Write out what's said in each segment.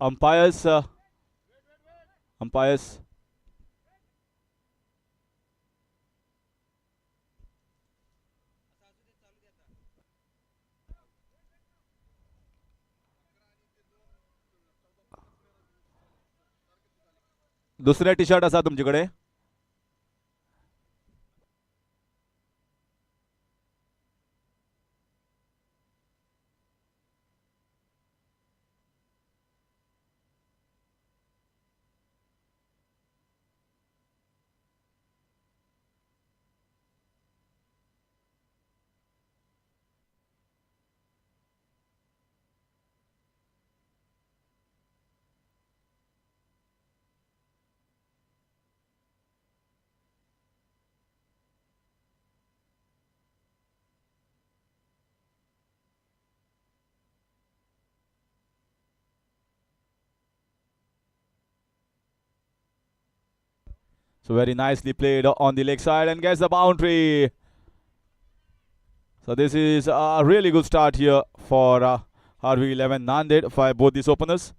Umpires, umpires. दुसरे T shirt असा तुमच्याकडे. So very nicely played on the leg side and gets the boundary. So this is a really good start here for RV11 Nanded for both these openers.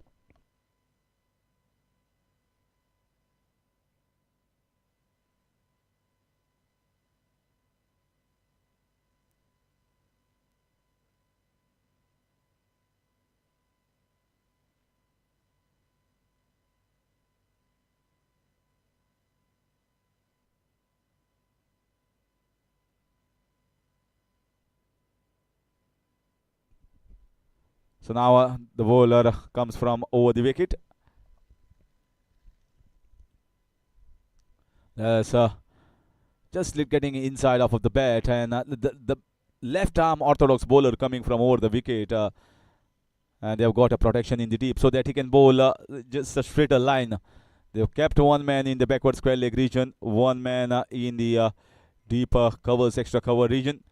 So now the bowler comes from over the wicket. Just getting inside off of the bat, and the left arm orthodox bowler coming from over the wicket, and they've got a protection in the deep so that he can bowl just a straighter line. They've kept one man in the backward square leg region, one man in the deeper covers, extra cover region.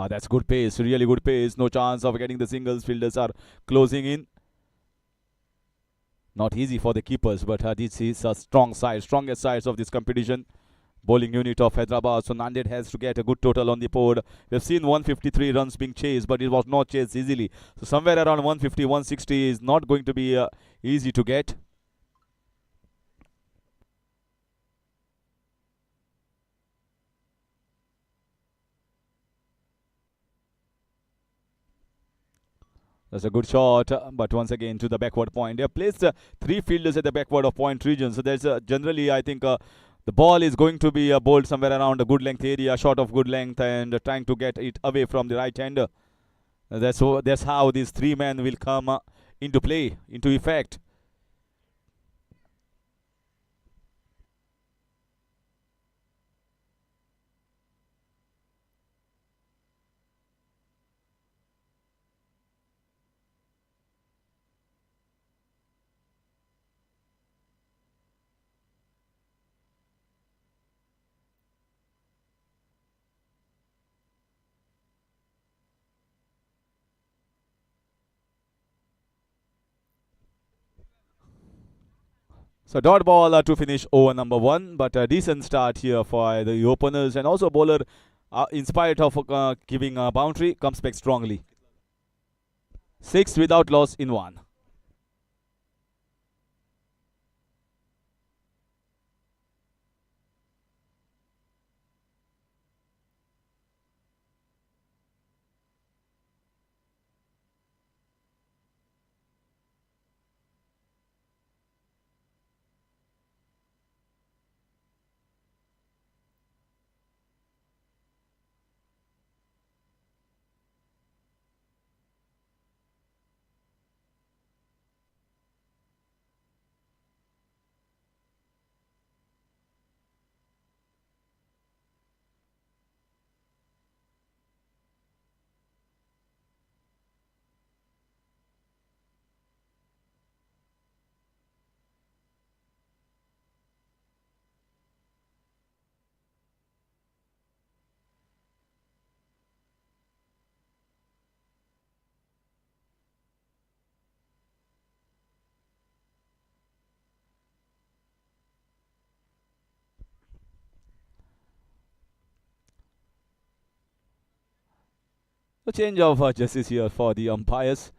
That's good pace, really good pace. No chance of getting the singles. Fielders are closing in. Not easy for the keepers, but this is a strong side, strongest sides of this competition. Bowling unit of Hyderabad. So Nanded has to get a good total on the board. We've seen 153 runs being chased, but it was not chased easily. So somewhere around 150, 160 is not going to be easy to get. That's a good shot, but once again to the backward point. They have placed three fielders at the backward of point region. So there's generally, I think, the ball is going to be bowled somewhere around a good length area, short of good length, and trying to get it away from the right hander. That's how these three men will come into play, into effect. So dot ball to finish over number one, but a decent start here for the openers, and also bowler, in spite of giving a boundary, comes back strongly. Six without loss in one. A change of jerseys here for the umpires,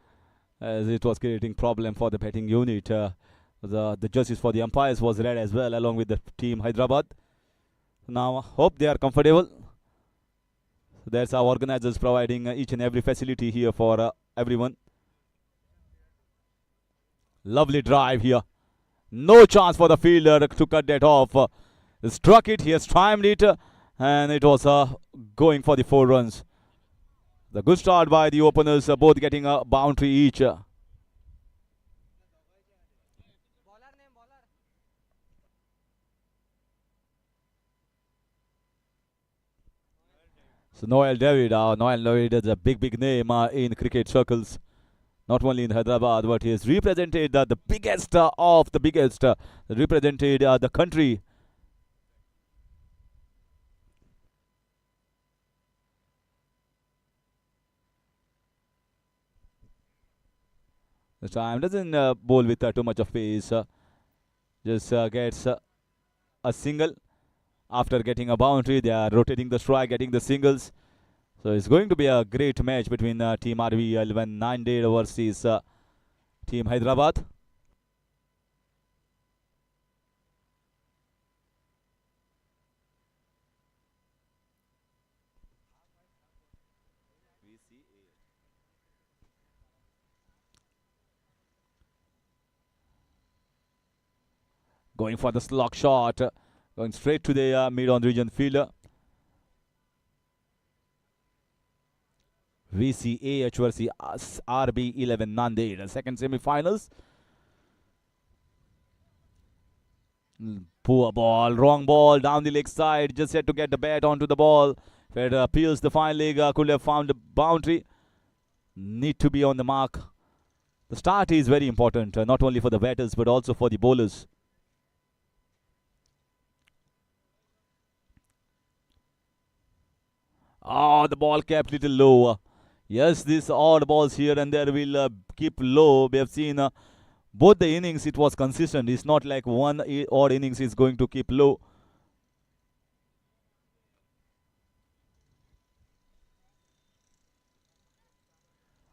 as it was creating problem for the betting unit. The jerseys for the umpires was red as well, along with the team Hyderabad. Now hope they are comfortable. So that's our organizers providing each and every facility here for everyone. Lovely drive here. No chance for the fielder to cut that off. Struck it, he has timed it, and it was going for the 4 runs. The good start by the openers, both getting a boundary each. So Noel David is a big name in cricket circles, not only in Hyderabad, but he has represented the biggest of the biggest, represented the country. This time doesn't bowl with too much of pace, just gets a single. After getting a boundary, they are rotating the strike, getting the singles. So it's going to be a great match between Team RV 11 Nanded versus Team Hyderabad. Going for the slog shot, going straight to the mid-on region fielder. VCAH versus RB 11 Nanded, second semi-finals. Poor ball, wrong ball, down the leg side, just had to get the bat onto the ball. If it appeals the fine leg, could have found the boundary. Need to be on the mark. The start is very important, not only for the batters but also for the bowlers. Oh, the ball kept little low. Yes, these odd balls here and there will keep low. We have seen both the innings, it was consistent. It's not like one odd innings is going to keep low.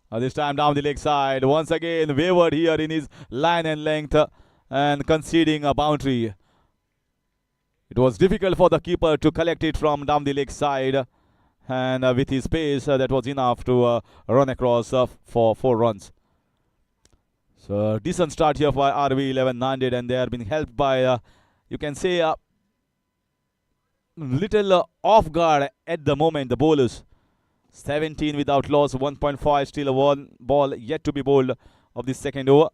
This time down the leg side. Once again, wavered here in his line and length and conceding a boundary. It was difficult for the keeper to collect it from down the leg side. And with his pace, that was enough to run across for 4 runs. So decent start here for RV 11 Nanded, and they are being helped by, you can say, little off guard at the moment, the bowlers. 17 without loss, 1.5, still a one ball yet to be bowled of the second over.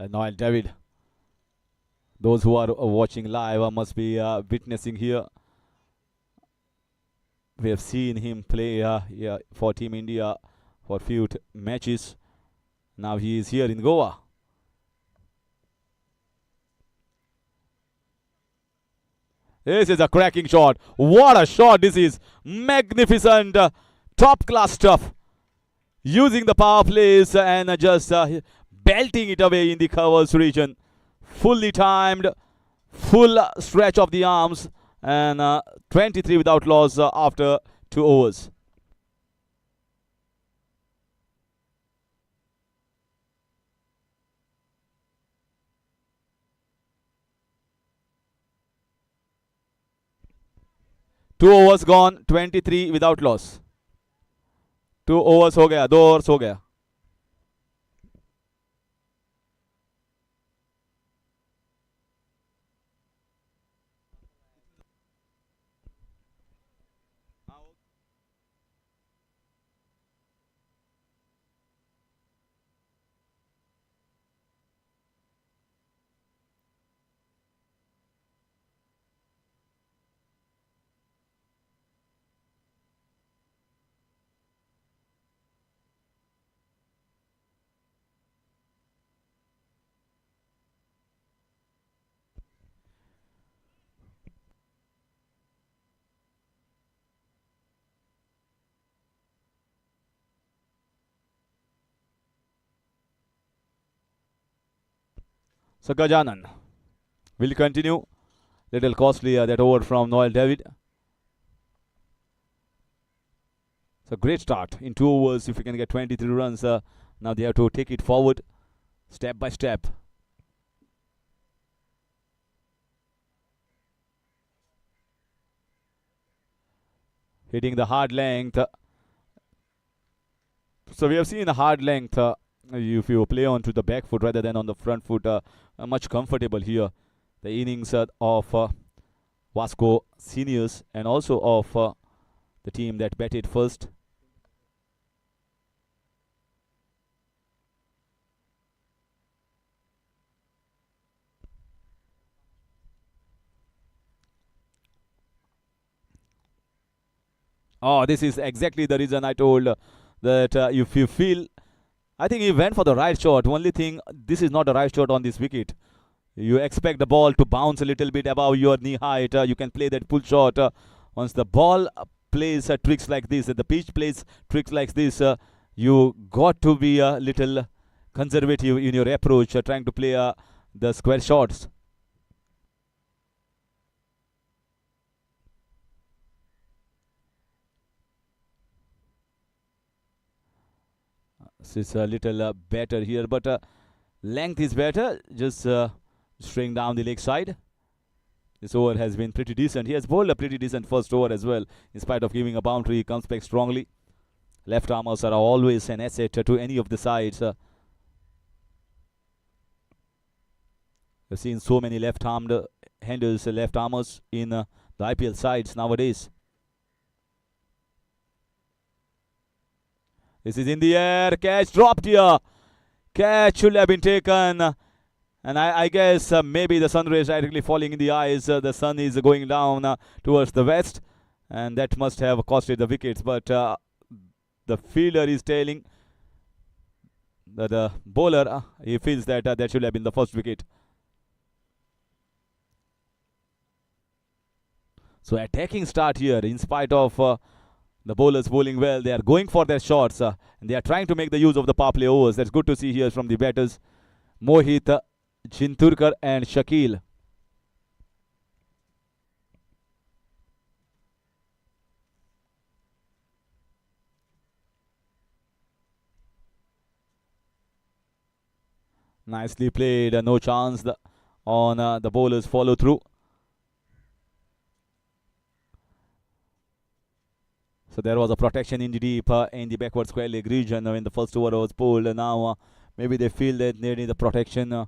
Noel David. Those who are watching live must be witnessing here. We have seen him play for Team India for few matches. Now he is here in Goa. This is a cracking shot. What a shot this is. Magnificent. Top class stuff. Using the power plays and just belting it away in the covers region. Fully timed. Full stretch of the arms. And 23 without loss after 2 overs. Two overs gone, 23 without loss. 2 overs हो गया, 2 overs हो गया. So Gajanan will continue. Little costly that over from Noel David. So great start in 2 overs. If you can get 23 runs, now they have to take it forward step by step. Hitting the hard length. So we have seen a hard length. If you play onto the back foot rather than on the front foot, much comfortable here. The innings of Vasco seniors and also of the team that batted first. Oh, this is exactly the reason I told that if you feel, I think he went for the right shot. Only thing, this is not the right shot on this wicket. You expect the ball to bounce a little bit above your knee height. You can play that pull shot. Once the ball plays tricks like this, the pitch plays tricks like this, you got to be a little conservative in your approach, trying to play the square shots. This is a little better here, but length is better. Just string down the leg side. This over has been pretty decent. He has bowled a pretty decent first over as well. In spite of giving a boundary, he comes back strongly. Left armers are always an asset to any of the sides. We've seen so many left-armed handers, left armers in the IPL sides nowadays. This is in the air. Catch dropped here. Catch should have been taken. And I guess maybe the sun rays directly falling in the eyes. The sun is going down towards the west. And that must have costed the wickets. But the fielder is telling that the bowler, he feels that that should have been the first wicket. So attacking start here in spite of the bowlers bowling well. They are going for their shots and they are trying to make the use of the power play overs. That's good to see here from the batters. Mohit, Chinturkar and Shakil. Nicely played. No chance on the bowlers follow through. So there was a protection in the deep in the backward square leg region when the first over was bowled. Now maybe they feel that they need the protection.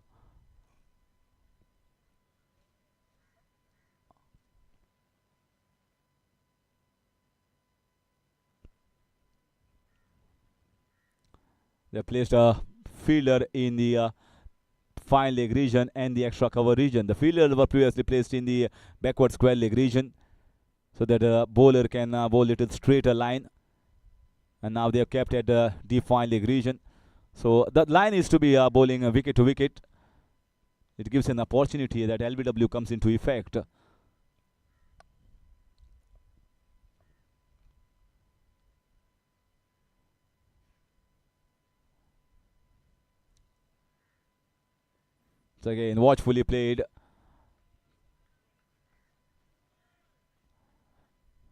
They placed a fielder in the fine leg region and the extra cover region. The fielders were previously placed in the backward square leg region so that the bowler can bowl little straighter line. And now they are kept at the deep fine leg region. So the line is to be bowling wicket to wicket. It gives an opportunity that LBW comes into effect. So again, watchfully played.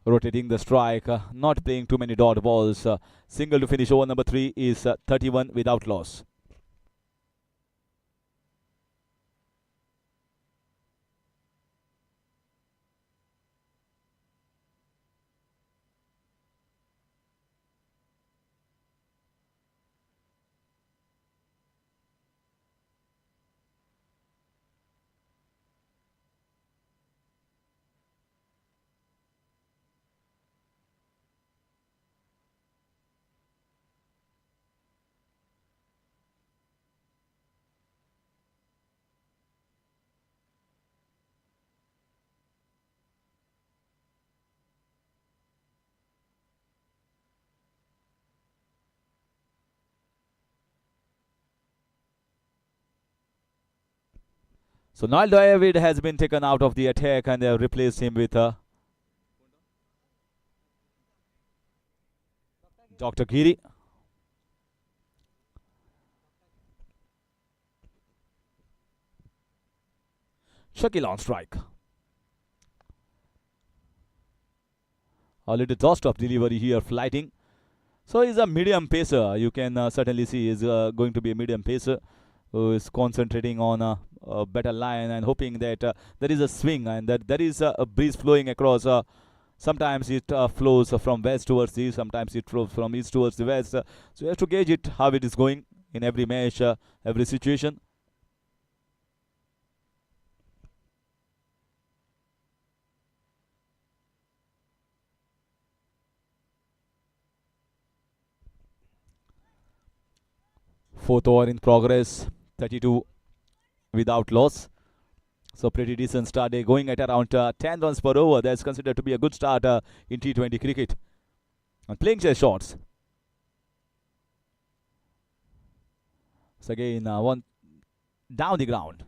Rotating the strike, not playing too many dot balls. Single to finish over number 3 is 31 without loss. So Noel David has been taken out of the attack and they have replaced him with Dr. Giri. Shakil on strike. A little tossed off delivery here, flighting. So he's a medium pacer. You can certainly see he's going to be a medium pacer who is concentrating on a better line and hoping that there is a swing and that there is a breeze flowing across. Sometimes it flows from west towards east, sometimes it flows from east towards the west. So you have to gauge it how it is going in every match, every situation. Fourth over in progress, 32 without loss. So pretty decent start. They're going at around 10 runs per over. That's considered to be a good start in T20 cricket. And playing chase shots. So again, one down the ground.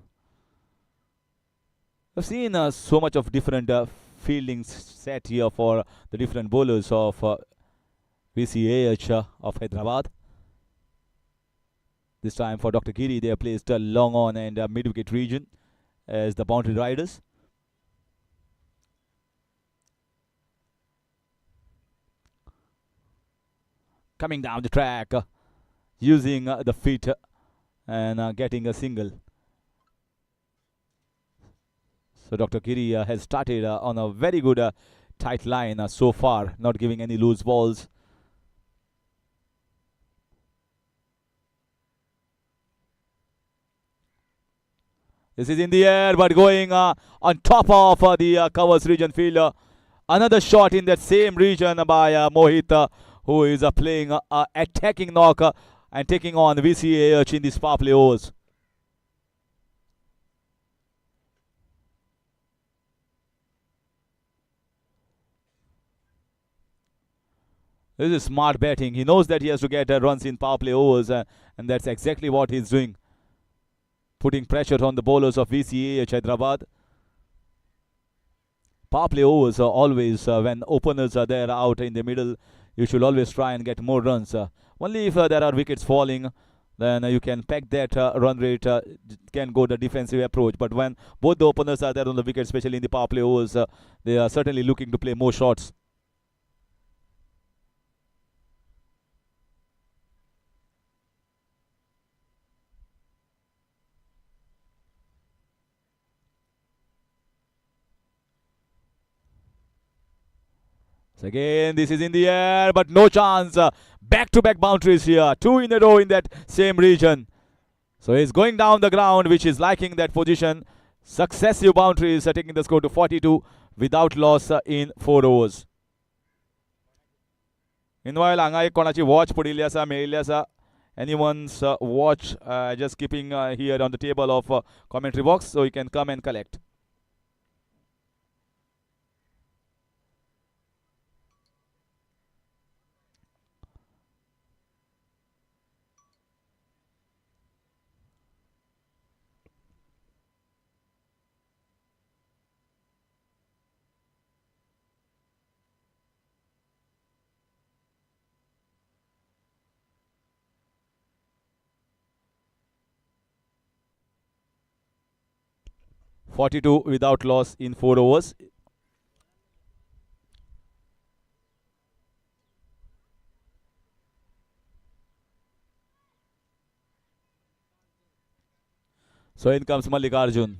I've seen so much of different fielding set here for the different bowlers of VCAH of Hyderabad. This time for Dr. Giri, they have placed long on and mid-wicket region as the boundary riders. Coming down the track, using the feet and getting a single. So Dr. Giri has started on a very good tight line so far, not giving any loose balls. This is in the air, but going on top of the covers region fielder. Another shot in that same region by Mohit, who is playing attacking knock and taking on VCAH in these power play overs. This is smart batting. He knows that he has to get runs in power play overs, and that's exactly what he's doing. Putting pressure on the bowlers of VCAH Hyderabad. Power play overs are always, when openers are there out in the middle, you should always try and get more runs. Only if there are wickets falling, then you can peg that run rate, can go the defensive approach. But when both the openers are there on the wicket, especially in the power play overs, they are certainly looking to play more shots. So again, this is in the air, but no chance. Back-to-back boundaries here. Two in a row in that same region. So he's going down the ground, which is liking that position. Successive boundaries taking the score to 42 without loss in 4 overs. Meanwhile, हांगा एक कोणाची watch पडिल्ली आसा, मेळिल्ली आसा. Anyone's watch just keeping here on the table of commentary box, so you can come and collect. .42 without loss in 4 overs. So in comes Mallikarjun.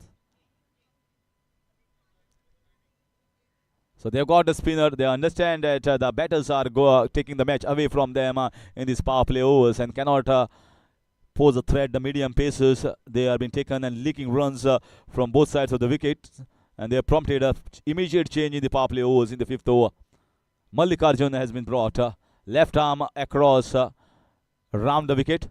So they've got the spinner. They understand that the batters are taking the match away from them in these power play overs and cannot pose a threat. The medium pacers, they have been taken and leaking runs from both sides of the wicket, and they have prompted an immediate change in the power play overs in the 5th over. Mallikarjun has been brought, left arm across round the wicket.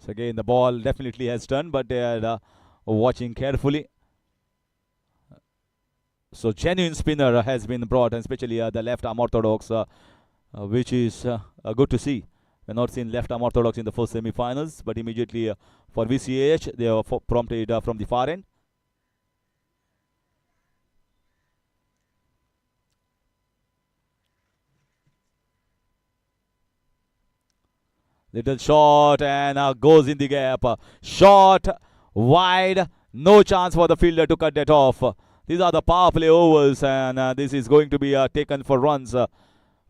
So again, the ball definitely has turned, but they are watching carefully. So genuine spinner has been brought, and especially the left arm orthodox, which is good to see. We've not seen left arm orthodox in the first semi-finals, but immediately for VCAH, they are prompted from the far end. Little shot and goes in the gap. Shot wide. No chance for the fielder to cut that off. These are the power play overs, and this is going to be taken for runs.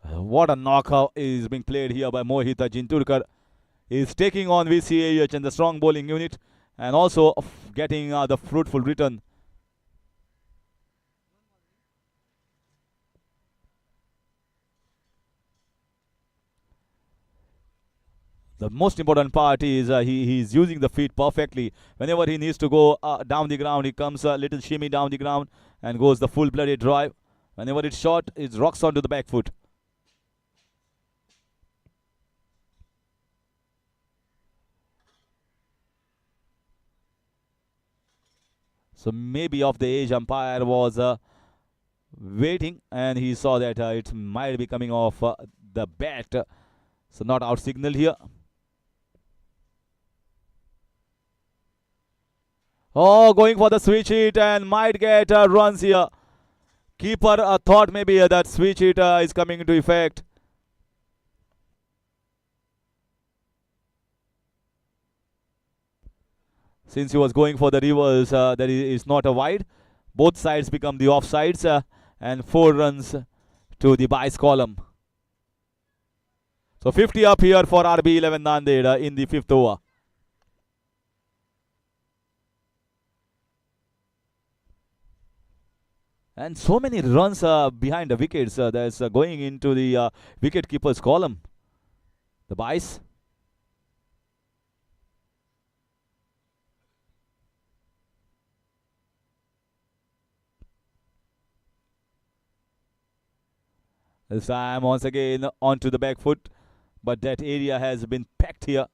What a knockout is being played here by Mohit Jinturkar. He is taking on VCAH and the strong bowling unit, and also getting the fruitful return. The most important part is he is using the feet perfectly. Whenever he needs to go down the ground, he comes a little shimmy down the ground and goes the full-blooded drive. Whenever it's short, it rocks onto the back foot. So maybe off the edge umpire was waiting, and he saw that it might be coming off the bat. So not out signal here. Oh, going for the switch hit and might get runs here. Keeper thought maybe that switch hit is coming into effect. Since he was going for the reverse, that is not a wide. Both sides become the offsides, and 4 runs to the Bice column. So 50 up here for RB11 Nanded in the 5th over. And so many runs behind the wickets that's going into the wicket keeper's column. The Bice. This time once again onto the back foot, but that area has been packed here.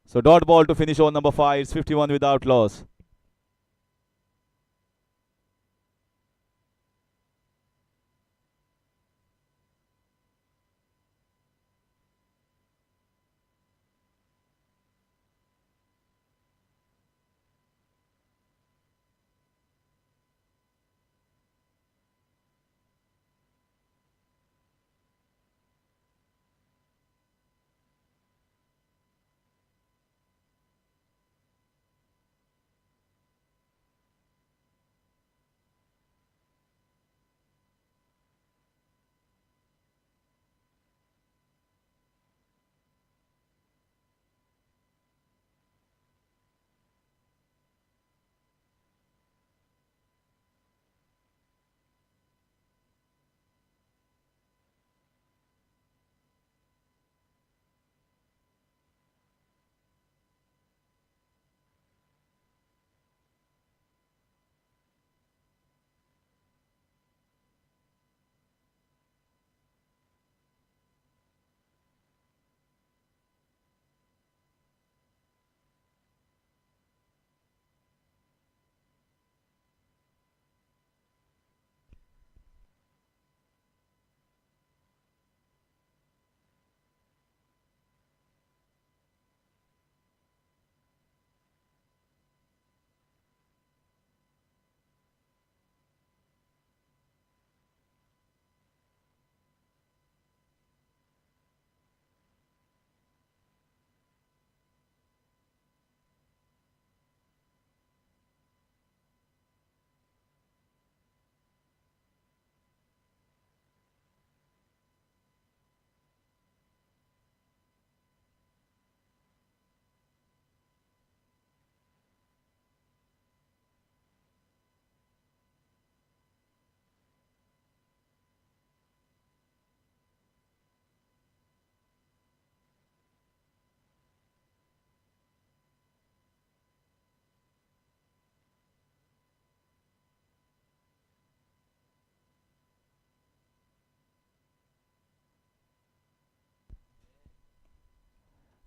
So dot ball to finish on number 5. It's 51 without loss.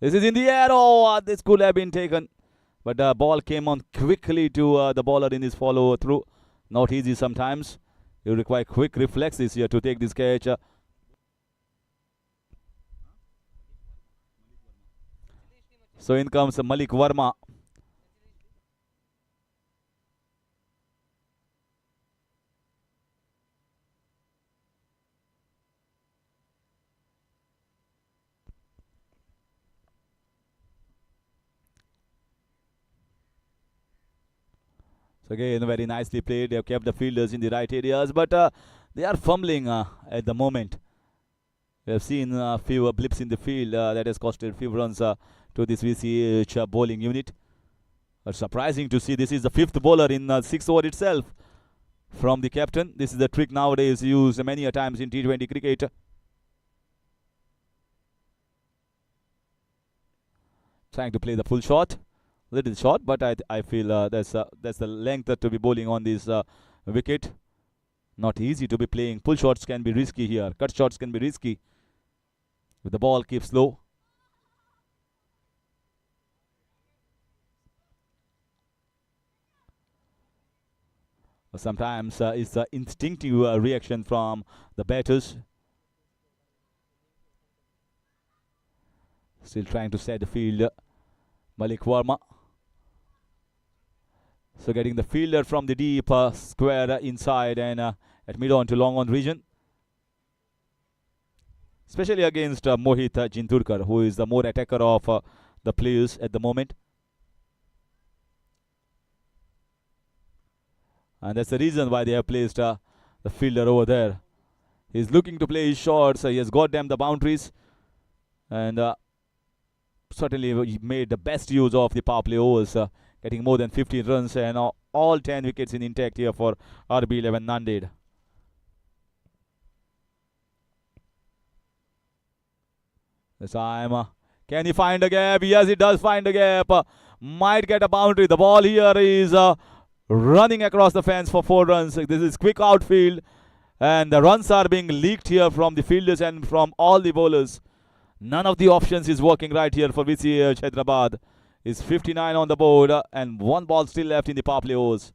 This is in the air. Oh, this could have been taken. But the ball came on quickly to the bowler in his follow through. Not easy sometimes. You require quick reflexes here to take this catch. So in comes Malik Verma. So again, very nicely played. They have kept the fielders in the right areas, but they are fumbling at the moment. We have seen a few blips in the field that has costed few runs to this VCH bowling unit. But surprising to see this is the fifth bowler in 6 over itself from the captain. This is the trick nowadays used many a times in T20 cricket. Trying to play the full shot, little short, but I feel that's the length to be bowling on this wicket. Not easy to be playing. Pull shots can be risky here. Cut shots can be risky. With the ball keeps low. Sometimes it's the instinctive reaction from the batters. Still trying to set the field. Malik Verma. So getting the fielder from the deep square inside and at mid-on to long-on region. Especially against Mohit Jindurkar, who is the more attacker of the players at the moment. And that's the reason why they have placed the fielder over there. He's looking to play his shots. He has got them the boundaries. And certainly he made the best use of the power play overs, getting more than 15 runs and all 10 wickets in intact here for RB11 Nanded. This time, can he find a gap? Yes, he does find a gap. Might get a boundary. The ball here is running across the fence for 4 runs. This is quick outfield. And the runs are being leaked here from the fielders and from all the bowlers. None of the options is working right here for VCH Hyderabad. Is 59 on the board and 1 ball still left in the power play overs.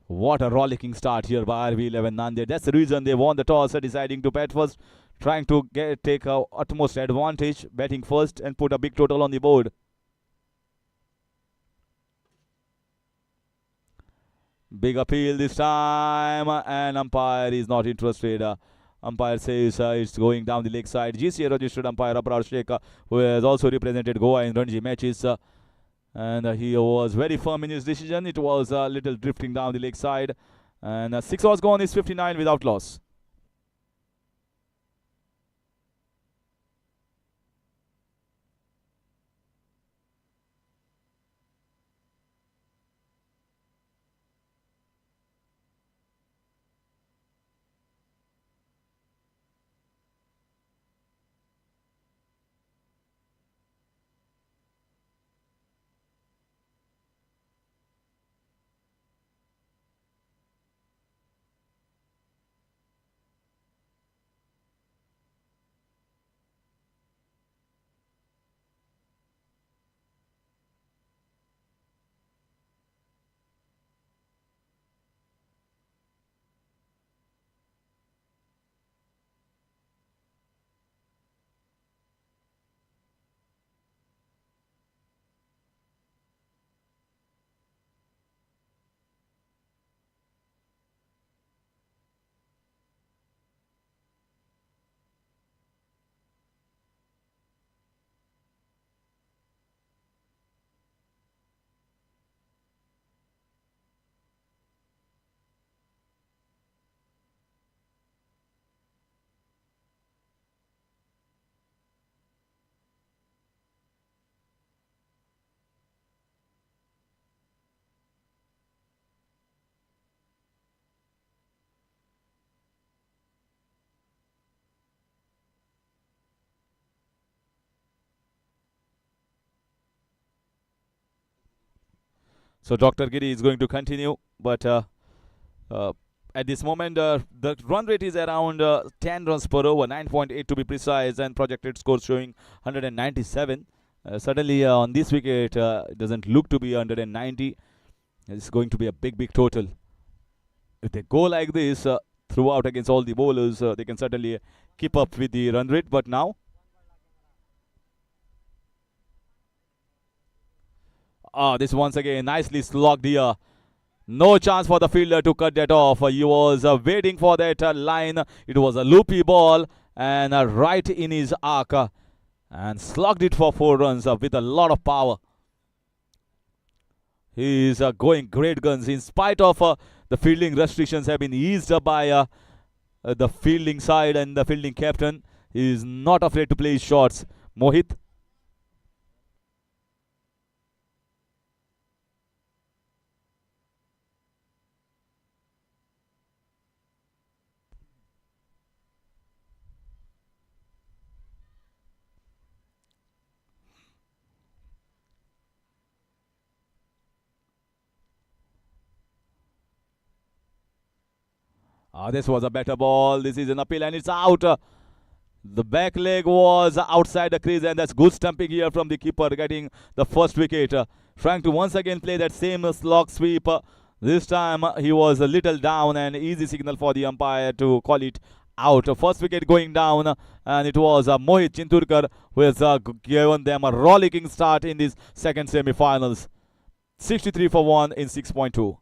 What a rollicking start here by RB11 Nanded. That's the reason they won the toss, deciding to bat first, trying to take utmost advantage, batting first and put a big total on the board. Big appeal this time, and umpire is not interested. Umpire says it's going down the leg side. GCA registered umpire Abrar Sheikh, who has also represented Goa in Ranji matches. And he was very firm in his decision. It was a little drifting down the leg side. And 6 overs gone is 59 without loss. So Dr. Giri is going to continue, but At this moment, the run rate is around 10 runs per over, 9.8 to be precise, and projected score showing 197. Certainly, on this wicket, it doesn't look to be 190. It's going to be a big total. If they go like this throughout against all the bowlers, they can certainly keep up with the run rate. But now, this once again nicely slogged here. No chance for the fielder to cut that off. He was waiting for that line. It was a loopy ball and right in his arc and slugged it for 4 runs with a lot of power. He is going great guns in spite of the fielding restrictions have been eased by the fielding side and the fielding captain. He is not afraid to play his shots. Mohit. This was a better ball. This is an appeal and it's out. The back leg was outside the crease and that's good stumping here from the keeper getting the first wicket. Trying to once again play that same slog sweep. This time he was a little down and easy signal for the umpire to call it out. First wicket going down and it was Mohit Chinturkar who has given them a rollicking start in this second semi-finals. 63 for 1 in 6.2.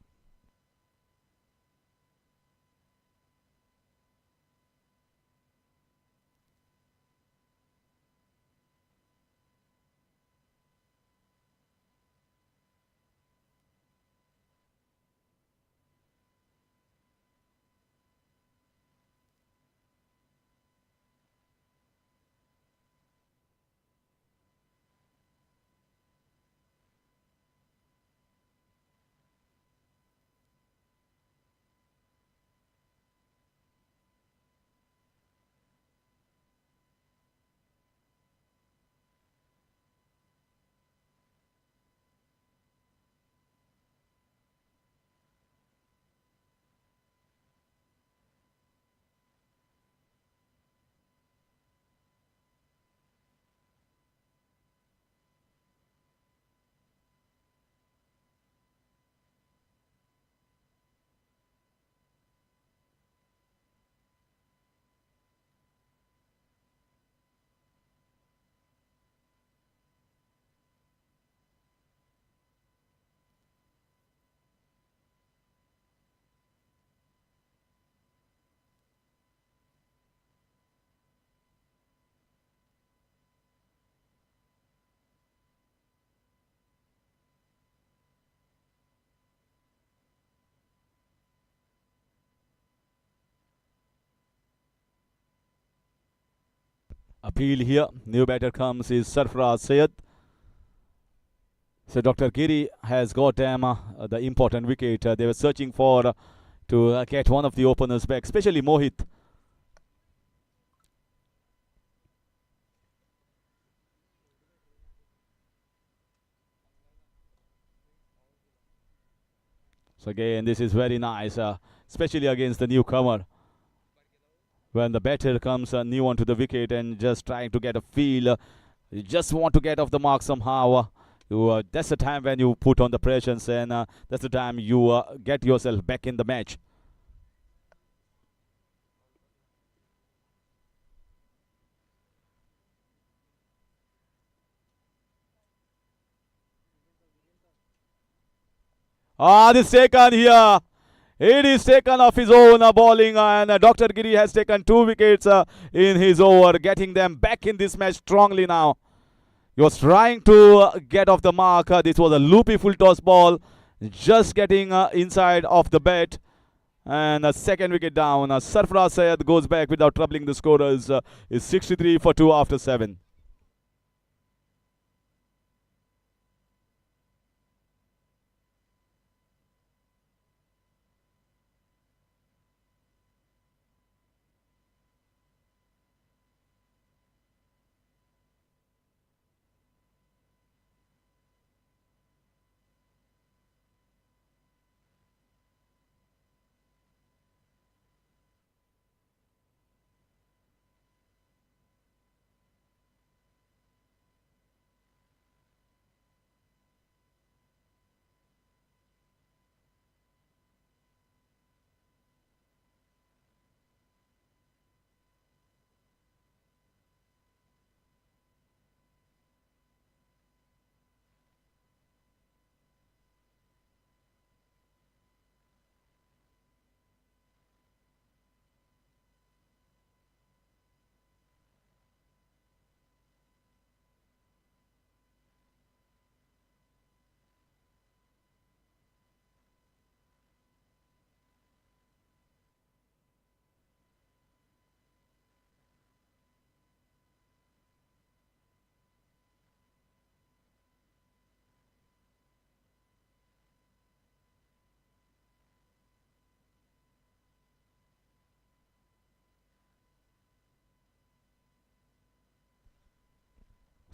Appeal here. New batter comes is Sarfaraz Sayed. So Dr. Giri has got them the important wicket. They were searching for to get one of the openers back, especially Mohit. So again, this is very nice, especially against the newcomer. When the batter comes new onto the wicket and just trying to get a feel, you just want to get off the mark somehow. That's the time when you put on the pressures and that's the time you get yourself back in the match. This taken here. It is taken off his own bowling and Dr. Giri has taken 2 wickets in his over, getting them back in this match strongly now. He was trying to get off the mark. This was a loopy full toss ball, just getting inside of the bat. And a second wicket down. Sarfaraz Sayed goes back without troubling the scorers. Is 63 for 2 after 7.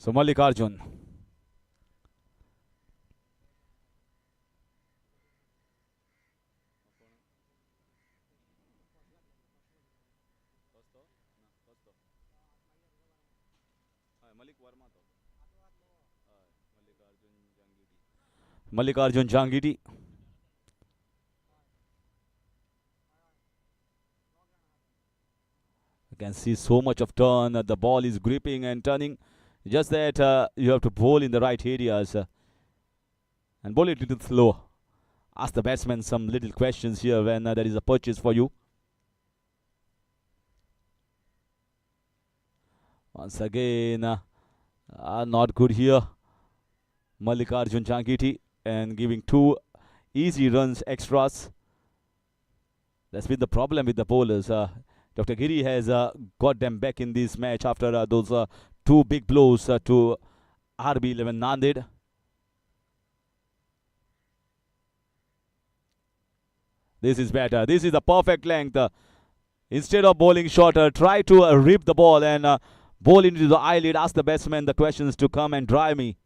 So Mallikarjun. Mallikarjun Jangidi. You can see so much of turn. The ball is gripping and turning. Just that you have to bowl in the right areas and bowl it a little slow. Ask the batsman some little questions here when there is a purchase for you. Once again, not good here. Mallikarjun Jangiti and giving two easy runs extras. That's been the problem with the bowlers. Dr. Giri has got them back in this match after those two big blows to RB11 Nanded. This is better. This is the perfect length. Instead of bowling shorter, try to rip the ball and bowl into the eyelid. Ask the batsman the questions to come and dry me.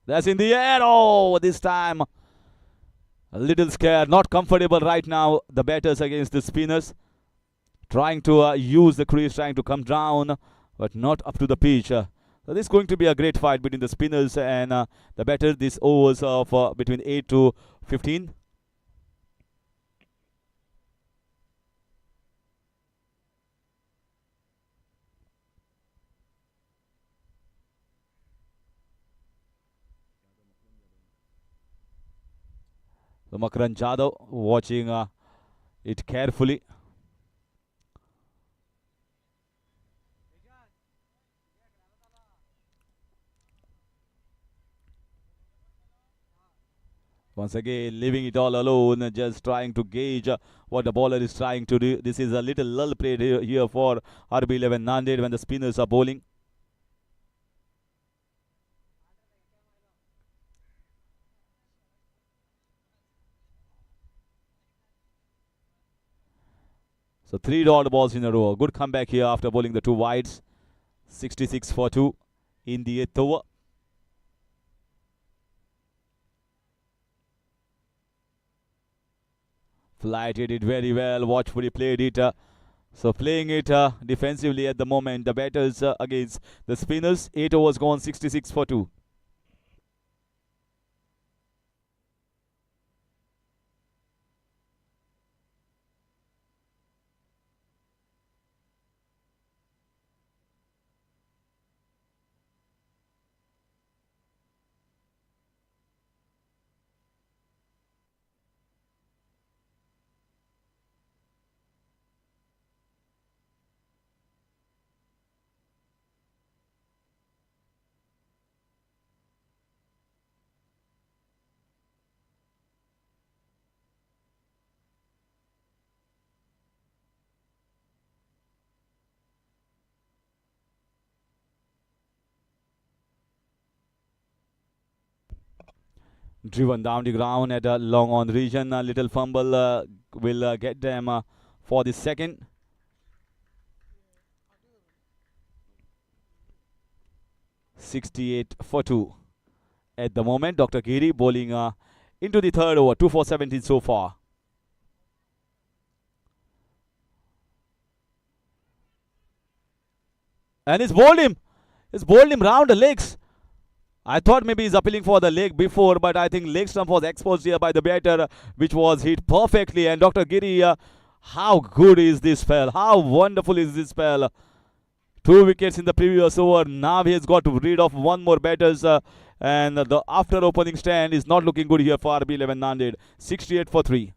That's in the air. Oh, this time a little scared. Not comfortable right now. The batters against the spinners. Trying to use the crease, trying to come down, but not up to the pitch. So this is going to be a great fight between the spinners and the batters. This overs of between 8 to 15. So Makaran Jadhav watching it carefully. Once again, leaving it all alone, just trying to gauge what the bowler is trying to do. This is a little lull played here for RB11 Nanded when the spinners are bowling. So three dot balls in a row. Good comeback here after bowling the two wides. 66 for 2 in the 8th over. Flighted it very well. Watchfully played it. So playing it defensively at the moment. The batters against the spinners. 8 overs gone. 66 for 2. Driven down the ground at a long on region. A little fumble will get them for the second. .68 for 2 at the moment. Dr. Giri bowling into the third over. 2 for 17 so far. And it's bowled him. It's bowled him round the legs. I thought maybe he's appealing for the leg before, but I think leg stump was exposed here by the batter, which was hit perfectly. And Dr. Giri, how good is this spell? How wonderful is this spell? 2 wickets in the previous over. Now he has got rid of one more batters. And the after opening stand is not looking good here for RB11 Nanded. 68 for 3.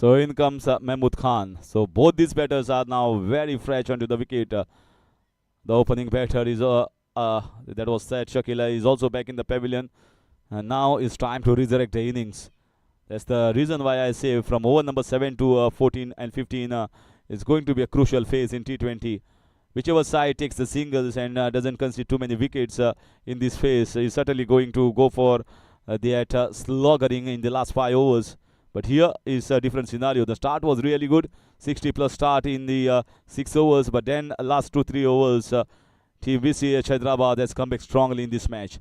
So in comes Mahmood Khan. So both these batters are now very fresh onto the wicket. The opening batter is that was said. Shakila is also back in the pavilion, and now it's time to resurrect the innings. That's the reason why I say from over number 7 to 14 and 15 is going to be a crucial phase in T20. Whichever side takes the singles and doesn't concede too many wickets in this phase is certainly going to go for that sloggering in the last 5 overs. But here is a different scenario. The start was really good, 60 plus start in the 6 overs, but then last 2-3 overs, Team VCH Hyderabad has come back strongly in this match.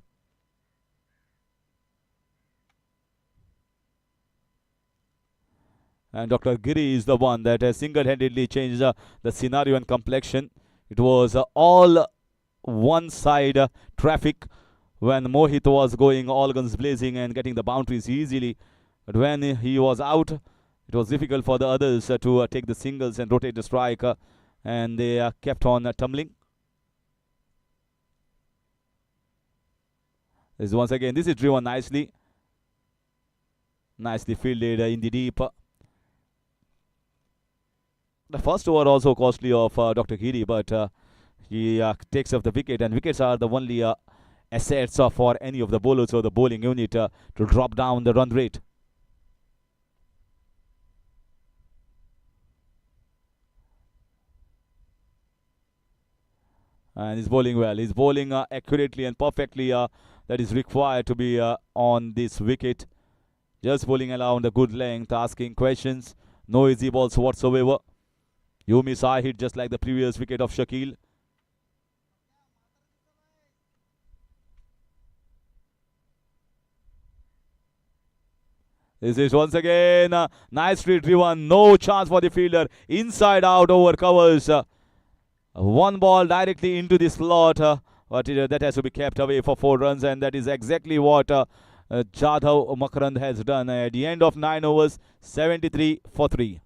And Dr. Giri is the one that has single-handedly changed the scenario and complexion. It was all one-side traffic when Mohit was going all guns blazing and getting the boundaries easily. But when he was out, it was difficult for the others to take the singles and rotate the strike, and they kept on tumbling. This once again, this is driven nicely fielded in the deep. The first over also costly of Dr. Giri, but he takes up the wicket, and wickets are the only assets for any of the bowlers or the bowling unit to drop down the run rate. And he's bowling well. He's bowling accurately and perfectly. That is required to be on this wicket. Just bowling around a good length, asking questions. No easy balls whatsoever. You miss high hit just like the previous wicket of Shakil. This is once again nicely driven. No chance for the fielder. Inside out over covers. One ball directly into the slot, but that has to be kept away for 4 runs, and that is exactly what Jadhav Makarand has done at the end of 9 overs, 73 for 3.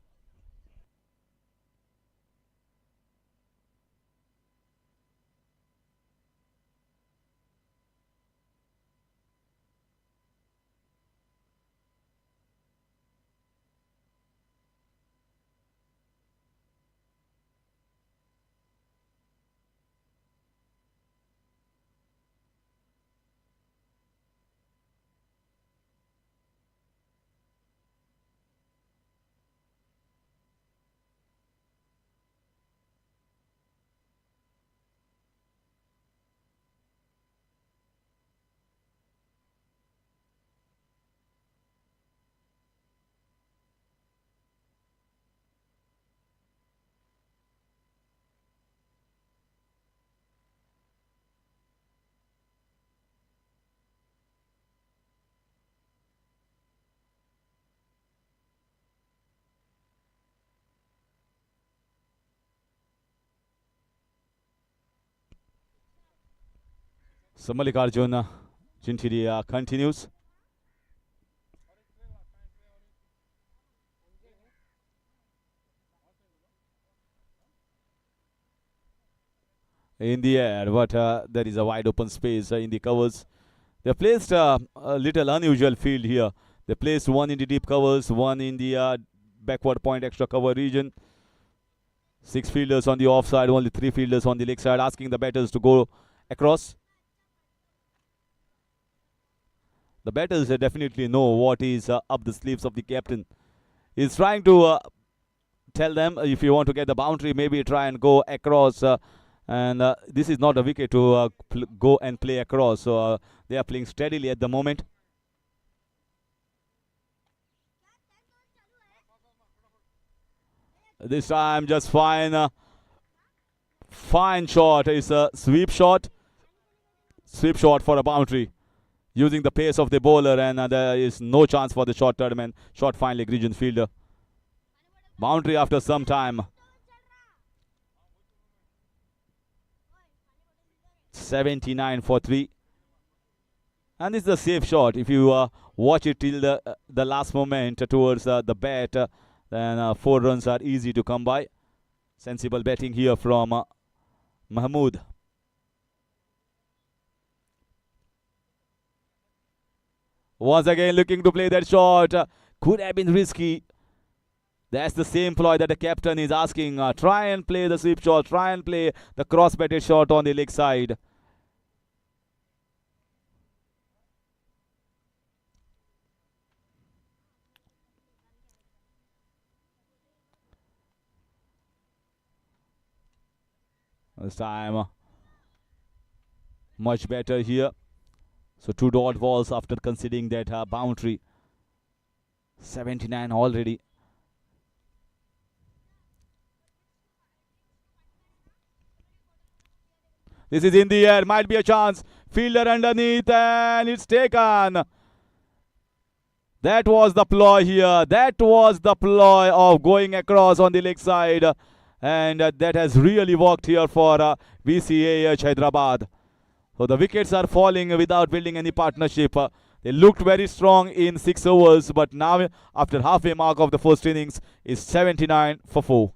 So Mallikarjun Chintiri continues. In the air, but there is a wide open space in the covers. They placed a little unusual field here. They placed one in the deep covers, one in the backward point extra cover region. 6 fielders on the offside, only 3 fielders on the leg side, asking the batters to go across. The batters definitely know what is up the sleeves of the captain. He's trying to tell them, if you want to get the boundary, maybe try and go across. And this is not a wicket to go and play across. So they are playing steadily at the moment. This time just fine. Fine shot. It's a sweep shot. Sweep shot for a boundary. Using the pace of the bowler, and there is no chance for the short term and short fine leg region fielder. Boundary after some time. 79 for 3. And this is a safe shot. If you watch it till the last moment towards the bat, then 4 runs are easy to come by. Sensible batting here from Mahmood. Once again looking to play that shot. Could have been risky. That's the same ploy that the captain is asking. Try and play the sweep shot. Try and play the cross-batted shot on the leg side. This time, much better here. So 2 dot balls after conceding that boundary. 79 already. This is in the air. Might be a chance. Fielder underneath and it's taken. That was the ploy here. That was the ploy of going across on the leg side. And that has really worked here for VCAH Hyderabad. So the wickets are falling without building any partnership. They looked very strong in 6 overs, but now after halfway mark of the first innings is 79 for 4.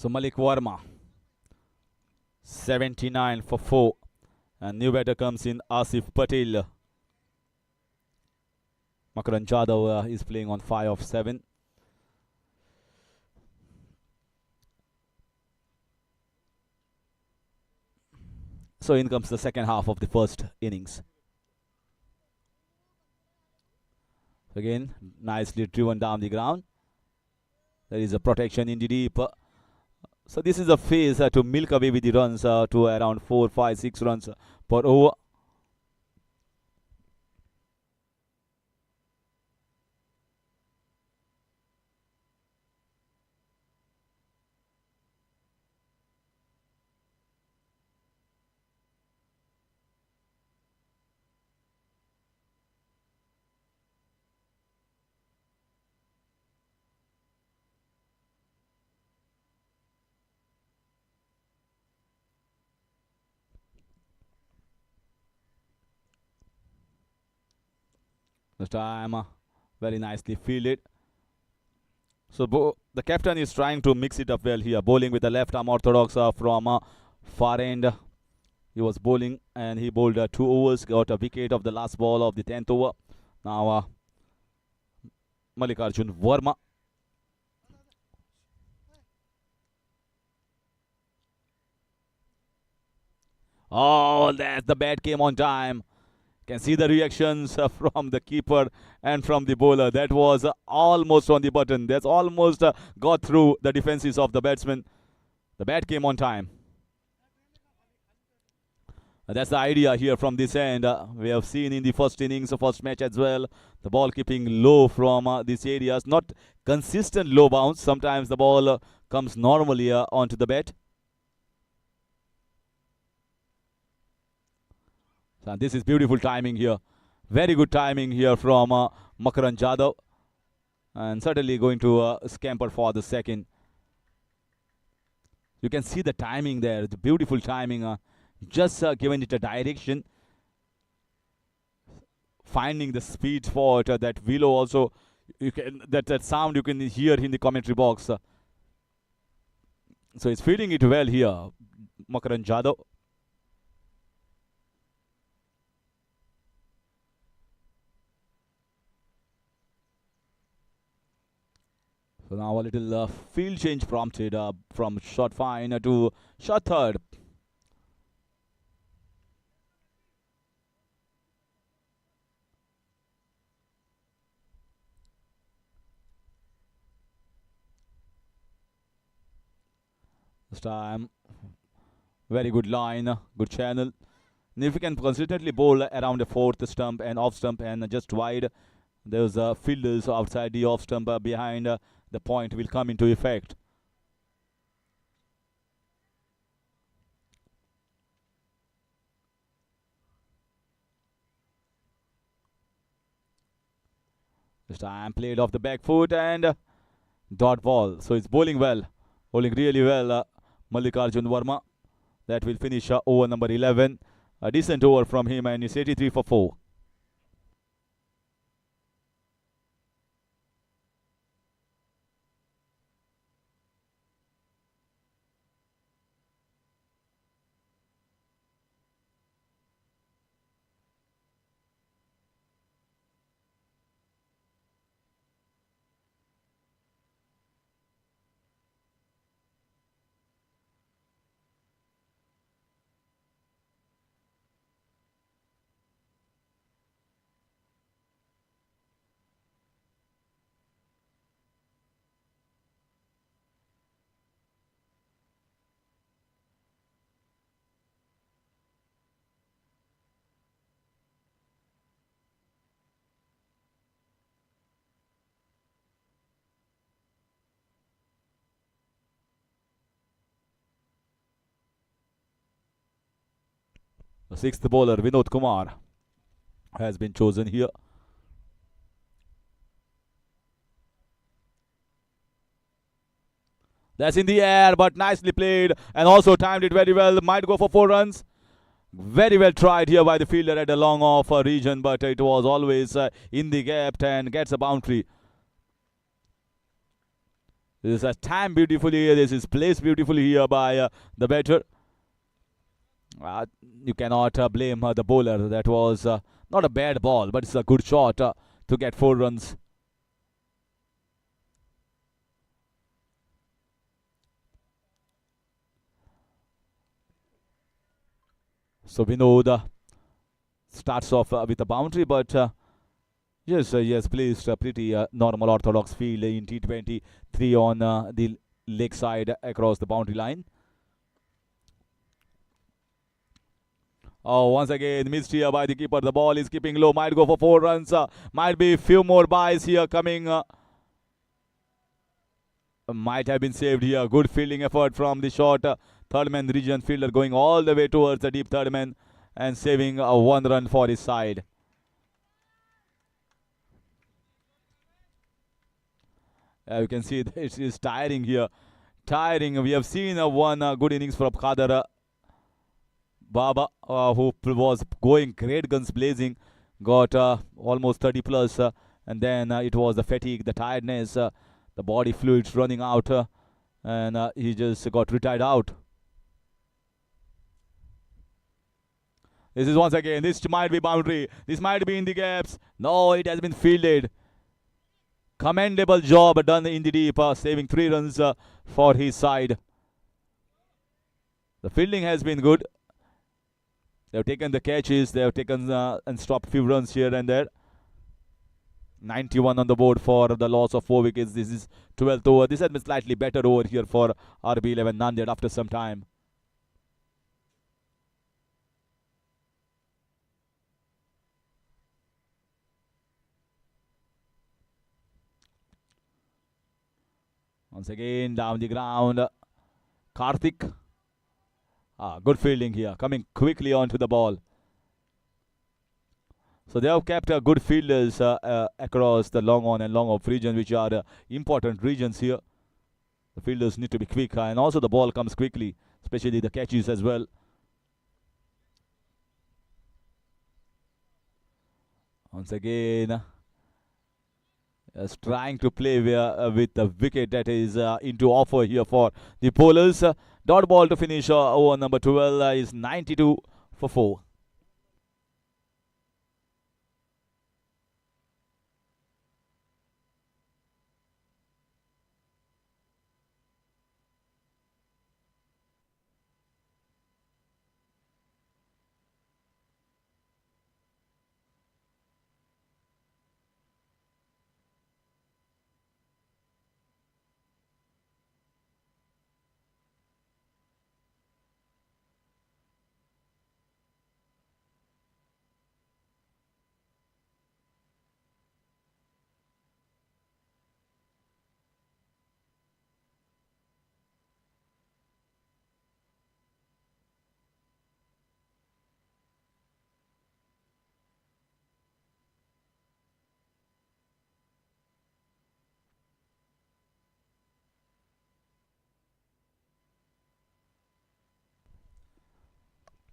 So Malik Verma, 79 for 4. And new batter comes in Asif Patel. Makaran Jadhav is playing on 5 of 7. So in comes the second half of the first innings. Again, nicely driven down the ground. There is a protection in the deep. So this is a phase to milk away with the runs to around 4, 5, 6 runs per over. This time very nicely fielded. So the captain is trying to mix it up well here, bowling with the left arm orthodox from far end. He was bowling and he bowled 2 overs, got a wicket of the last ball of the 10th over. Now Mallikarjun Verma. Oh, the bat came on time. Can see the reactions from the keeper and from the bowler. That was almost on the button. That's almost got through the defenses of the batsman. The bat came on time. That's the idea here from this end. We have seen in the first innings, the first match as well, the ball keeping low from these areas. Not consistent low bounce. Sometimes the ball comes normally onto the bat. So this is beautiful timing here. Very good timing here from Makaran Jadhav. And certainly going to scamper for the second. You can see the timing there. The beautiful timing. Just giving it a direction. Finding the speed for it. That willow also. You can that sound you can hear in the commentary box. So it's feeding it well here. Makaran Jadhav. So now a little field change prompted from short fine to short third. This time, very good line, good channel. And if you can consistently bowl around the fourth stump and off stump and just wide, those fielders outside the off stump behind the point will come into effect. This time played off the back foot and dot ball. So it's bowling well, bowling really well. Mallikarjun Verma. That will finish over number 11. A decent over from him and it's 83 for 4. The sixth bowler, Vinod Kumar, has been chosen here. That's in the air, but nicely played and also timed it very well. Might go for 4 runs. Very well tried here by the fielder at a long off region, but it was always in the gap and gets a boundary. This is timed beautifully. This is placed beautifully here by the batter. You cannot blame the bowler. That was not a bad ball, but it's a good shot. to get 4 runs. So Vinod starts off with a boundary, but yes, placed pretty normal orthodox field in T20, 3 on the leg side across the boundary line. Oh, once again, missed here by the keeper. The ball is keeping low. Might go for 4 runs. Might be few more byes here coming. Might have been saved here. Good fielding effort from the short third man region fielder going all the way towards the deep third man and saving 1 run for his side. You can see it is tiring here. Tiring. We have seen one good innings from Khadar Baba, who was going great guns blazing, got almost 30 plus, and then it was the fatigue, the tiredness, the body fluids running out, and he just got retired out. This is once again, this might be boundary, this might be in the gaps. No, it has been fielded. Commendable job done in the deep, saving 3 runs for his side. The fielding has been good. They have taken the catches, they have taken and stopped few runs here and there. 91 on the board for the loss of 4 wickets. This is 12th over. This has been slightly better over here for RB11 Nanded after some time. Once again, down the ground. Karthik. Good fielding here, coming quickly onto the ball. So they have kept good fielders across the long on and long off region, which are important regions here. The fielders need to be quick, and also the ball comes quickly, especially the catches as well. Once again, trying to play with the wicket that is into offer here for the bowlers. Dot ball to finish over number 12 is 92 for 4.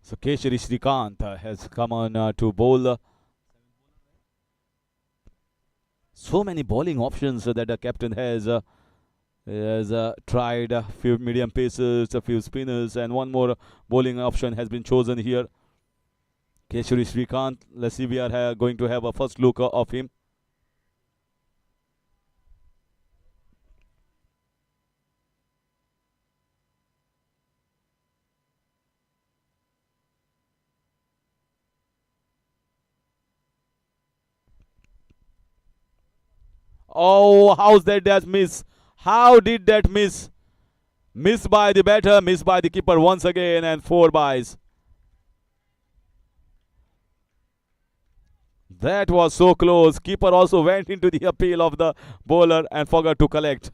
So Keshari Srikanth has come on to bowl. So many bowling options that the captain has. He has tried a few medium pacers, a few spinners, and one more bowling option has been chosen here. Keshari Srikanth. Let's see, we are going to have a first look of him. Oh, how's that miss? How did that miss? Missed by the batter, missed by the keeper once again, and 4 byes. That was so close. Keeper also went into the appeal of the bowler and forgot to collect.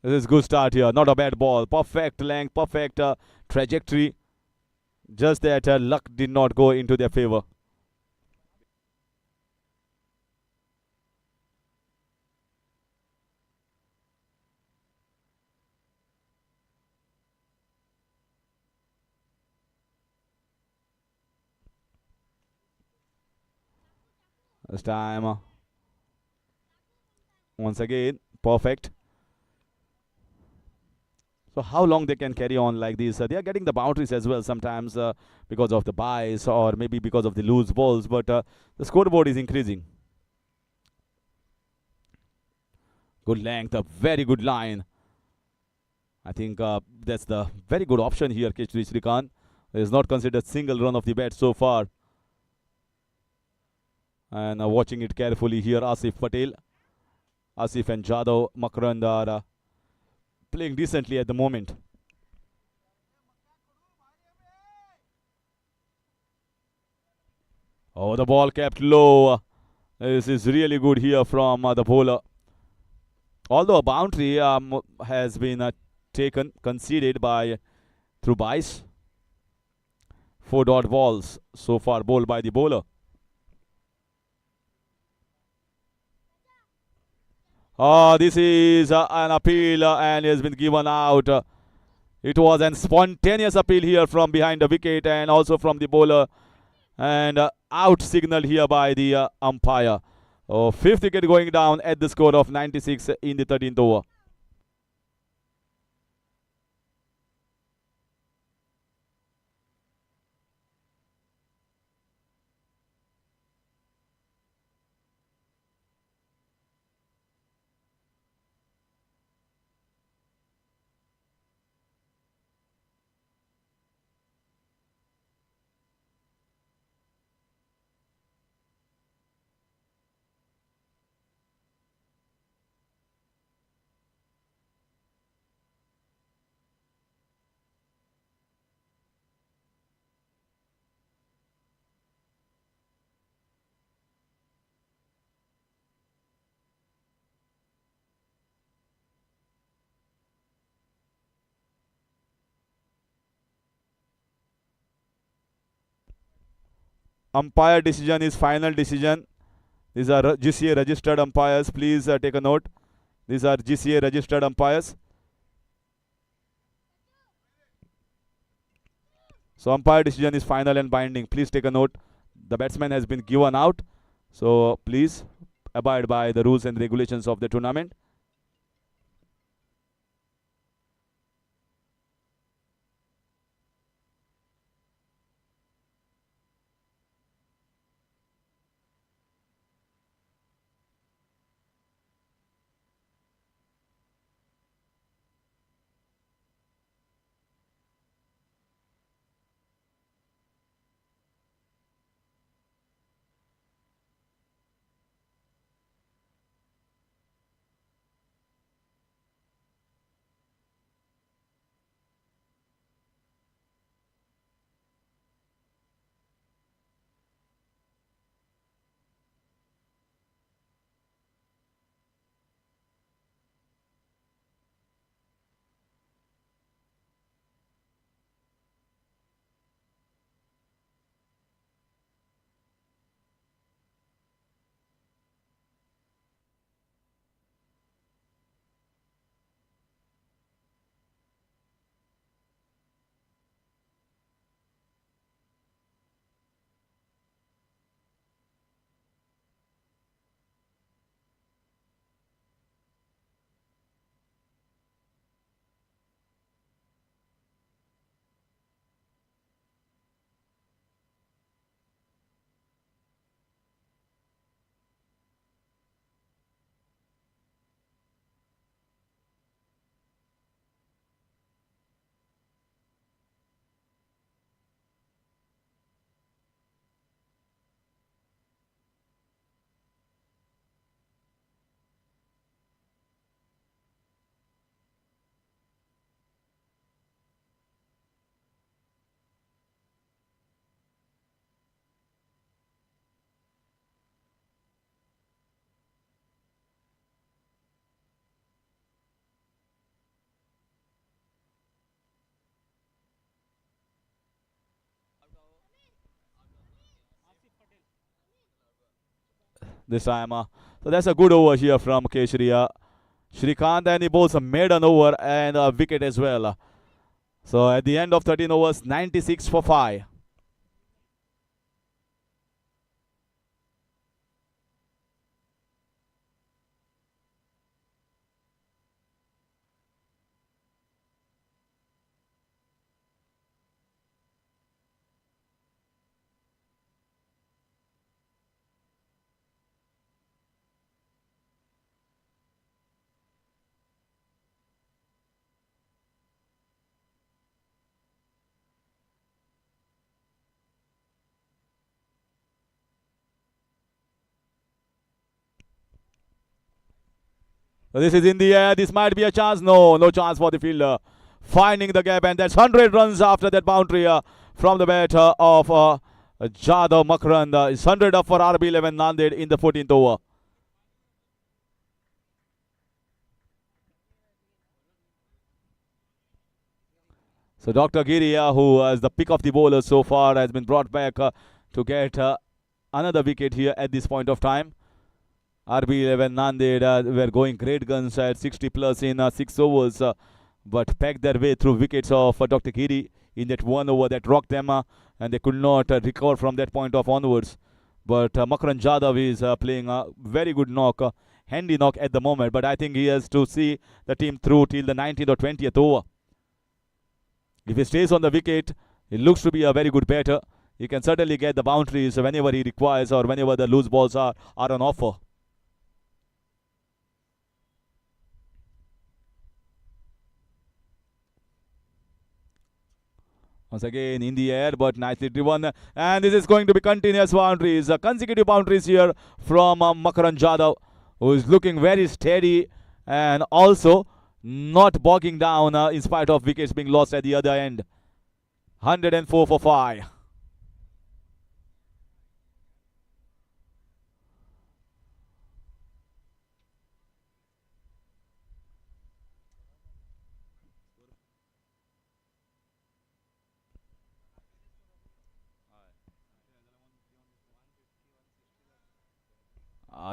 This is good start here. Not a bad ball. Perfect length, perfect trajectory. Just that luck did not go into their favor. This time, once again, perfect. So how long they can carry on like this? They are getting the boundaries as well sometimes because of the buys or maybe because of the loose balls, but the scoreboard is increasing. Good length, a very good line. I think that's the very good option here, Keshri Srikanth. He has not considered single run of the bat so far. And watching it carefully here, Asif Patel. Asif and Jadhav Makarand are playing decently at the moment. Oh, the ball kept low. This is really good here from the bowler. Although a boundary has been taken, conceded by through Bice. 4 dot balls so far bowled by the bowler. This is an appeal and has been given out. It was a spontaneous appeal here from behind the wicket and also from the bowler. And out signaled here by the umpire. Fifth wicket going down at the score of 96 in the 13th over. Umpire decision is final decision. These are GCA registered umpires. Please take a note. These are GCA registered umpires. So umpire decision is final and binding. Please take a note. The batsman has been given out. So please abide by the rules and regulations of the tournament. This time, so that's a good over here from Keshri Srikanth, and he bowls a maiden over and a wicket as well. So at the end of 13 overs, 96 for 5. So this is in the air. This might be a chance. No, no chance for the fielder. Finding the gap, and that's 100 runs after that boundary from the bat of Jadhav Makarand. It's 100 up for RB11 Nanded in the 14th over. So Dr. Giri, who is the pick of the bowler so far, has been brought back to get another wicket here at this point of time. RB11 Nanded were going great guns at 60 plus in 6 overs, but pegged their way through wickets of Dr. Giri in that 1 over that rocked them, and they could not recover from that point of onwards. But Makarand Jadhav is playing a very good knock, handy knock at the moment, but I think he has to see the team through till the 19th or 20th over. If he stays on the wicket, he looks to be a very good batter. He can certainly get the boundaries whenever he requires or whenever the loose balls are on offer. Once again in the air, but nicely driven. And this is going to be continuous boundaries. Consecutive boundaries here from Makarand Jadhav, who is looking very steady and also not bogging down in spite of wickets being lost at the other end. 104 for 5.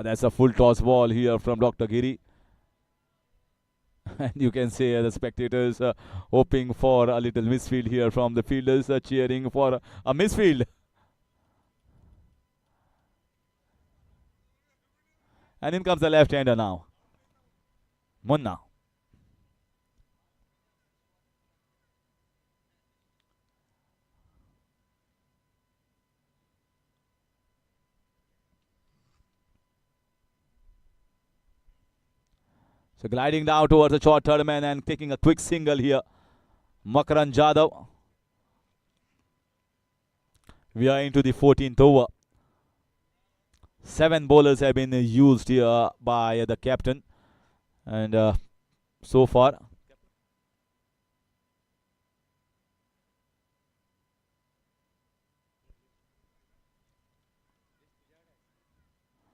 That's a full toss ball here from Dr. Giri. And you can see the spectators hoping for a little misfield here from the fielders, cheering for a misfield. And in comes the left-hander now, Munna. So gliding down towards the short third man and taking a quick single here, Makarand Jadhav. We are into the 14th over. 7 bowlers have been used here by the captain, and so far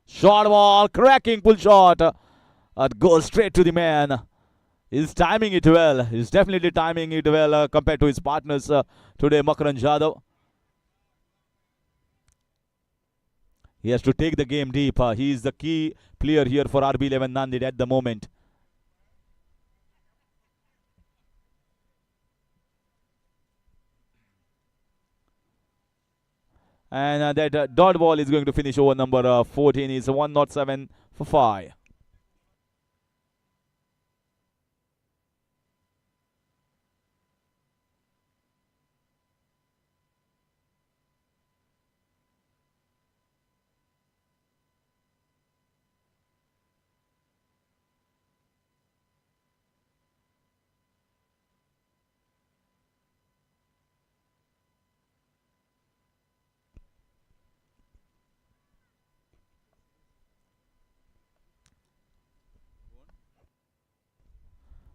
short ball, cracking pull shot. Goes straight to the man. He's timing it well. He's definitely timing it well compared to his partners today, Makarand Jadhav. He has to take the game deep. He is the key player here for RB11 Nanded at the moment. And that dot ball is going to finish over number 14. Is 107 for 5.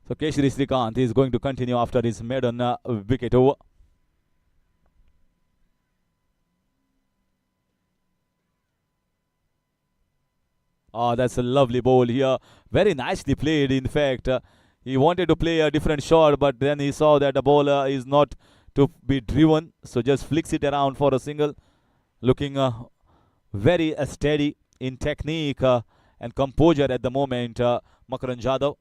So Keshri Srikanth is going to continue after his maiden wicket over. That's a lovely bowl here. Very nicely played, in fact. He wanted to play a different shot, but then he saw that the bowler is not to be driven. So just flicks it around for a single. Looking very steady in technique and composure at the moment, Makarand Jadhav.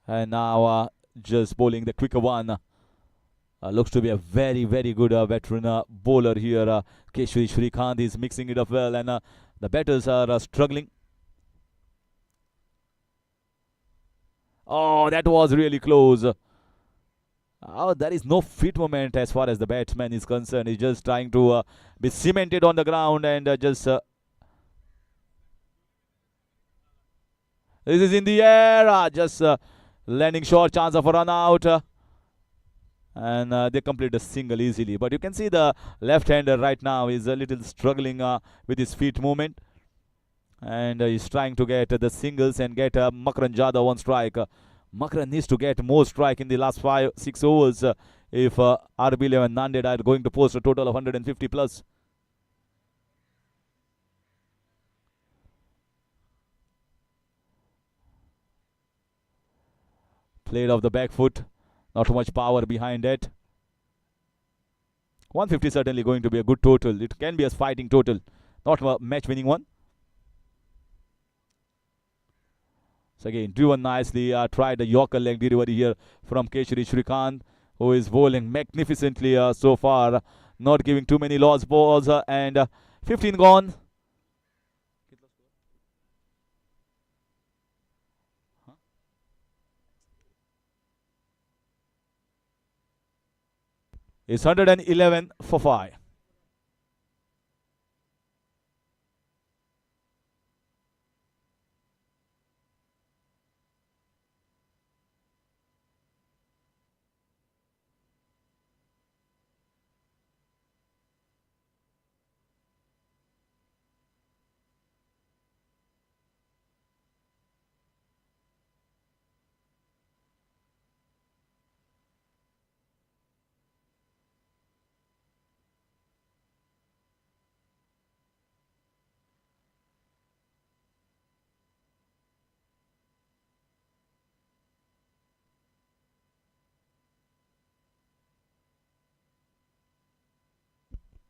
And now just bowling the quicker one. Looks to be a very, very good veteran bowler here. Keshri Srikanth is mixing it up well, and the batters are struggling. Oh, that was really close. There is no fit moment as far as the batsman is concerned. He's just trying to be cemented on the ground and just... this is in the air. Just Landing shot, chance of a run out. And they complete a single easily. But you can see the left-hander right now is a little struggling with his feet movement. And he's trying to get the singles and get Makran Jadhav one strike. Makran needs to get more strike in the last 5-6 overs if RB11 Nanded are going to post a total of 150 plus. Played off the back foot. Not much power behind it. 150 certainly going to be a good total. It can be a fighting total, not a match-winning one. So again, driven nicely. Tried a Yorker leg delivery here from Keshari Shrikant, who is bowling magnificently so far. Not giving too many lost balls. And 15 gone. It's 111 for 5.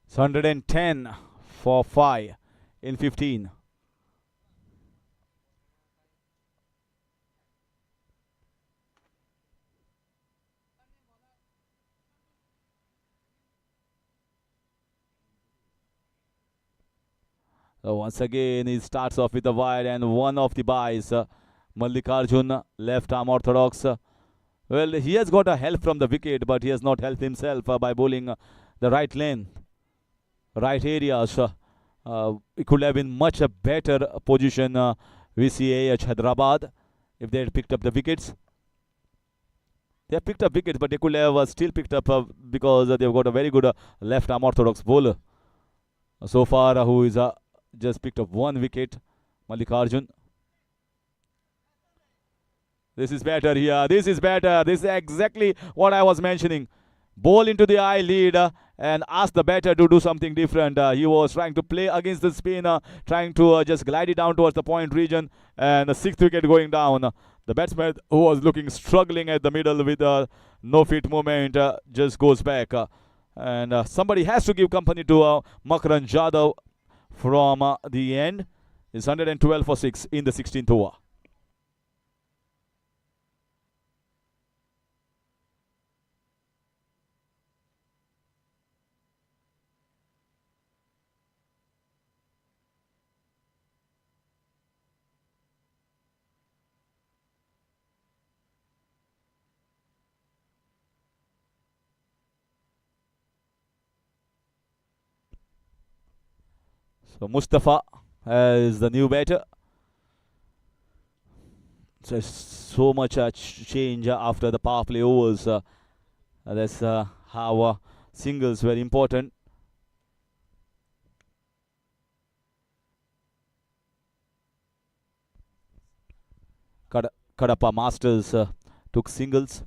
It's 110 for 5 in 15. So once again, he starts off with a wide and one of the buys. Mallikarjun, left arm orthodox. Well, he has got a help from the wicket, but he has not helped himself by bowling the right lane, right areas. It could have been much a better position VCAH Hyderabad if they had picked up the wickets. They have picked up wickets, but they could have still picked up because they've got a very good left arm orthodox bowler so far who is just picked up one wicket, Mallikarjun. This is better here. This is better. This is exactly what I was mentioning. Bowl into the eye lead and ask the batter to do something different. He was trying to play against the spinner, trying to just glide it down towards the point region, and the 6th wicket going down. The batsman who was looking struggling at the middle with no feet movement just goes back. And somebody has to give company to Makran Jadhav from the end. It's 112 for 6 in the 16th over. So Mustafa is the new batter. So much change after the power play overs. That's how singles were important. Kadapa Masters took singles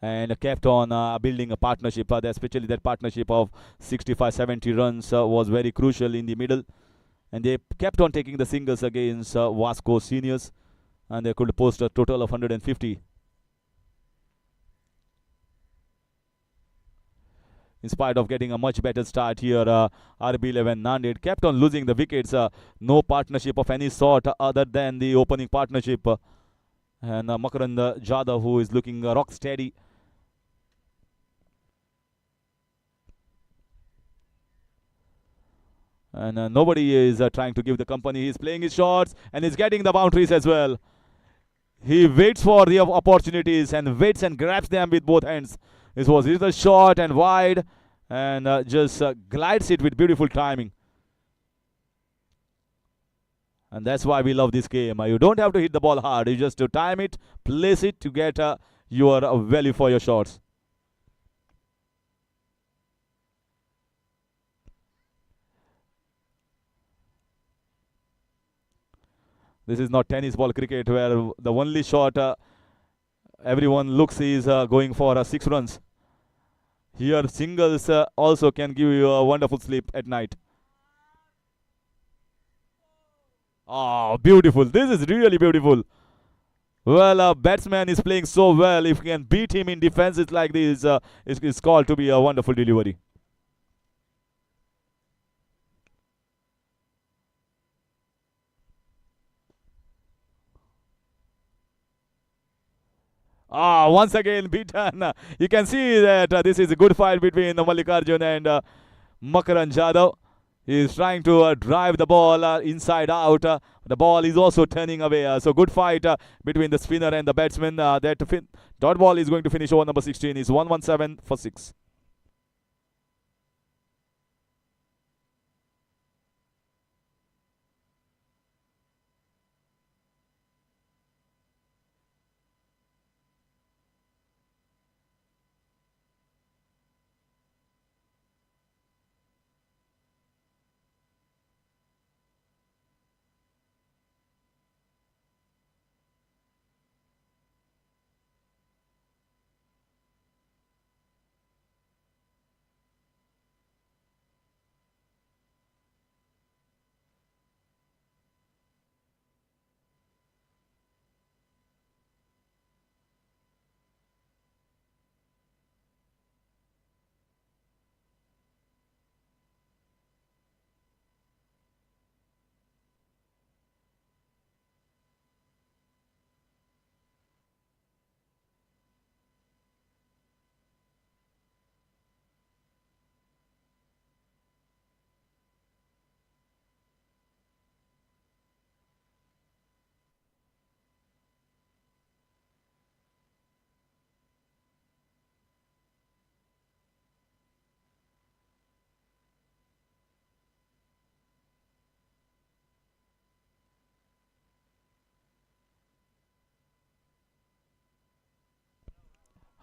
and kept on building a partnership. Especially that partnership of 65-70 runs was very crucial in the middle. And they kept on taking the singles against Vasco seniors, and they could post a total of 150. In spite of getting a much better start here, RB11 Nanded kept on losing the wickets. No partnership of any sort other than the opening partnership. And Makran Jadhav, who is looking rock steady. And nobody is trying to give the company. He's playing his shots and he's getting the boundaries as well. He waits for the opportunities and waits and grabs them with both hands. This was either short and wide and just glides it with beautiful timing. And that's why we love this game. You don't have to hit the ball hard. You just to time it, place it to get your value for your shots. This is not tennis ball cricket where the only shot everyone looks is going for 6 runs. Here singles also can give you a wonderful sleep at night. Oh, beautiful. This is really beautiful. Well, a batsman is playing so well. If you can beat him in defenses like this, it's called to be a wonderful delivery. Once again beaten. You can see that this is a good fight between Mallikarjun and Makaran Jadhav. He is trying to drive the ball inside out. The ball is also turning away. So good fight between the spinner and the batsman. Dot ball is going to finish over number 16. Is 117 for 6.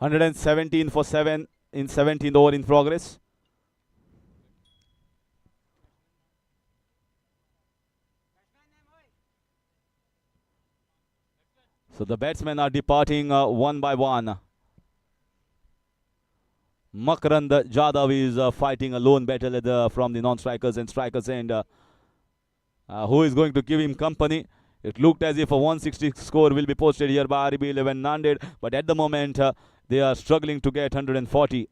$117 for 7 in 17th over in progress. So the batsmen are departing one by one. Makarand Jadhav is fighting a lone battle from the non-strikers and strikers end. Who is going to give him company? It looked as if a 160 score will be posted here by RB 11 Nanded, but at the moment they are struggling to get 140.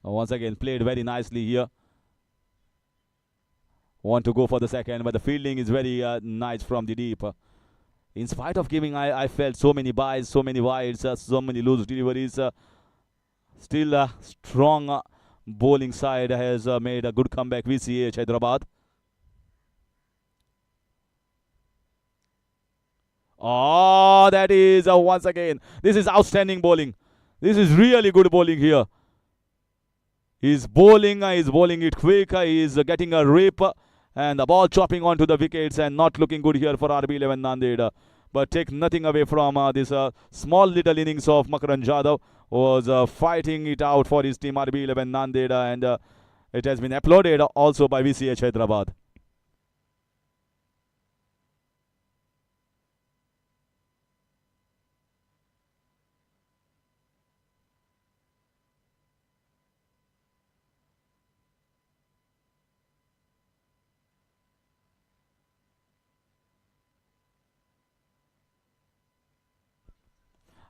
Once again, played very nicely here. Want to go for the second, but the fielding is very nice from the deep. In spite of giving, I felt so many buys, so many wides, so many loose deliveries. Still a strong bowling side has made a good comeback. VCH Hyderabad. Oh, that is once again. This is outstanding bowling. This is really good bowling here. He's bowling it quick. He's getting a rip. And the ball chopping onto the wickets and not looking good here for RB 11 Nanded. But take nothing away from this small little innings of Makaran Jadhav, was fighting it out for his team RB 11 Nanded, and it has been applauded also by VCH Hyderabad.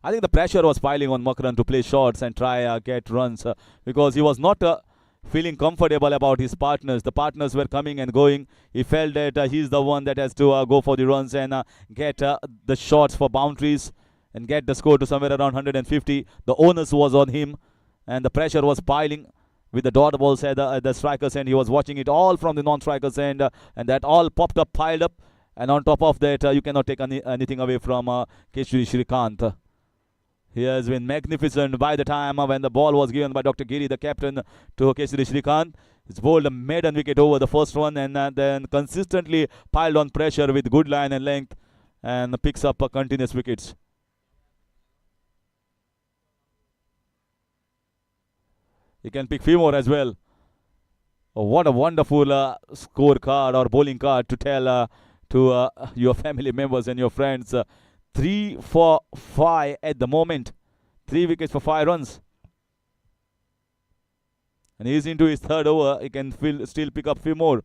I think the pressure was piling on Makaran to play shots and try get runs because he was not feeling comfortable about his partners. The partners were coming and going. He felt that he's the one that has to go for the runs and get the shots for boundaries and get the score to somewhere around 150. The onus was on him and the pressure was piling with the dot balls at the strikers end. He was watching it all from the non-strikers end and that all popped up, piled up. And on top of that, you cannot take anything away from Keshri Shrikant. He has been magnificent by the time when the ball was given by Dr. Giri, the captain, to Keshri Shrikant. He's bowled a maiden wicket over the first one and then consistently piled on pressure with good line and length and picks up continuous wickets. He can pick few more as well. Oh, what a wonderful scorecard or bowling card to tell to your family members and your friends. 3 for 5 at the moment. 3 wickets for 5 runs. And he's into his third over. He can still pick up few more.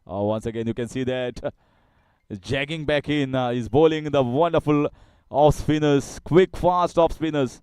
Once again, you can see that he's jagging back in. He's bowling the wonderful off spinners, quick, fast off spinners.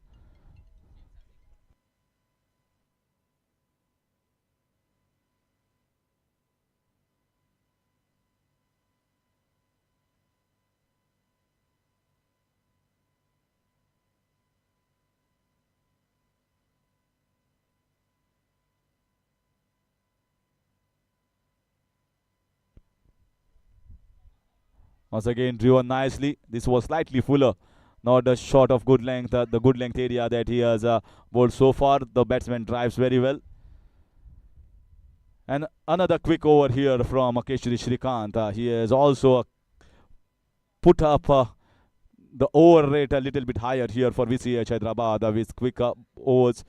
Once again, driven nicely. This was slightly fuller, not a short of good length, the good length area that he has bowled so far. The batsman drives very well. And another quick over here from Keshri Shrikant. He has also put up the over rate a little bit higher here for VCH Hyderabad with quick overs.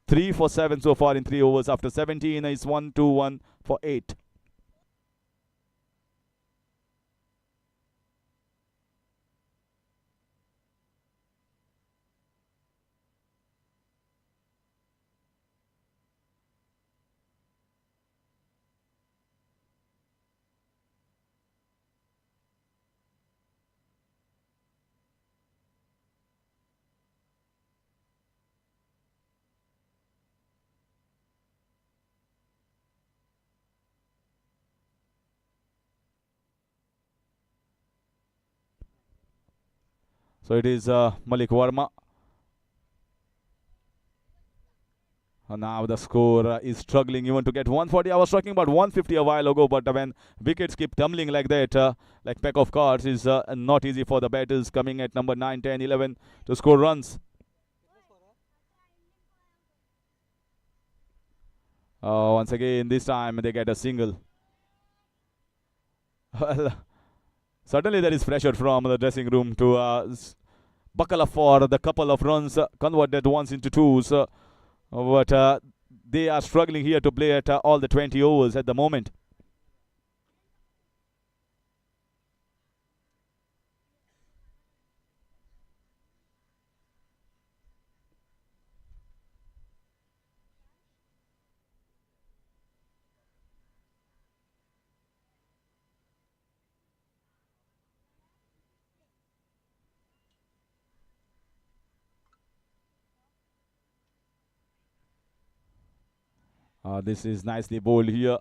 3 for 7 so far in 3 overs. After 17 is 1, 2, 1 for 8. So it is Malik Verma. Now the score is struggling even to get 140. I was talking about 150 a while ago, but when wickets keep tumbling like that, like pack of cards, is not easy for the batters coming at number 9, 10, 11 to score runs. Once again, this time they get a single. Well, certainly there is pressure from the dressing room to buckle up for the couple of runs converted once into twos. But they are struggling here to play at all the 20 overs at the moment. This is nicely bowled here.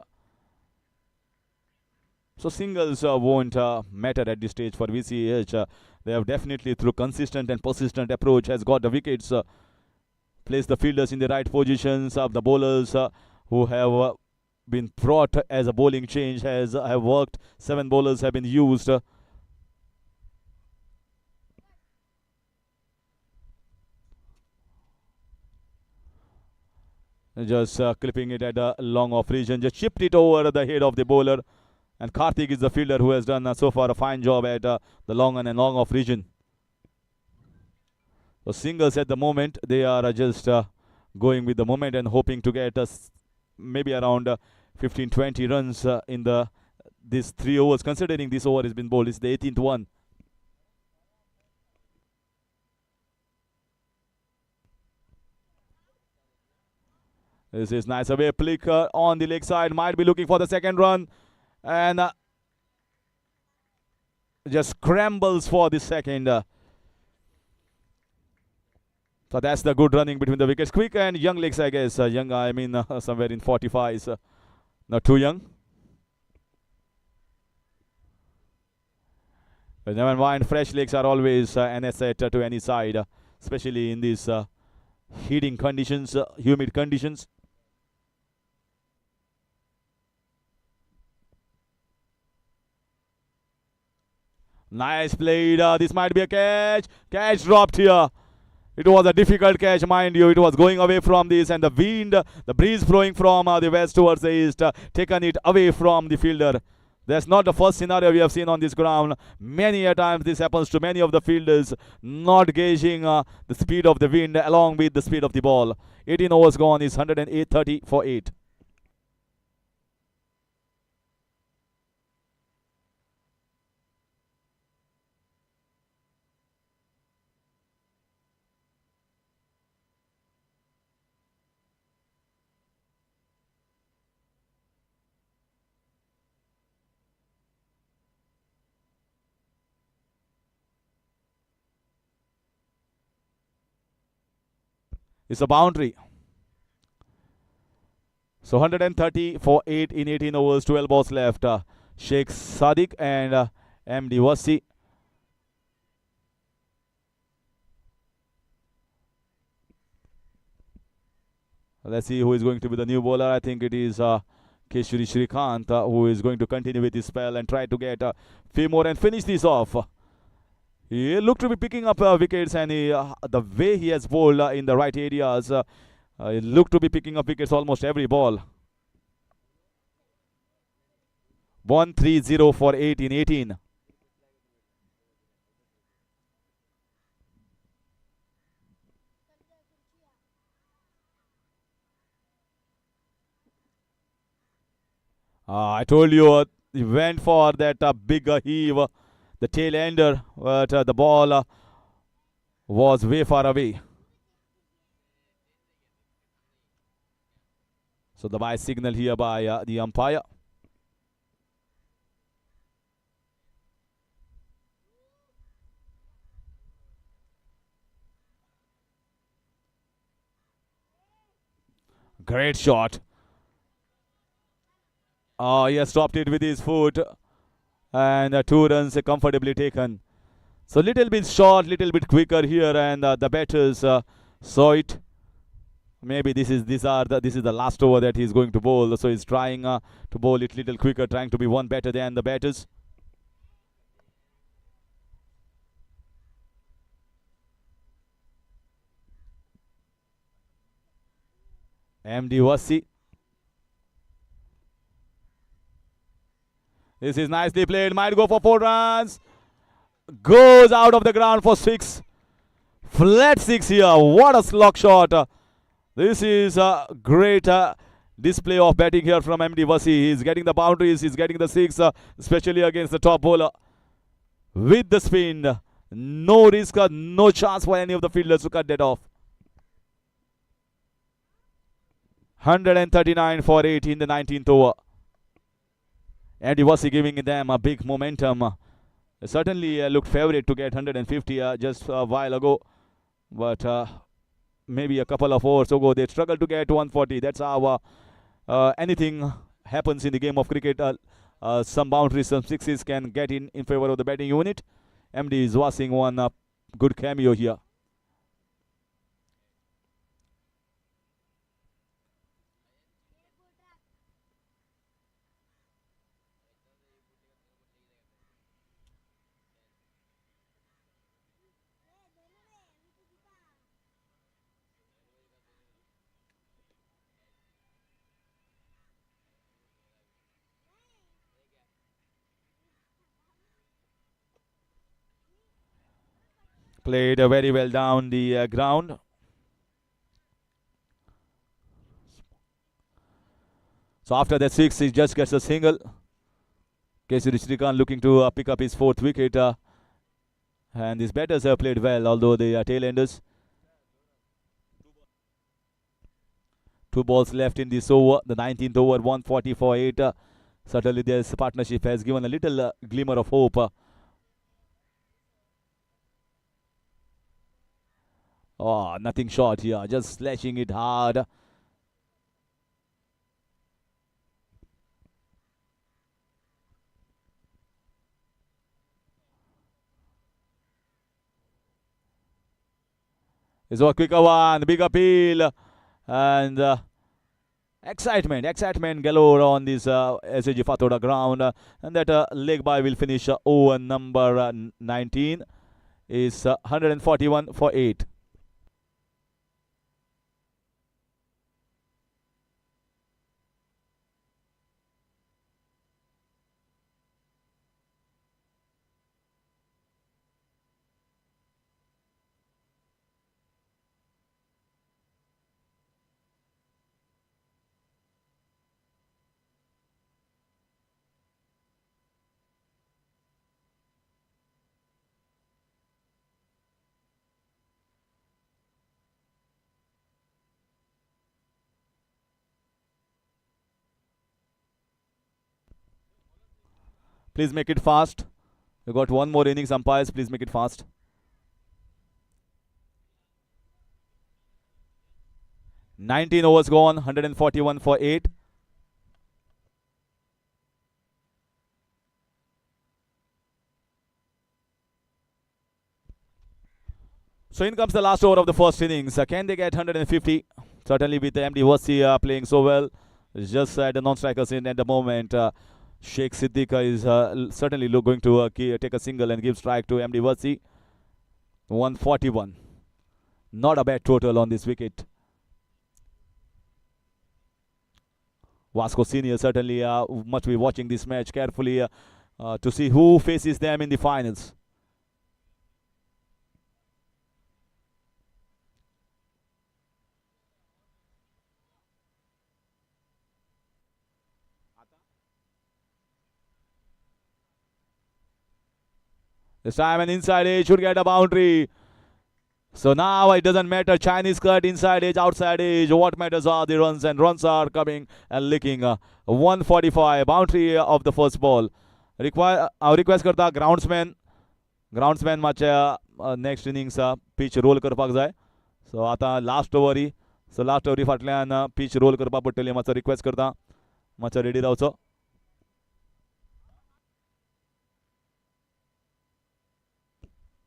So singles won't matter at this stage for VCH. They have definitely, through consistent and persistent approach, has got the wickets. Placed the fielders in the right positions. The bowlers who have been brought as a bowling change have worked. 7 bowlers have been used. Just clipping it at a long off region. Just chipped it over the head of the bowler. And Karthik is the fielder who has done so far a fine job at the long on and long off region. So singles at the moment, they are just going with the moment and hoping to get maybe around 15-20 runs in these 3 overs. Considering this over has been bowled, it's the 18th one. This is nice away flick on the leg side. Might be looking for the second run. And just scrambles for the second. So that's the good running between the wickets. Quick and young legs, I guess. Young, I mean, somewhere in 45s. Not too young. But never mind, fresh legs are always an asset to any side, especially in these heating conditions, humid conditions. Nice played. This might be a catch. Catch dropped here. It was a difficult catch, mind you. It was going away from this, and the wind, the breeze flowing from the west towards the east, taken it away from the fielder. That's not the first scenario we have seen on this ground. Many a times this happens to many of the fielders, not gauging the speed of the wind along with the speed of the ball. 18 overs gone is 108-30 for 8. It's a boundary. So 130 for 8 in 18 overs, 12 balls left. Sheikh Sadiq and MD Wasi. Let's see who is going to be the new bowler. I think it is Keshuri Shrikant who is going to continue with his spell and try to get a few more and finish this off. He looked to be picking up wickets, and the way he has bowled in the right areas, he looked to be picking up wickets almost every ball. 130 for 8 in 18. I told you he went for that big heave, the tail ender, but the ball was way far away. So the bye signal here by the umpire. Great shot. He has stopped it with his foot, and 2 runs comfortably taken. So little bit short, little bit quicker here, and the batters saw it. Maybe this is the last over that he's going to bowl. So he's trying to bowl it little quicker, trying to be one better than the batters. MD Wasi. This is nicely played. Might go for 4 runs. Goes out of the ground for 6. Flat 6 here. What a slog shot. This is a great display of batting here from MD Wasi. He's getting the boundaries. He's getting the 6, especially against the top bowler. With the spin. No risk, no chance for any of the fielders to cut that off. 139 for 8 in the 19th over. And he was giving them a big momentum. Certainly looked favorite to get 150 just a while ago. But maybe a couple of overs ago, they struggled to get 140. That's how anything happens in the game of cricket. Some boundaries, some sixes can get in favor of the batting unit. MD is watching one good cameo here. Played very well down the ground. So after that 6, he just gets a single. Kesari Shrikant looking to pick up his 4th wicket. And these batters have played well, although they are tail-enders. 2 balls left in this over, the 19th over, 140 for 8. Certainly this partnership has given a little glimmer of hope. Oh, nothing short here, just slashing it hard. This was a quicker one, big appeal, and excitement galore on this SAG Fatoda ground, and that leg by will finish over number 19 is 141 for 8. Please make it fast. We got one more innings, umpires. Please make it fast. 19 overs gone, 141 for 8. So in comes the last over of the first innings. Can they get 150? Certainly with the MD Wasi playing so well. It's just the non-strikers in at the moment. Sheikh Siddiqa is certainly going to take a single and give strike to MD Wasi. 141. Not a bad total on this wicket. Vasco Senior certainly must be watching this match carefully to see who faces them in the finals. This time an inside edge should get a boundary. So now it doesn't matter. Chinese cut, inside edge, outside edge. What matters are the runs, and runs are coming and licking. 145 boundary of the first ball. Request करता groundsman माच्या next innings pitch roll करपाक जाय. So आता last over so last over फाटल्यान pitch roll करपाक पडटली. मातसो request करता मातसो ready रावचो.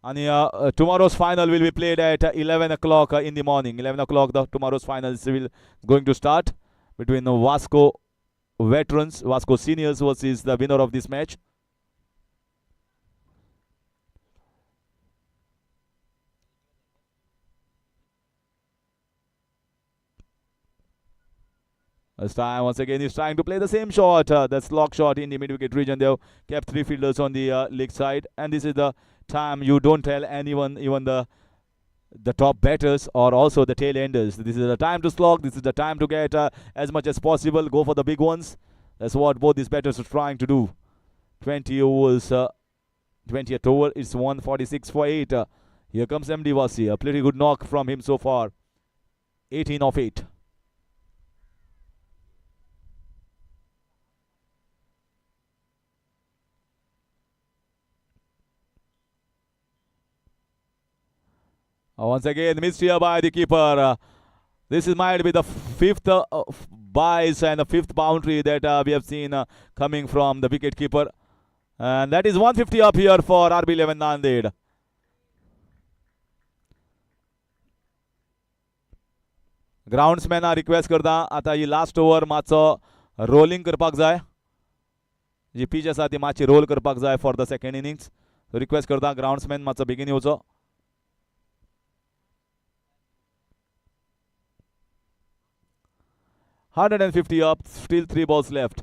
And tomorrow's final will be played at 11 o'clock in the morning. 11 o'clock, tomorrow's final is going to start between the Vasco veterans, Vasco seniors versus the winner of this match. This time, once again, he's trying to play the same shot. The slog shot in the mid-wicket region. They have kept 3 fielders on the leg side. And this is the time you don't tell anyone, even the top batters or also the tail enders. This is the time to slog. This is the time to get as much as possible. Go for the big ones. That's what both these batters are trying to do. 20 overs. 20th over. It's 146 for 8. Here comes MD Wasi. A pretty good knock from him so far. 18 of 8. Once again, missed here by the keeper. This might be the 5th byes and the 5th boundary that we have seen coming from the wicket keeper. And that is 150 up here for RB11 Nanded. Groundsman request करता आता ही last over मातसो rolling करपाक जाय. जी pitch आसा ती मातशी roll करपाक जाय for the second innings. So request करता groundsman मातसो बेगीन येवचो. 150 up, still 3 balls left.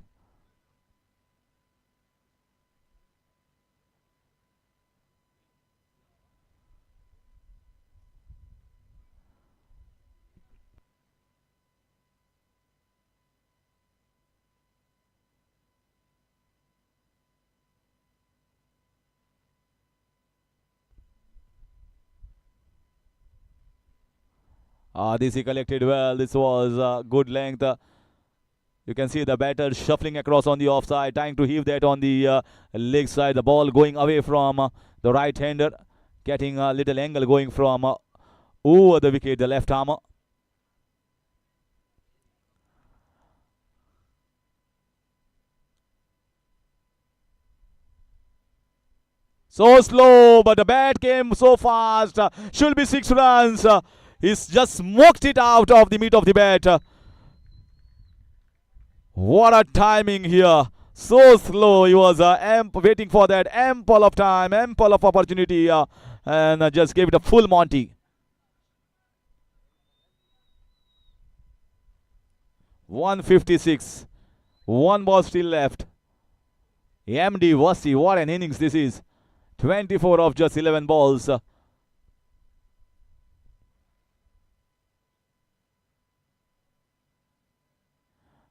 This he collected well. This was good length. You can see the batter shuffling across on the offside, trying to heave that on the leg side. The ball going away from the right-hander, getting a little angle going from over the wicket, the left armer. So slow, but the bat came so fast. Should be 6 runs. He's just smoked it out of the meat of the bat. What a timing here. So slow. He was waiting for that ample of time, ample of opportunity, and just gave it a full Monty. 156. One ball still left. MD Wasi, what an innings this is. 24 of just 11 balls.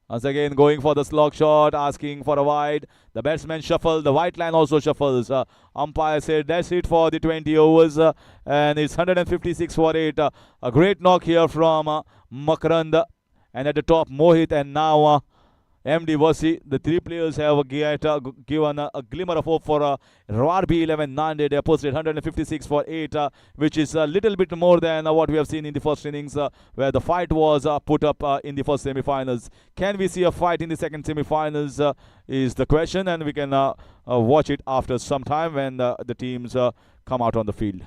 Once again, going for the slog shot, asking for a wide. The batsman shuffle. The white line also shuffles. Umpire said that's it for the 20 overs. And it's 156 for 8. A great knock here from Makarand. And at the top, Mohit. And now MD Wasi. The three players have given a glimmer of hope for RB11 Nanded. They posted 156 for 8, which is a little bit more than what we have seen in the first innings, where the fight was put up in the first semi-finals. Can we see a fight in the second semi-finals is the question, and we can watch it after some time when the teams come out on the field.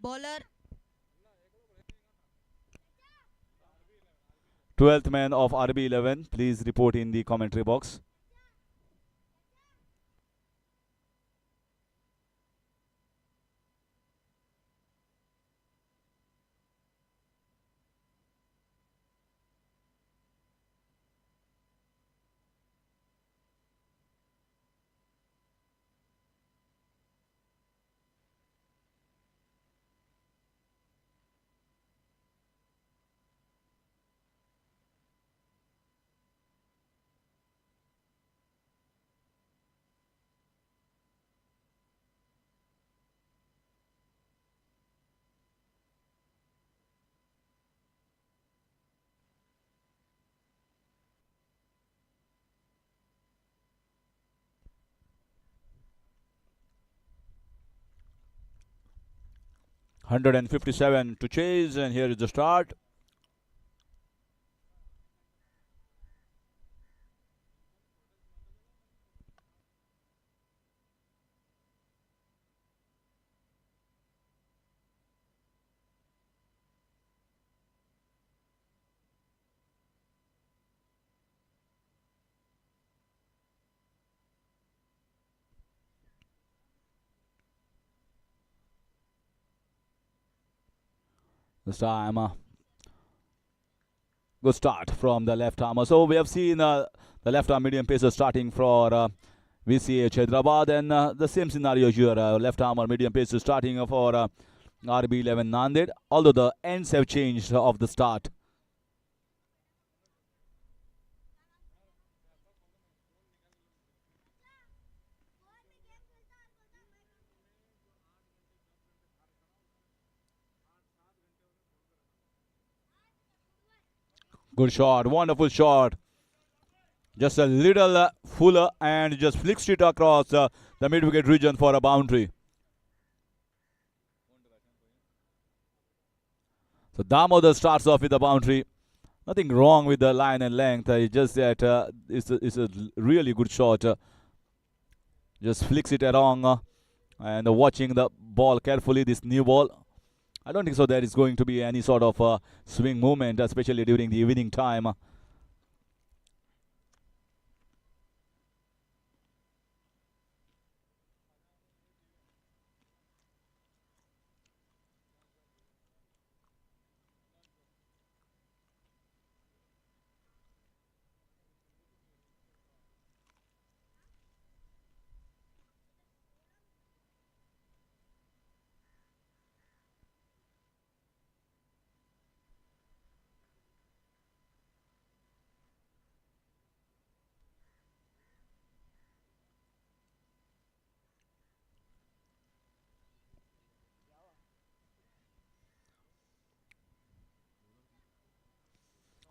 Bowler 12th man of RB11, please report in the commentary box. .157 to chase, and here is the start. This time, good start from the left arm. So we have seen the left arm medium pacer starting for VCH Hyderabad, and the same scenario here. Left arm or medium pacer starting for RB11 Nanded, although the ends have changed of the start. Good shot, wonderful shot. Just a little fuller and just flicks it across the mid-wicket region for a boundary. So Damodar starts off with a boundary. Nothing wrong with the line and length. It's just that it's a really good shot. Just flicks it along and watching the ball carefully, this new ball. I don't think so there is going to be any sort of swing movement, especially during the evening time.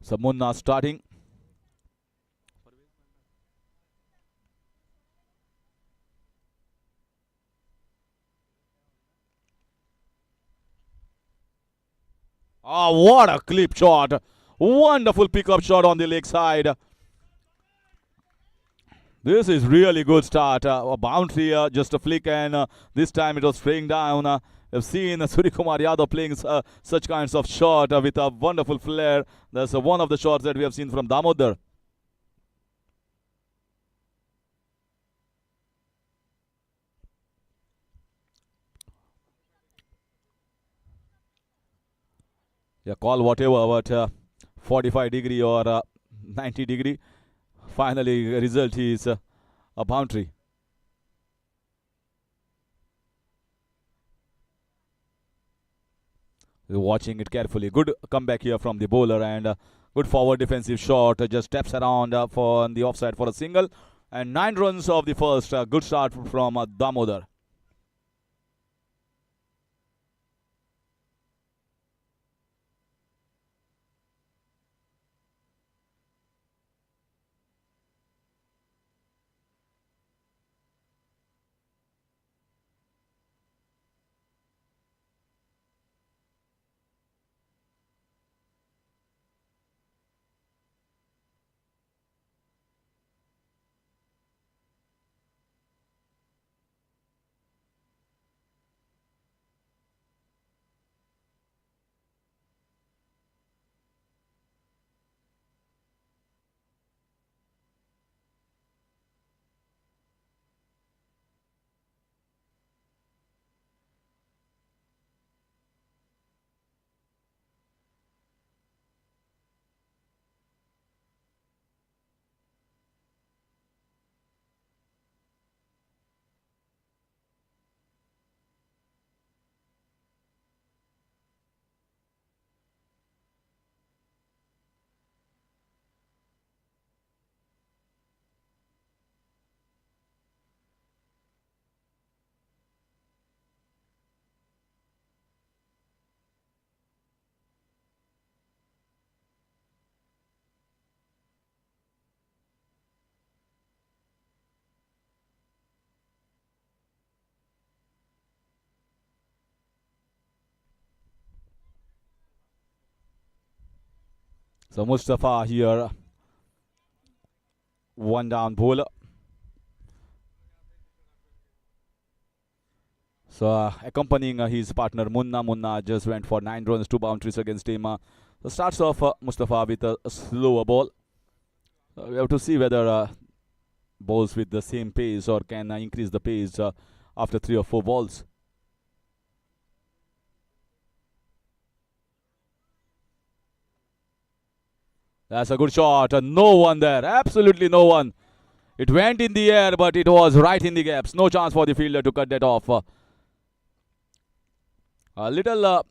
So Munna starting. Oh, what a clip shot. Wonderful pickup shot on the leg side. This is really good start. A boundary, just a flick, and this time it was spraying down. I've seen Suryakumar Yadav playing such kinds of shot with a wonderful flair. That's one of the shots that we have seen from Damodar. Yeah, call whatever, but 45-degree or 90-degree. Finally, result is a boundary. Watching it carefully. Good comeback here from the bowler, and good forward defensive shot. Just steps around for the offside for a single. And 9 runs of the first. Good start from Damodar. So Mustafa here, one down bowler. So accompanying his partner Munna just went for 9 runs, 2 boundaries against him. So starts off Mustafa with a slower ball. We have to see whether bowls with the same pace or can increase the pace after 3 or 4 balls. That's a good shot. No one there. Absolutely no one. It went in the air, but it was right in the gaps. No chance for the fielder to cut that off. A little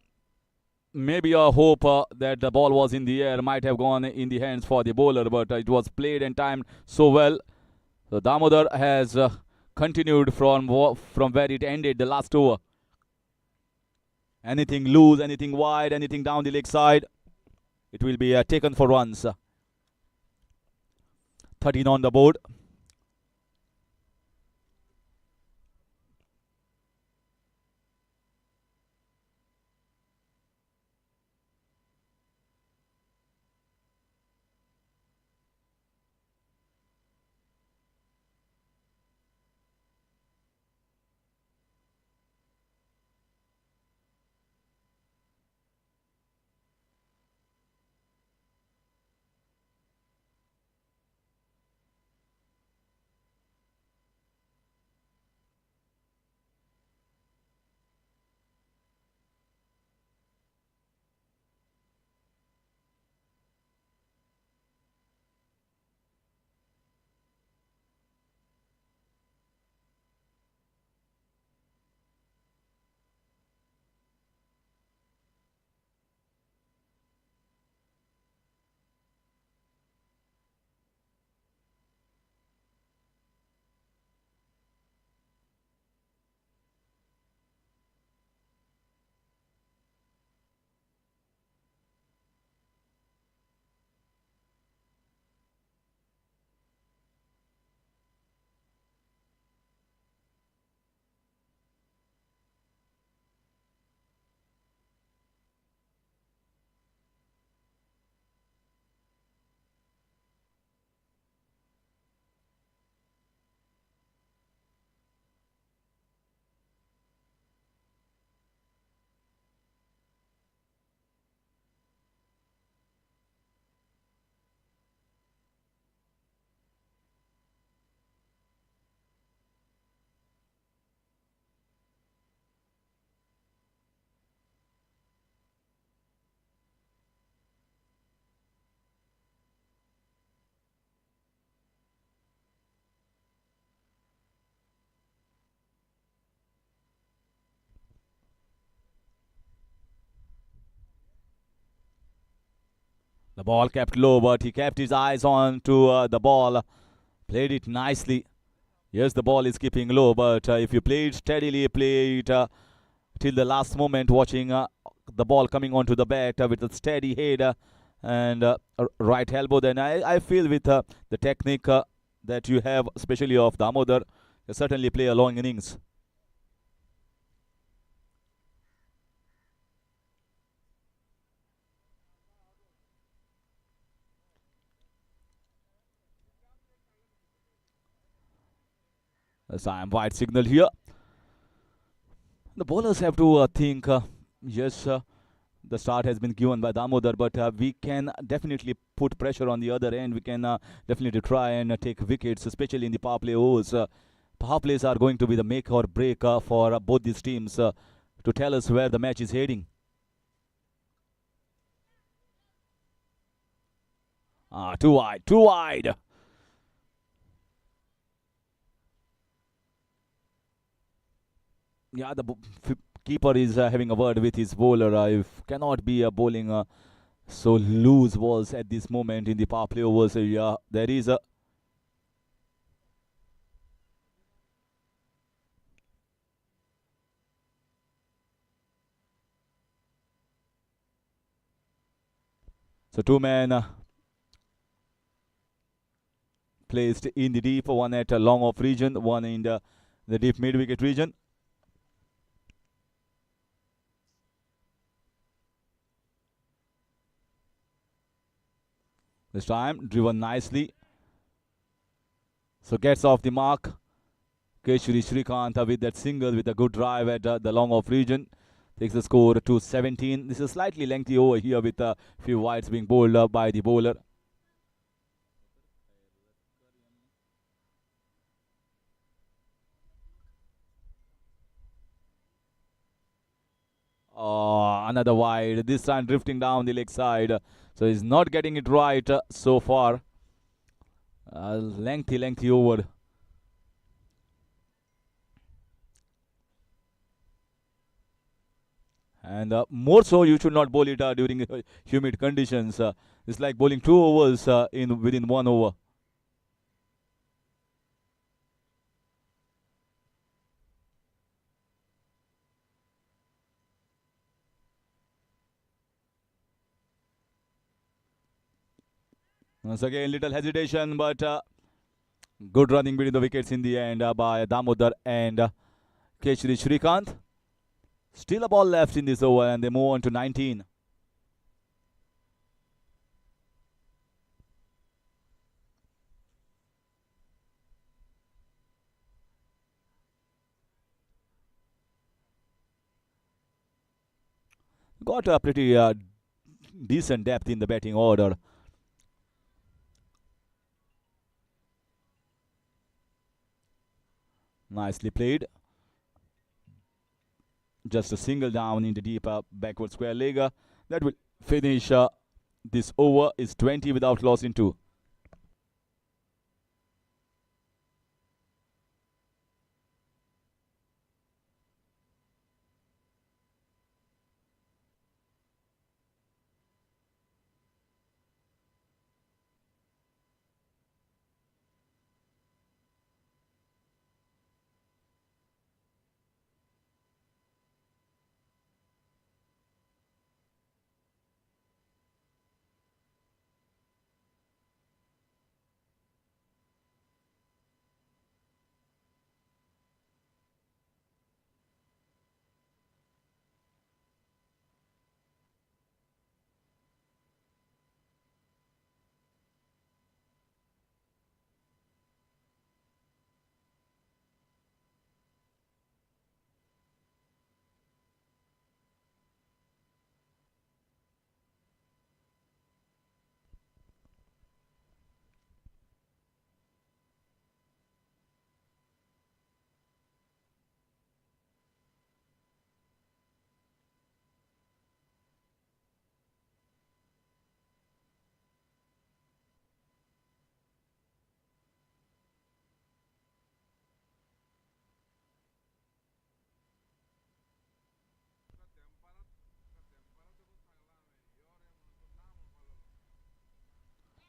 maybe a hope that the ball was in the air might have gone in the hands for the bowler, but it was played and timed so well. So Damodar has continued from where it ended the last over. Anything loose, anything wide, anything down the leg side, it will be taken for runs. 13 on the board. The ball kept low, but he kept his eyes on to the ball. Played it nicely. Yes, the ball is keeping low, but if you play it steadily, play it till the last moment, watching the ball coming onto the bat with a steady head and right elbow, then I feel with the technique that you have, especially of Damodar, you certainly play a long innings. So I'm white signal here. The bowlers have to think, yes, the start has been given by Damodar, but we can definitely put pressure on the other end. We can definitely try and take wickets, especially in the power play overs. Power plays are going to be the make or break for both these teams to tell us where the match is heading. Too wide, too wide. Yeah, the keeper is having a word with his bowler. If cannot be bowling so loose balls at this moment in the power play overs. Yeah, there is a. So two men placed in the deep, one at a long off region, one in the deep mid wicket region. This time driven nicely. So gets off the mark. Keshri Shrikant with that single with a good drive at the long off region. Takes the score to 17. This is slightly lengthy over here with a few wides being bowled up by the bowler. Another wide. This time drifting down the leg side. So he's not getting it right so far. Lengthy over. And more so, you should not bowl it during humid conditions. It's like bowling 2 overs in within 1 over. Once again, little hesitation, but good running between the wickets in the end by Damodar and Keshri Shrikant. Still a ball left in this over, and they move on to 19. Got a pretty decent depth in the batting order. Nicely played. Just a single down in the deep backward square leg. That will finish this over. Is 20 without loss in 2.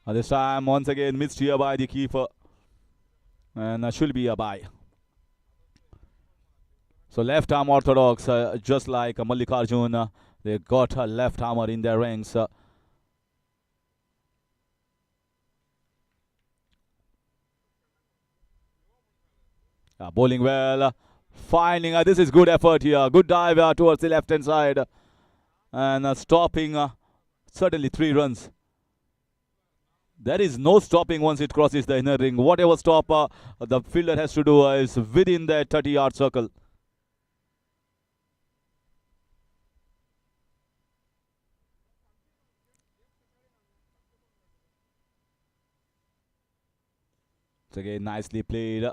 This time, once again, missed here by the keeper. And should be a bye. So left arm orthodox, just like Mallikarjun, they got a left armer in their ranks. Bowling well, finding, this is good effort here. Good dive towards the left hand side. And stopping, certainly 3 runs. There is no stopping once it crosses the inner ring. Whatever stop the fielder has to do is within that 30-yard circle. It's again nicely played.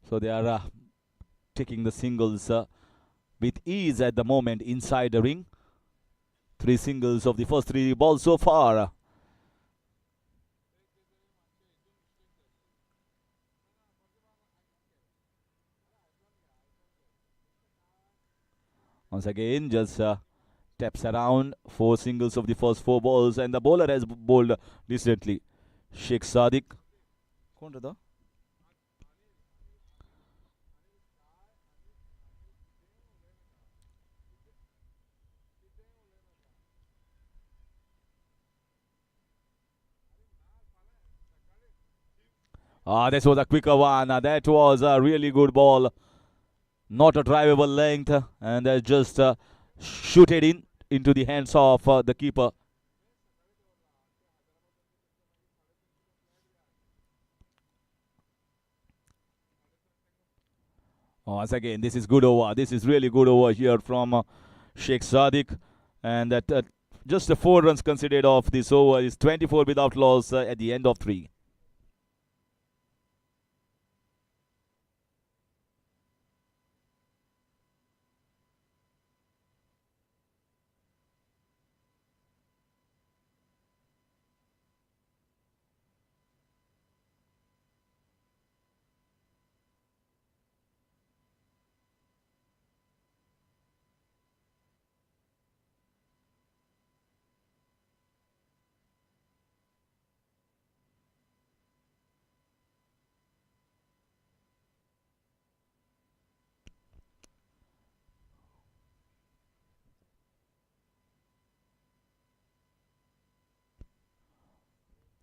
So they are taking the singles with ease at the moment inside the ring. 3 singles of the first 3 balls so far. Once again, just taps around. 4 singles of the first 4 balls, and the bowler has bowled decently. Sheikh Sadiq. This was a quicker one. That was a really good ball. Not a drivable length. And just shoot it into the hands of the keeper. Once again, this is good over. This is really good over here from Sheikh Sadiq. And that just the 4 runs considered of this over is 24 without loss at the end of 3.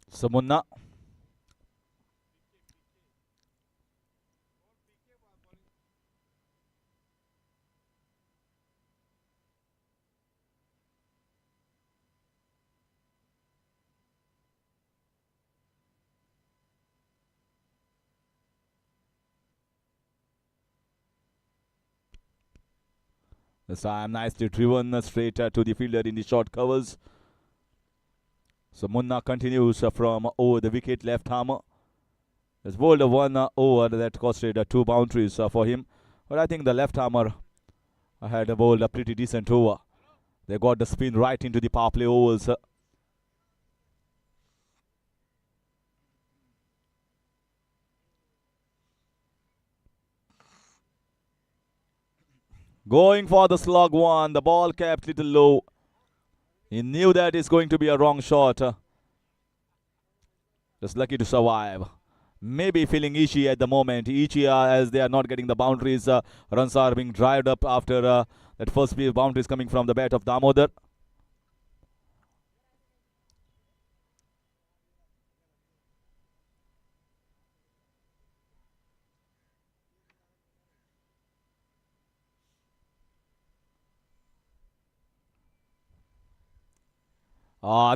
So Munna. This time nicely driven straight to the fielder in the short covers. So Munna continues from over the wicket left hammer. Has bowled a one over that costed 2 boundaries for him. But I think the left hammer had bowled a pretty decent over. They got the spin right into the power play overs. Going for the slug one. The ball kept little low. He knew that it's going to be a wrong shot. Just lucky to survive. Maybe feeling itchy at the moment. Itchy as they are not getting the boundaries. Runs are being dried up after that first few boundaries coming from the bat of Damodar.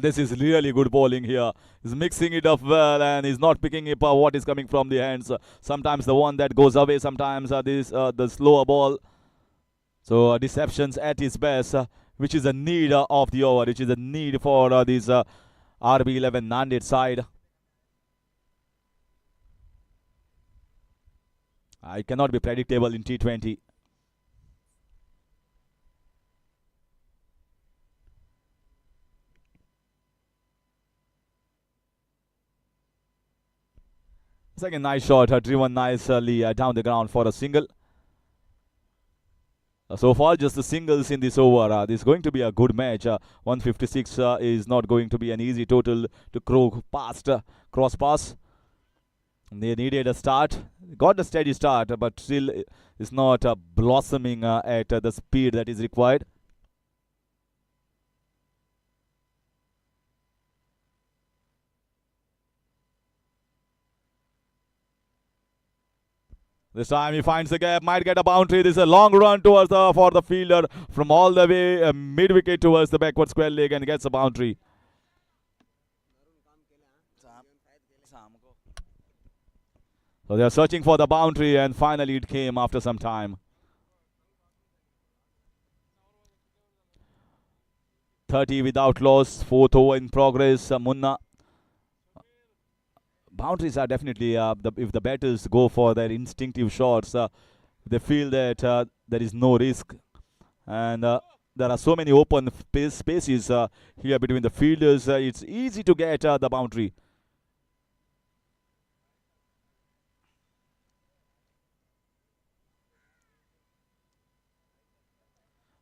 This is really good bowling here. He's mixing it up well and he's not picking up what is coming from the hands. Sometimes the one that goes away, sometimes the slower ball. So deceptions at his best, which is a need of the over, which is a need for this RB11 Nanded side. It cannot be predictable in T20. Second nice shot, driven nicely down the ground for a single. So far, just the singles in this over. This is going to be a good match. 156 is not going to be an easy total to cross pass. They needed a start. Got a steady start, but still is not blossoming at the speed that is required. This time he finds the gap, might get a boundary. This is a long run towards for the fielder from all the way mid wicket towards the backward square leg and gets a boundary. So they are searching for the boundary and finally it came after some time. 30 without loss, 4th over in progress. Munna. Boundaries are definitely, if the batters go for their instinctive shots, they feel that there is no risk. And there are so many open spaces here between the fielders. It's easy to get the boundary.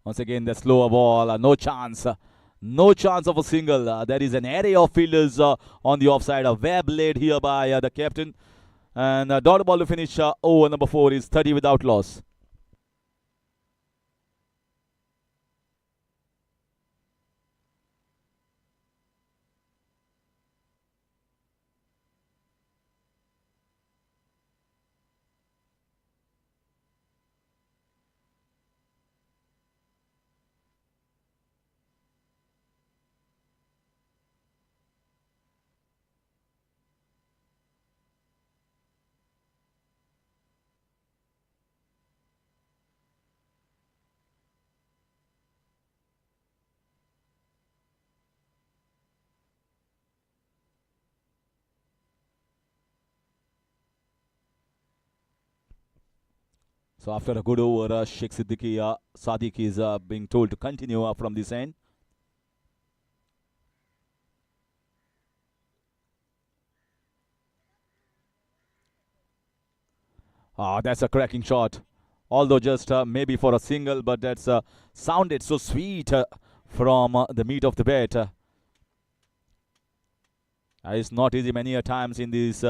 Once again, the slower ball, no chance. No chance of a single. There is an array of fielders on the offside. A web laid here by the captain. And dot ball to finish over number 4 is 30 without loss. So after a good over, Sheikh Siddiqui Sadiq is being told to continue from this end. That's a cracking shot. Although just maybe for a single, but that's sounded so sweet from the meat of the bat. It's not easy many a times in this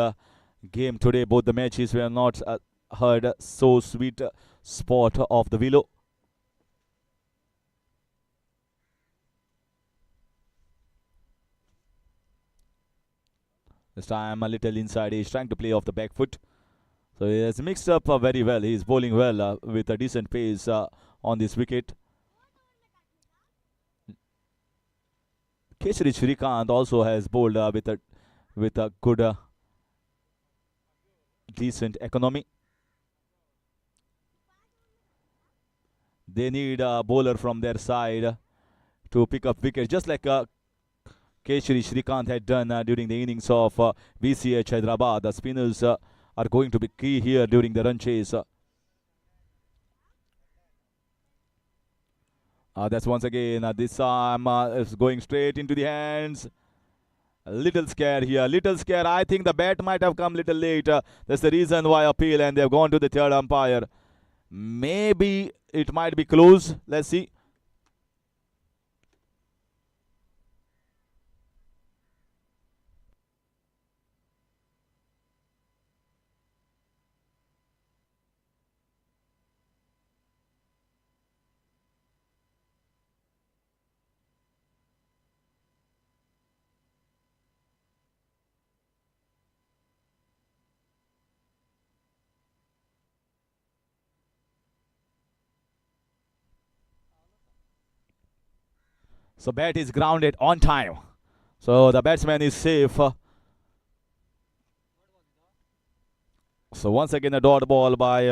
game today. Both the matches were not heard so sweet spot of the willow. This time a little inside. He's trying to play off the back foot. So he has mixed up very well. He's bowling well with a decent pace on this wicket. Keshari Shrikant also has bowled with a good decent economy. They need a bowler from their side to pick up wickets, just like Keshari Shrikant had done during the innings of VCH Hyderabad. The spinners are going to be key here during the run chase. That's once again, this time is going straight into the hands. A little scare here, little scare. I think the bat might have come a little late. That's the reason why appeal, and they've gone to the third umpire. Maybe it might be close. Let's see. So bat is grounded on time. So the batsman is safe. So once again a dot ball by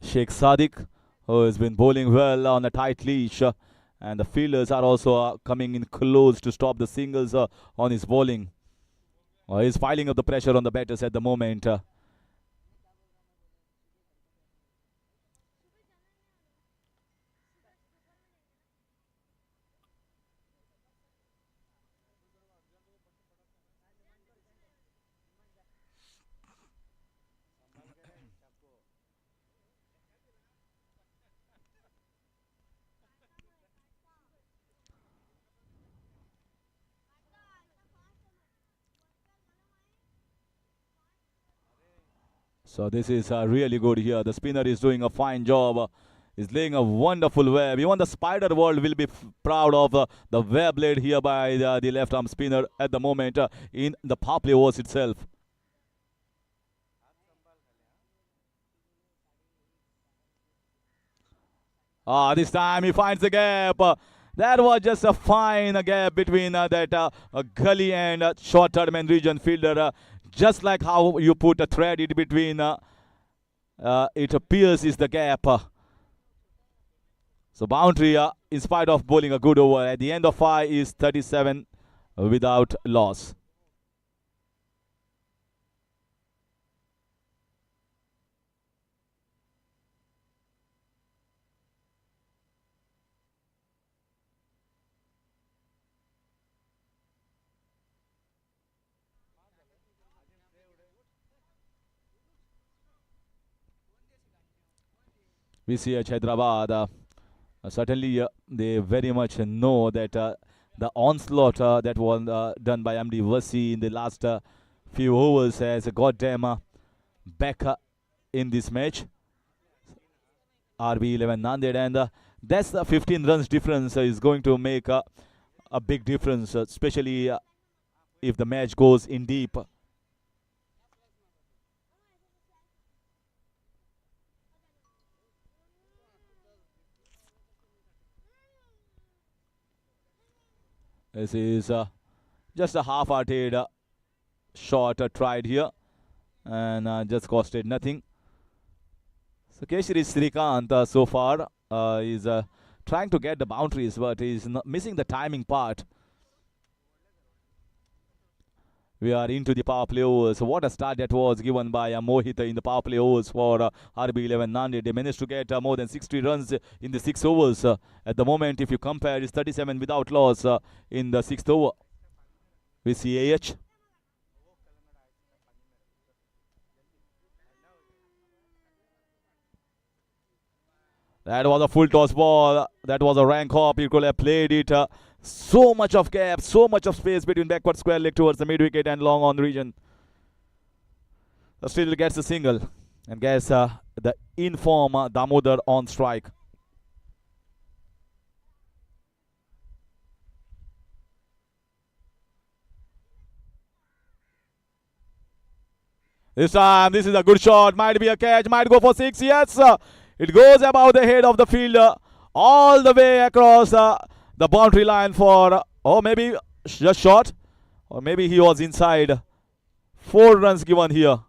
Sheikh Sadiq, who has been bowling well on a tight leash. And the fielders are also coming in close to stop the singles on his bowling. He's piling up the pressure on the batters at the moment. So this is really good here. The spinner is doing a fine job. He's laying a wonderful web. Even the spider world will be proud of the web laid here by the left arm spinner at the moment in the power play overs itself. This time he finds the gap. That was just a fine gap between that gully and short tournament region fielder. Just like how you put a thread in between, it appears is the gap. So boundary, in spite of bowling a good over, at the end of 5 is 37 without loss. VCH Hyderabad, certainly they very much know that the onslaught that was done by MD Vasi in the last few overs has got them back in this match. RB11 Nanded, and that's the 15 runs difference is going to make a big difference, especially if the match goes in deep. This is just a half-hearted shot tried here, and just costed nothing. So Keshari Srikant so far is trying to get the boundaries, but he's not missing the timing part. We are into the power play overs. So what a start that was given by Mohit in the power play overs for RB11 Nanded. They managed to get more than 60 runs in the 6 overs. At the moment, if you compare, it's 37 without loss in the 6th over. We see AH. That was a full toss ball. That was a rank hop. He could have played it. So much of gap, so much of space between backward square leg towards the mid wicket and long on the region. Still gets a single and gets the inform Damodar on strike. This time, this is a good shot. Might be a catch. Might go for 6. Yes, it goes above the head of the fielder, all the way across the boundary line for, oh, maybe just short, or maybe he was inside. 4 runs given here.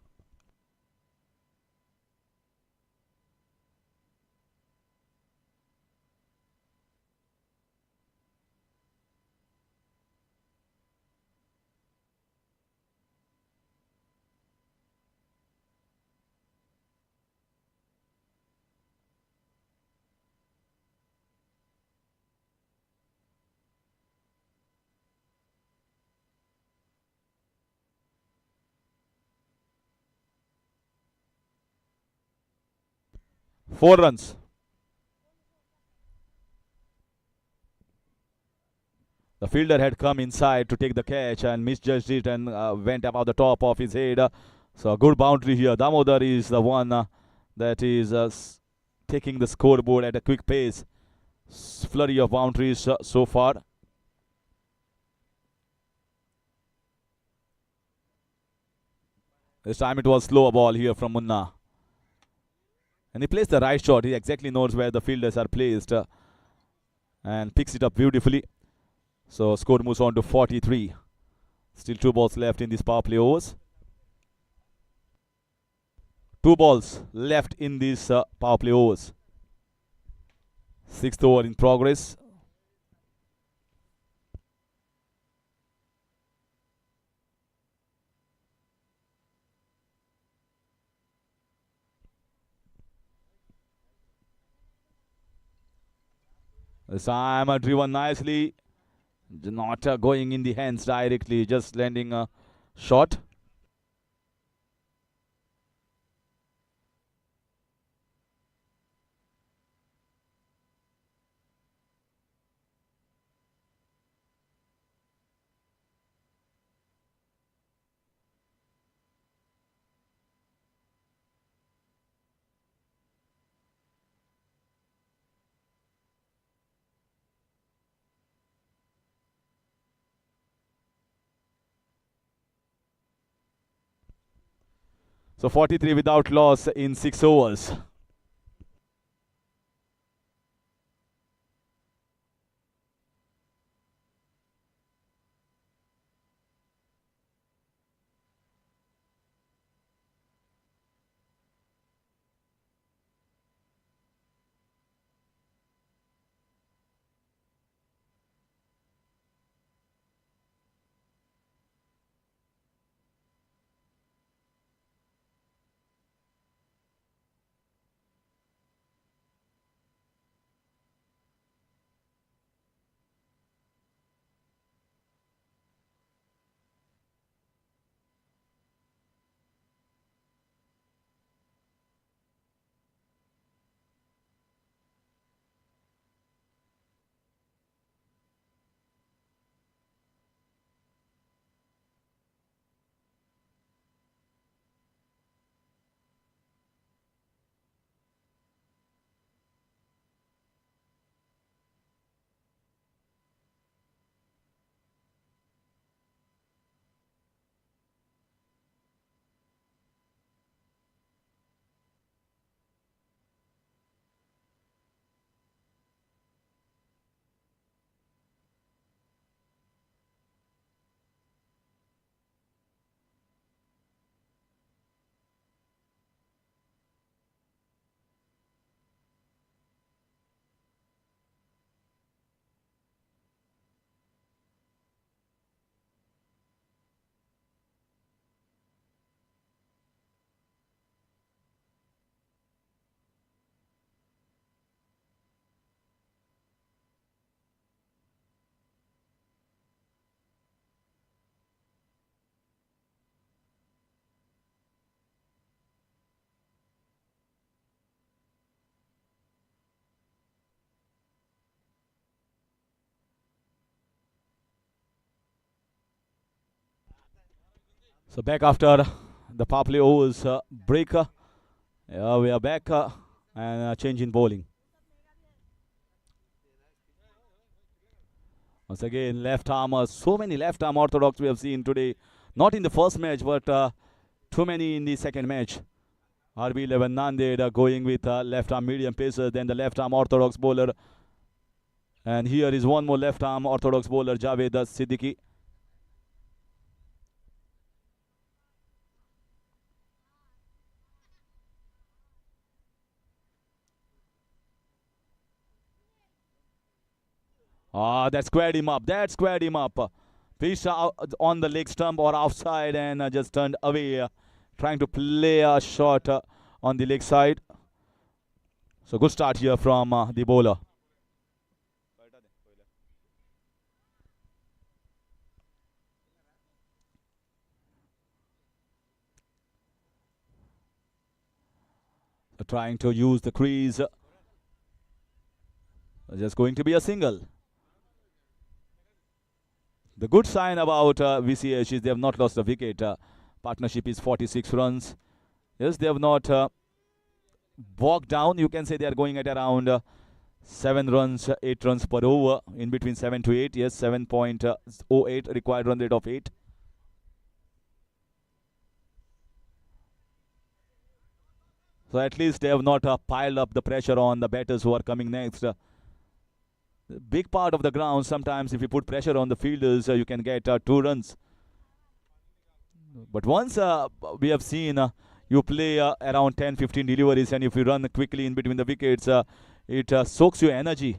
Four runs. The fielder had come inside to take the catch and misjudged it and went above the top of his head. So a good boundary here. Damodar is the one that is taking the scoreboard at a quick pace. Flurry of boundaries so far. This time it was slower ball here from Munna. And he plays the right shot. He exactly knows where the fielders are placed and picks it up beautifully. So score moves on to 43. Still 2 balls left in this power play overs. 2 balls left in these power play overs. 6th over in progress. This time driven nicely. Not going in the hands directly, just landing a shot. So 43 without loss in 6 overs. So back after the power play overs break. We are back and change in bowling. Once again, left arm. So many left arm orthodox we have seen today. Not in the first match, but too many in the second match. RB11 Nanded going with left arm medium pacer, then the left arm orthodox bowler. And here is one more left arm orthodox bowler, Javed Siddiqui. That squared him up. That squared him up. Pitched on the leg stump or outside and just turned away. Trying to play a shot on the leg side. So good start here from the bowler. Trying to use the crease. Just going to be a single. The good sign about VCH is they have not lost a wicket. Partnership is 46 runs. Yes, they have not bogged down. You can say they are going at around 7 runs, 8 runs per over. In between 7 to 8. Yes, 7.08 required run rate of 8. So at least they have not piled up the pressure on the batters who are coming next. Big part of the ground, sometimes if you put pressure on the fielders, you can get 2 runs. But once we have seen you play around 10-15 deliveries, and if you run quickly in between the wickets, it soaks your energy.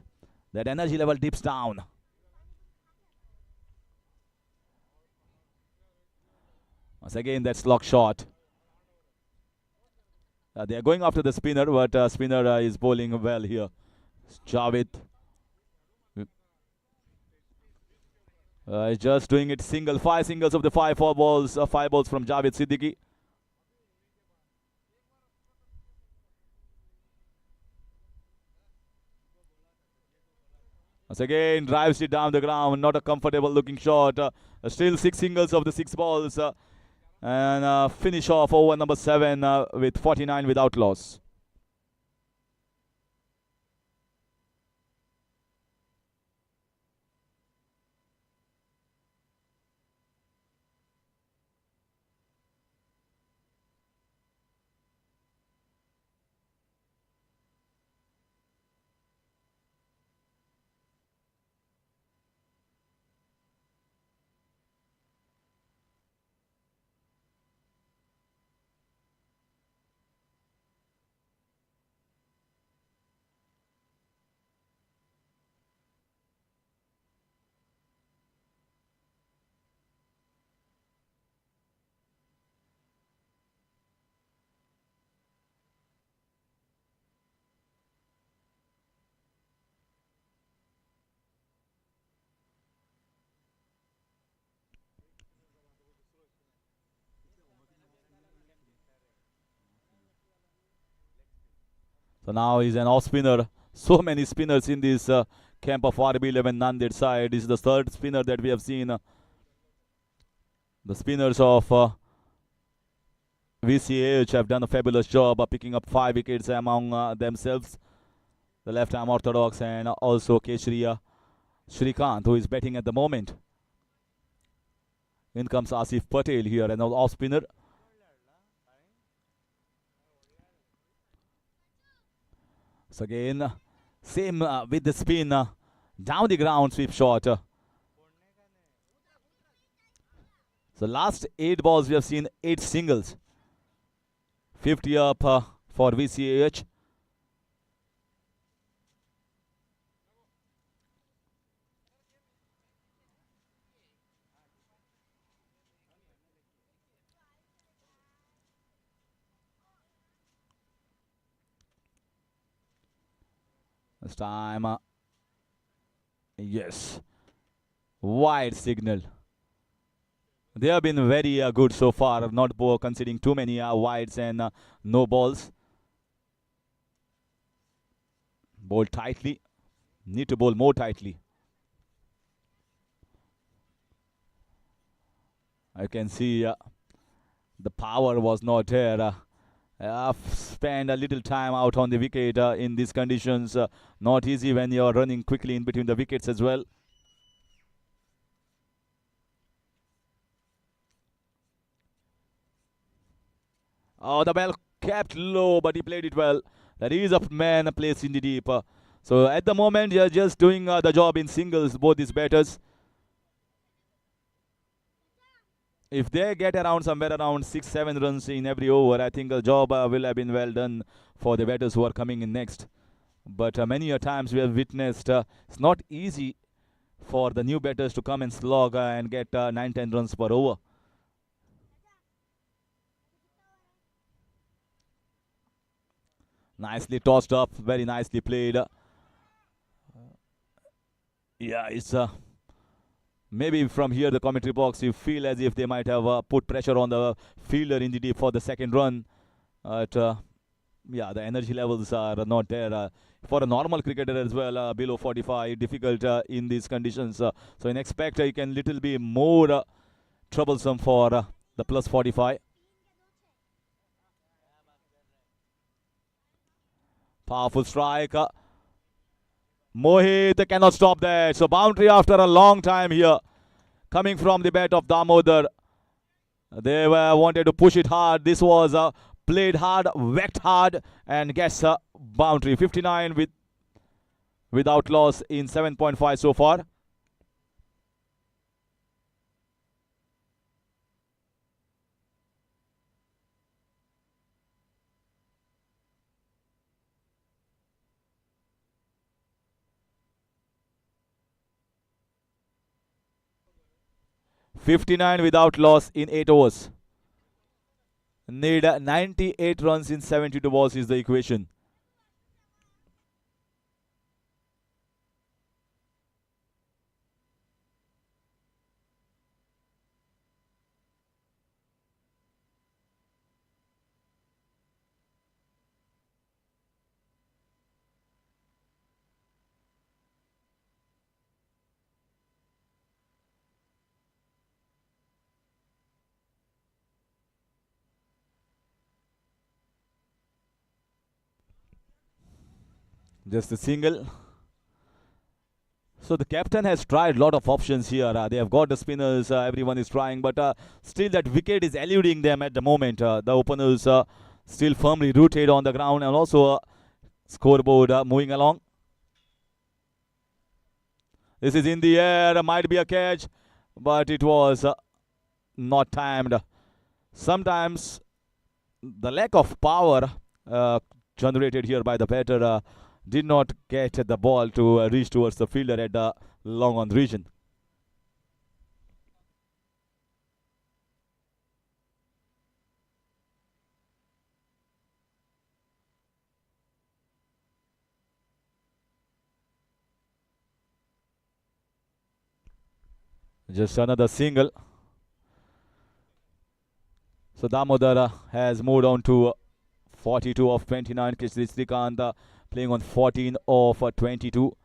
That energy level dips down. Once again, that slog shot. They are going after the spinner, but spinner is bowling well here. Javed. Just doing it single. 5 singles of the 5 balls. 5 balls from Javed Siddiqui. Once again, drives it down the ground. Not a comfortable looking shot. Still 6 singles of the 6 balls. And finish off over number 7 with 49 without loss. So now he's an off spinner. So many spinners in this camp of RB11 Nanded side. This is the 3rd spinner that we have seen. The spinners of VCH have done a fabulous job of picking up 5 wickets among themselves. The left arm orthodox and also Keshriya Shrikant, who is batting at the moment. In comes Asif Patel here, an off spinner. So again, same with the spin, down the ground sweep shot. So last 8 balls we have seen 8 singles. 50 up for VCH. This time, yes, wide signal. They have been very good so far, not conceding too many wides and no balls. Bowl tightly. Need to bowl more tightly. I can see The power was not there. Spend a little time out on the wicket in these conditions. Not easy when you're running quickly in between the wickets as well. Oh, the ball kept low, but he played it well. That is a man placed in the deep. So at the moment, they are just doing the job in singles, both these batters. If they get around somewhere around 6-7 runs in every over, I think the job will have been well done for the batters who are coming in next. But many a times we have witnessed it's not easy for the new batters to come and slog and get 9-10 runs per over. Nicely tossed up, very nicely played. Yeah, it's maybe from here the commentary box you feel as if they might have put pressure on the fielder in the deep for the second run. But yeah, the energy levels are not there. For a normal cricketer as well, below 45, difficult in these conditions. So in expect you can little be more troublesome for the plus 45. Powerful strike. Mohit cannot stop that. So boundary after a long time here. Coming from the bat of Damodar. They wanted to push it hard. This was played hard, whacked hard, and gets a boundary. 59 without loss in 7.5 so far. .59 without loss in 8 overs. Need 98 runs in 72 balls is the equation. Just a single. So the captain has tried a lot of options here. They have got the spinners. Everyone is trying, but still that wicket is eluding them at the moment. The openers still firmly rooted on the ground, and also scoreboard moving along. This is in the air. Might be a catch, but it was not timed. Sometimes the lack of power generated here by the batter did not get the ball to reach towards the fielder at the long on region. Just another single. So Damodar has moved on to 42 of 29. Krishna Srikant playing on 14 of 22.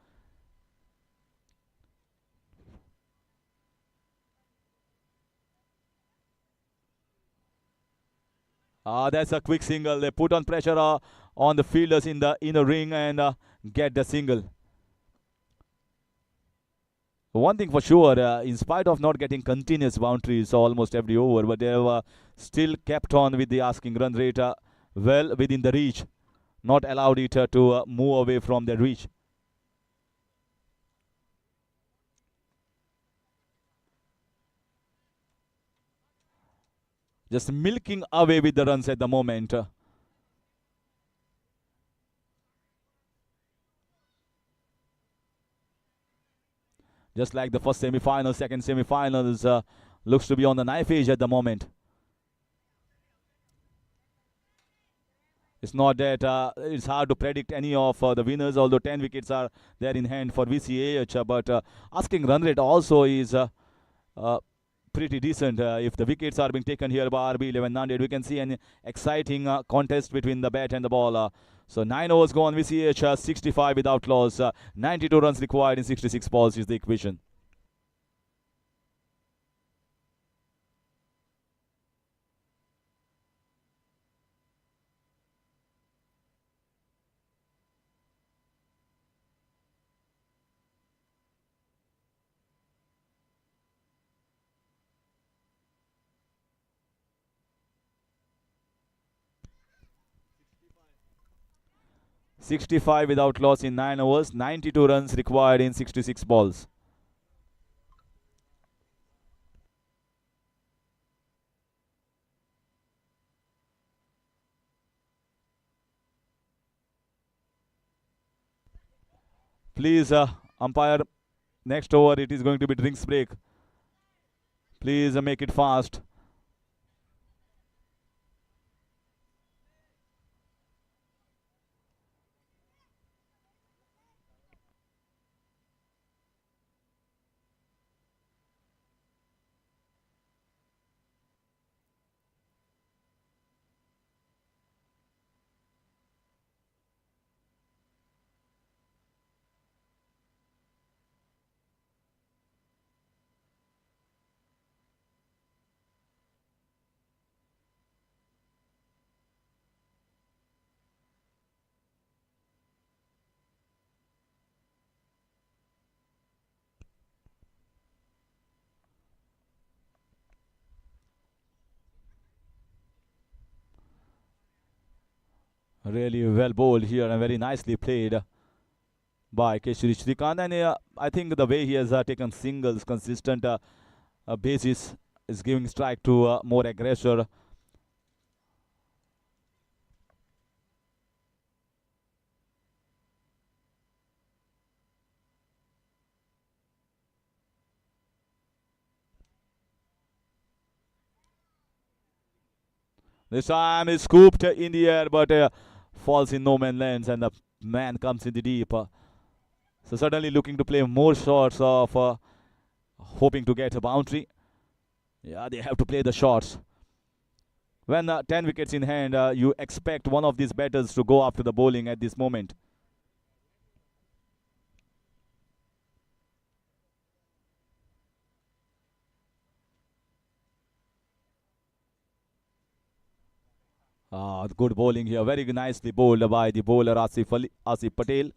That's a quick single. They put on pressure on the fielders in the inner ring and get the single. One thing for sure, in spite of not getting continuous boundaries almost every over, but they have still kept on with the asking run rate well within the reach. Not allowed it to move away from the reach. Just milking away with the runs at the moment. Just like the first semi-final, second semi-finals looks to be on the knife edge at the moment. It's not that it's hard to predict any of the winners, although 10 wickets are there in hand for VCAH. But asking run rate also is pretty decent. If the wickets are being taken here by RB11 Nanded, we can see an exciting contest between the bat and the ball. So 9 overs gone, VCAH 65 without loss. 92 runs required in 66 balls is the equation. 65 without loss in 9 overs, 92 runs required in 66 balls. Please, umpire, next over it is going to be drinks break. Please make it fast. Really well bowled here and very nicely played by Keshri Shrikant. And I think the way he has taken singles, consistent basis, is giving strike to more aggressor. This time is scooped in the air, but falls in no man's land, and the man comes in the deep. So suddenly looking to play more shots of hoping to get a boundary. Yeah, they have to play the shots. When 10 wickets in hand, you expect one of these batters to go after the bowling at this moment. Good bowling here. Very nicely bowled by the bowler Asif Patel.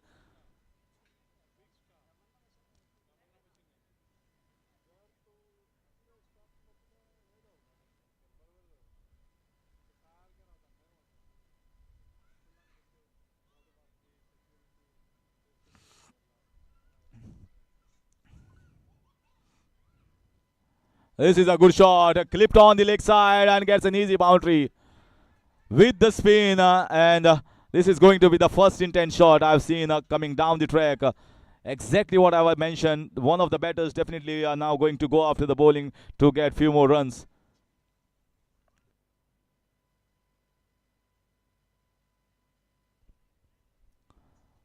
This is a good shot. Clipped on the leg side and gets an easy boundary with the spin. And this is going to be the first intent shot I've seen coming down the track. Exactly what I mentioned. One of the batters definitely are now going to go after the bowling to get few more runs.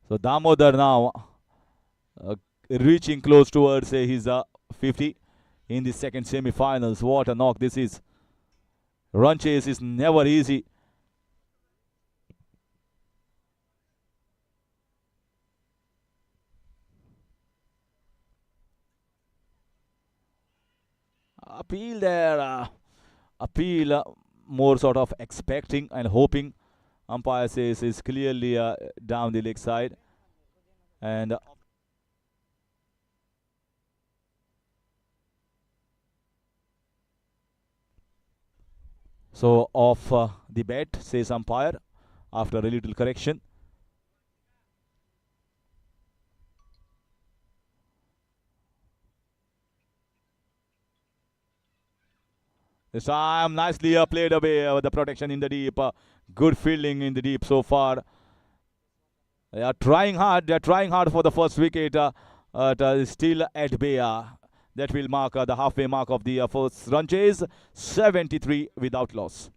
So Damodar now reaching close towards his 50 in the second semi-finals. What a knock this is. Run chase is never easy. Appeal there. Appeal more sort of expecting and hoping. Umpire says is clearly down the leg side. And so off the bat, says umpire after a little correction. This time nicely played away the protection in the deep. Good fielding in the deep so far. They are trying hard. They are trying hard for the first wicket. Still at bay. That will mark the halfway mark of the first run chase. 73 without loss.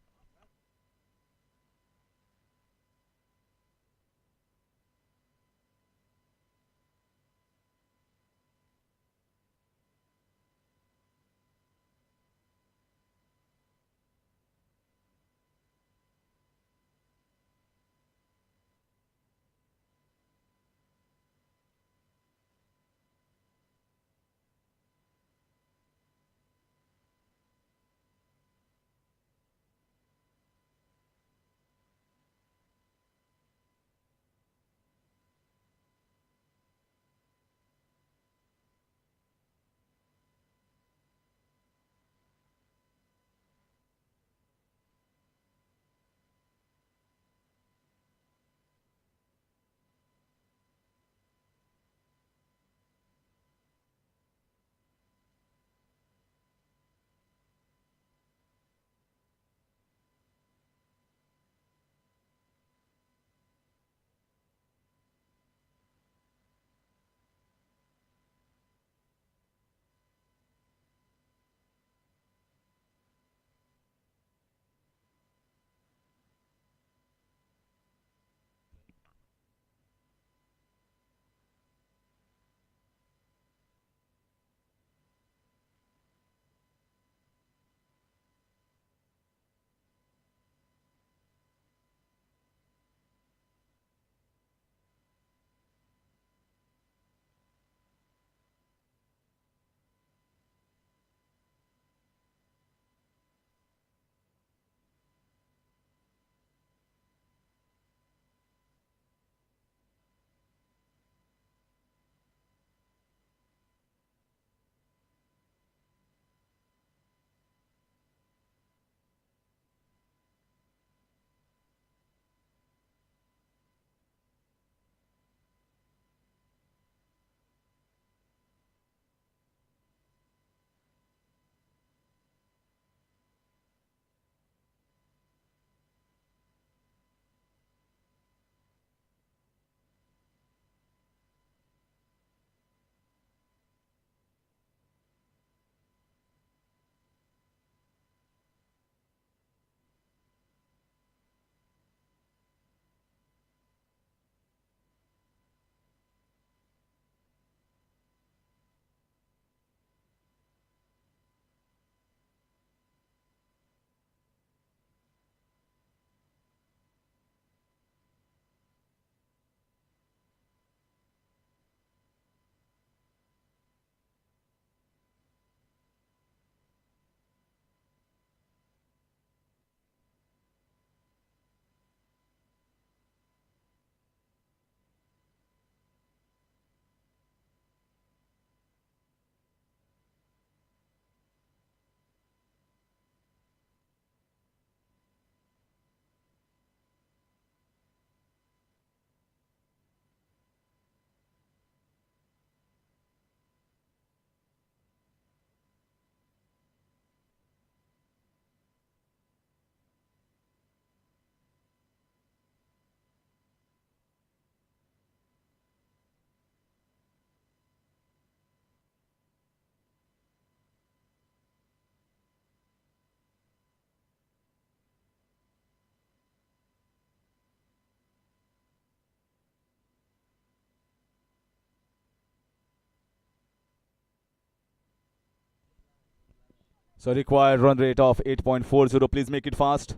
So required run rate of 8.40. Please make it fast.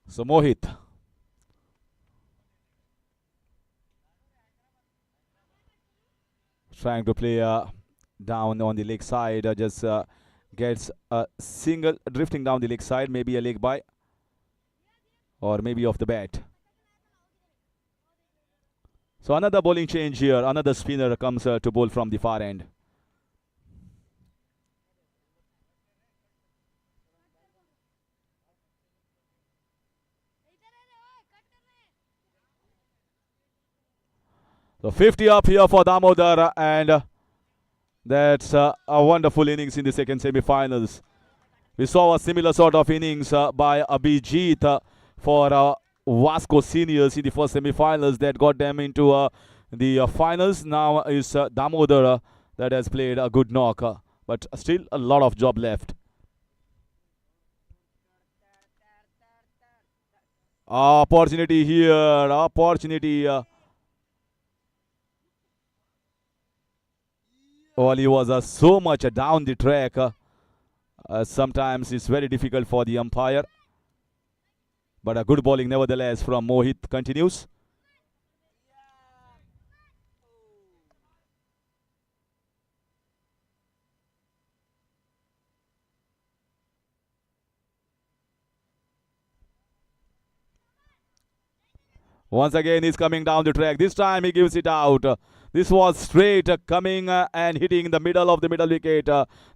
So Mohit trying to play down on the leg side. Just gets a single drifting down the leg side. Maybe a leg by or maybe off the bat. So another bowling change here. Another spinner comes to bowl from the far end. So 50 up here for Damodar, and that's a wonderful innings in the second semi-finals. We saw a similar sort of innings by Abhijit for Vasco Seniors in the first semi-finals that got them into the finals. Now is Damodar that has played a good knock, but still a lot of job left. Opportunity here, opportunity. Well, he was so much down the track. Sometimes it's very difficult for the umpire. But a good bowling nevertheless from Mohit continues. Once again, he's coming down the track. This time he gives it out. This was straight coming and hitting the middle of the middle wicket.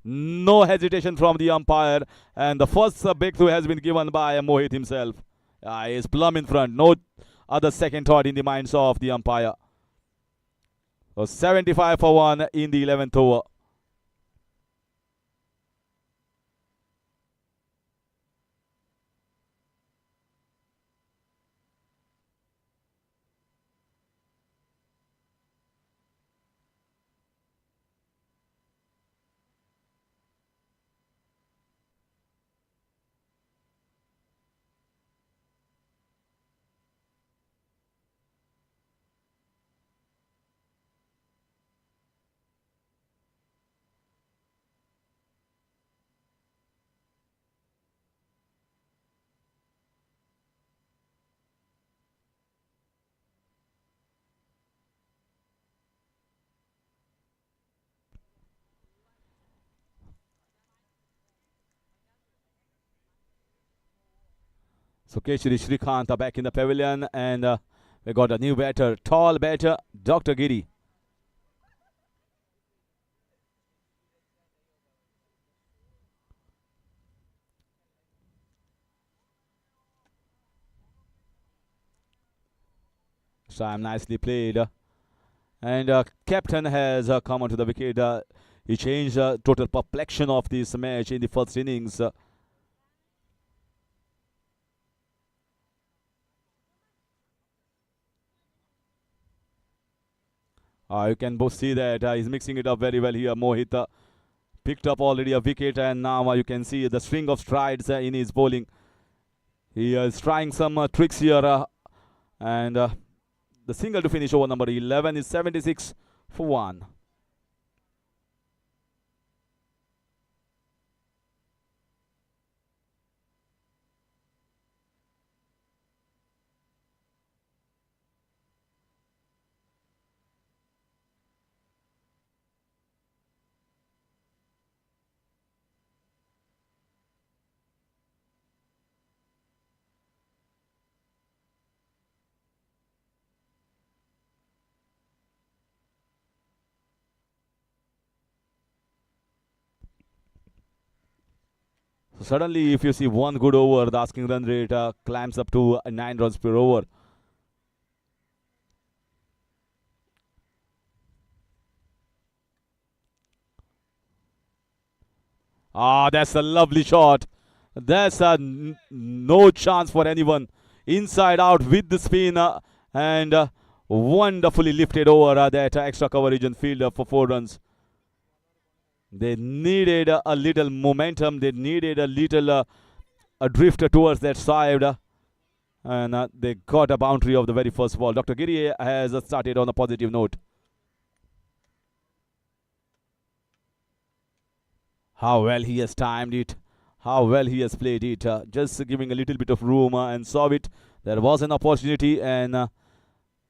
No hesitation from the umpire. And the first breakthrough has been given by Mohit himself. He's plumb in front. No other second thought in the minds of the umpire. So 75 for 1 in the 11th over. So Keshri Shrikant back in the pavilion, and we got a new batter, tall batter, Dr. Giri. Sam nicely played. And captain has come onto the wicket. He changed total perplexion of this match in the first innings. You can both see that he's mixing it up very well here. Mohit picked up already a wicket, and now you can see the string of strides in his bowling. He is trying some tricks here, and the single to finish over number 11 is 76 for 1. So suddenly, if you see one good over, the asking run rate climbs up to 9 runs per over. That's a lovely shot. That's no chance for anyone. Inside out with the spin and wonderfully lifted over that extra coverage and field for 4 runs. They needed a little momentum. They needed a little a drift towards that side. And they got a boundary of the very first ball. Dr. Giri has started on a positive note. How well he has timed it. How well he has played it. Just giving a little bit of room and saw it. There was an opportunity, and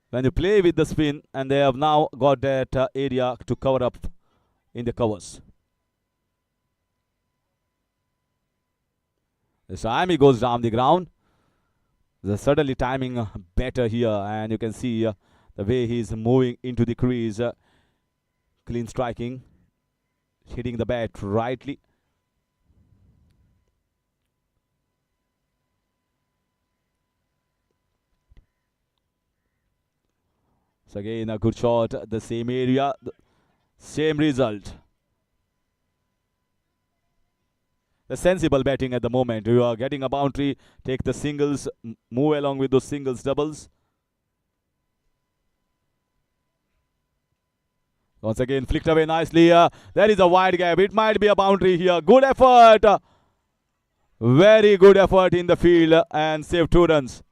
when you play with the spin, and they have now got that area to cover up in the covers. This time he goes down the ground. There's certainly timing better here, and you can see the way he's moving into the crease. Clean striking, hitting the bat rightly. So again, a good shot, the same area, same result. The sensible batting at the moment. You are getting a boundary, take the singles, move along with those singles, doubles. Once again, flicked away nicely. There is a wide gap. It might be a boundary here. Good effort. Very good effort in the field and saved 2 runs.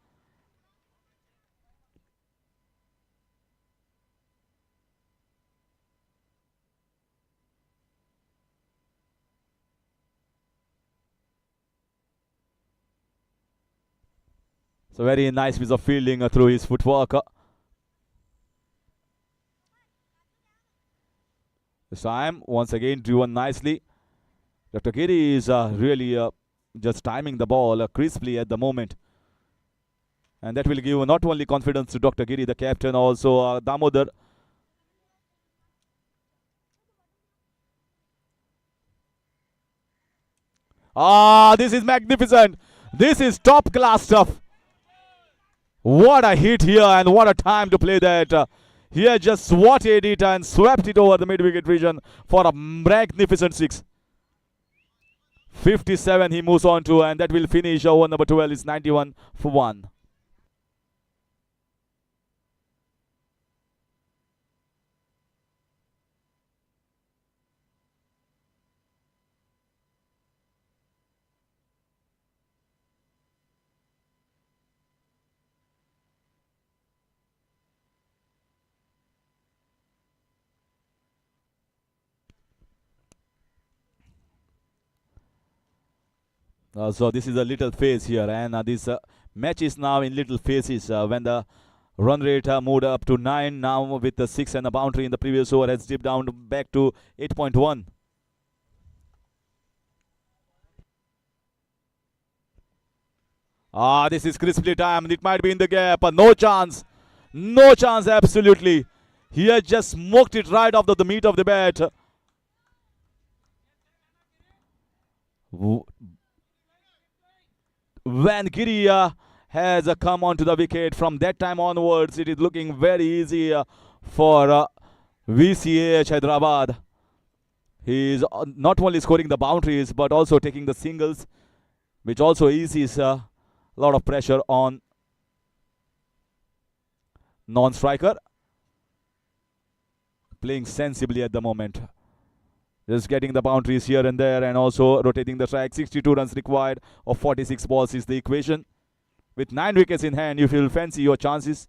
So very nice piece of fielding through his footwork. This time, once again, driven nicely. Dr. Giri is really just timing the ball crisply at the moment. And that will give not only confidence to Dr. Giri, the captain, also Damodar. This is magnificent. This is top class stuff. What a hit here, and what a time to play that. He has just swatted it and swept it over the mid-wicket region for a magnificent 6. 57 he moves on to, and that will finish over number 12 is 91 for 1. So this is a little phase here, and this match is now in little phases. When the run rate moved up to 9, now with the 6 and a boundary in the previous over has dipped down back to 8.1. This is crisply timed. It might be in the gap. No chance. No chance, absolutely. He has just smoked it right off the meat of the bat. When Giri has come onto the wicket, from that time onwards, it is looking very easy for VCH Hyderabad. He is not only scoring the boundaries, but also taking the singles, which also eases a lot of pressure on non-striker. Playing sensibly at the moment. Just getting the boundaries here and there, and also rotating the track. 62 runs required of 46 balls is the equation. With 9 wickets in hand, you will fancy your chances.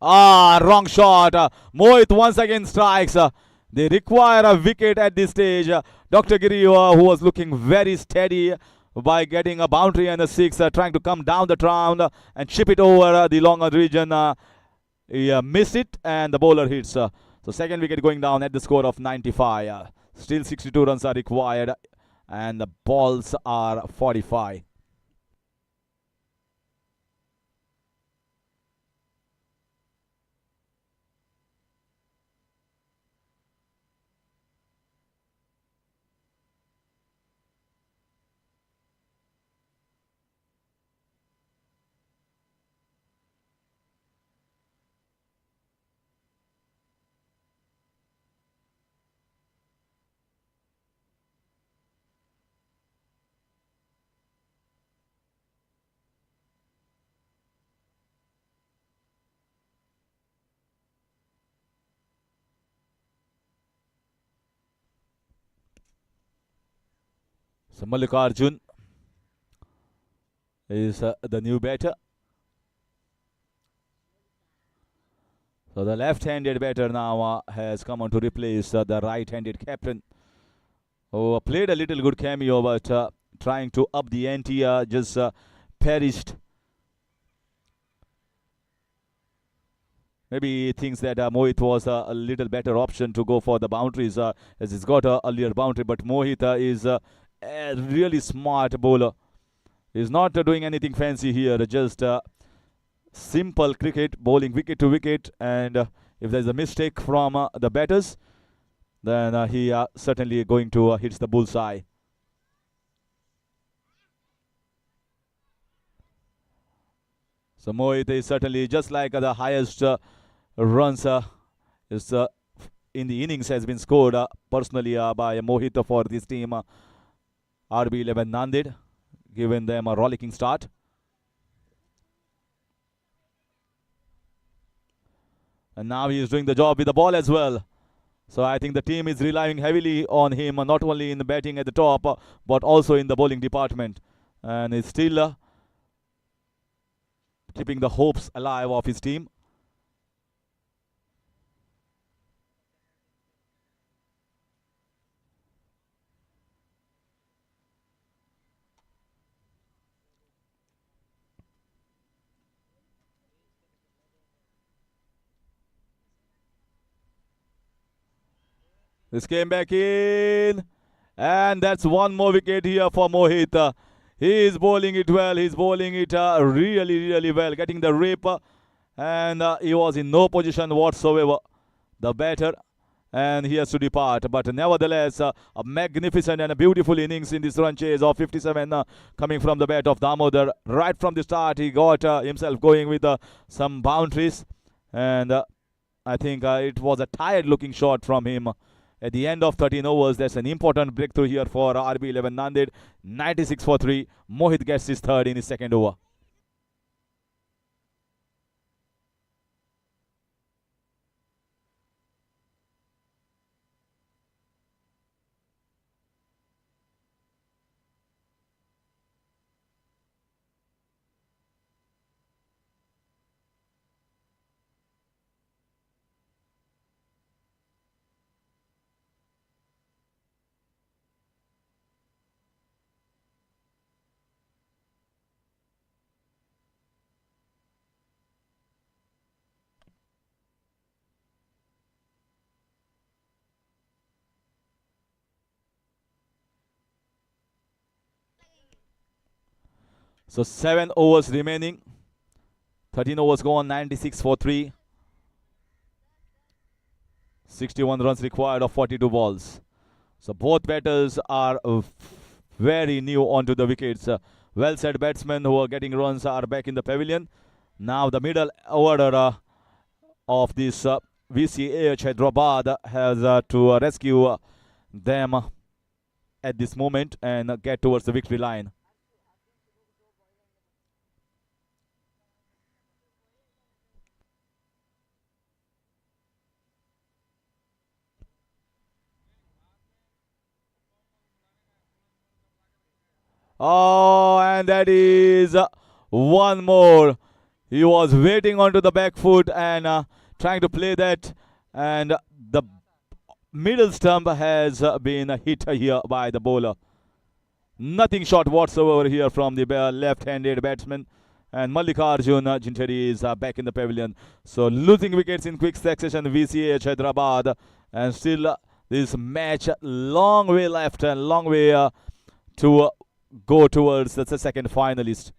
Wrong shot. Mohit once again strikes. They require a wicket at this stage. Dr. Giri, who was looking very steady by getting a boundary and a 6, trying to come down the ground and chip it over the longer region. He missed it, and the bowler hits. So second wicket going down at the score of 95. Still 62 runs are required, and the balls are 45. So Mallikarjun is the new batter. So the left-handed batter now has come on to replace the right-handed captain, who played a little good cameo, but trying to up the ante, just perished. Maybe he thinks that Mohit was a little better option to go for the boundaries, as he's got a earlier boundary. But Mohit is a really smart bowler. He's not doing anything fancy here, just simple cricket, bowling wicket to wicket. And if there's a mistake from the batters, then he certainly going to hit the bullseye. So Mohit is certainly just like the highest runs is in the innings has been scored personally by Mohit for this team, RB11 Nanded, giving them a rollicking start. And now he is doing the job with the ball as well. So I think the team is relying heavily on him, not only in the batting at the top, but also in the bowling department. And he's still keeping the hopes alive of his team. This came back in. And that's one more wicket here for Mohit. He is bowling it well. He's bowling it really, really well. Getting the rip. And he was in no position whatsoever, the batter. And he has to depart. But nevertheless, a magnificent and a beautiful innings in this run chase of 57 coming from the bat of Damodar. Right from the start, he got himself going with some boundaries. And I think it was a tired looking shot from him. At the end of 13 overs, there's an important breakthrough here for RB11 Nanded. 96 for 3. Mohit gets his third in his second over. So 7 overs remaining. 13 overs gone, 96 for 3. 61 runs required of 42 balls. So both batters are very new onto the wickets. Well said batsmen who are getting runs are back in the pavilion. Now the middle order of this VCH Hyderabad has to rescue them at this moment and get towards the victory line. Oh, and that is one more. He was waiting onto the back foot and trying to play that, and the middle stump has been hit here by the bowler. Nothing short whatsoever here from the left-handed batsman. And Mallikarjun Jinteri is back in the pavilion. So losing wickets in quick succession, VCH Hyderabad. And still this match, long way left and long way to go towards the second finalist.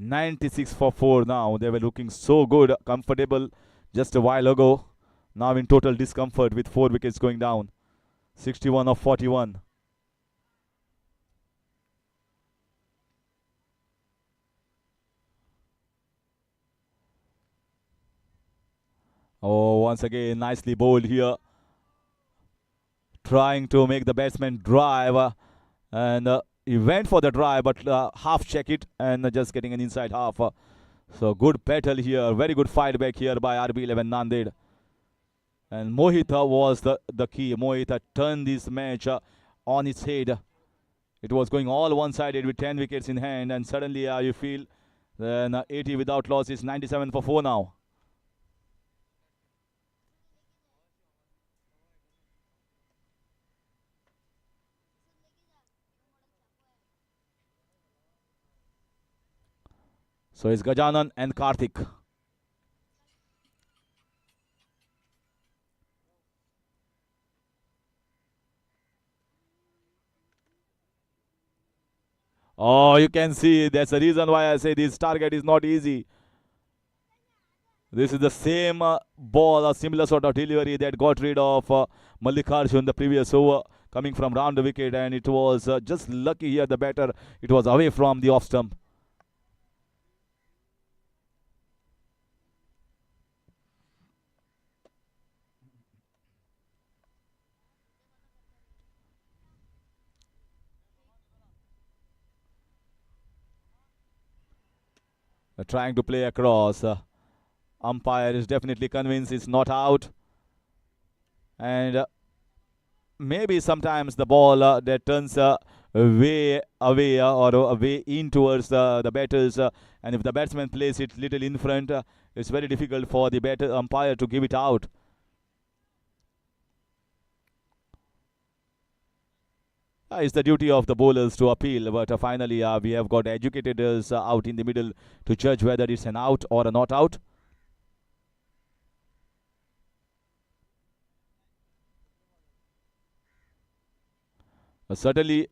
96 for 4 now. They were looking so good, comfortable just a while ago. Now in total discomfort with 4 wickets going down. 61 of 41. Oh, once again, nicely bowled here. Trying to make the batsman drive. And he went for the drive, but half check it and just getting an inside half. So good battle here. Very good fight back here by RB11 Nanded. And Mohita was the key. Mohita turned this match on its head. It was going all one-sided with 10 wickets in hand, and suddenly you feel then 80 without loss is 97 for 4 now. So it's Gajanan and Karthik. Oh, you can see that's the reason why I say this target is not easy. This is the same ball, a similar sort of delivery that got rid of Mallikarjun the previous over, coming from round the wicket, and it was just lucky here the batter. It was away from the off stump. Trying to play across. Umpire is definitely convinced it's not out. And maybe sometimes the ball that turns way away or way in towards the batters, and if the batsman plays it little in front, it's very difficult for the batter umpire to give it out. It's the duty of the bowlers to appeal, but finally we have got educators out in the middle to judge whether it's an out or a not out. Certainly.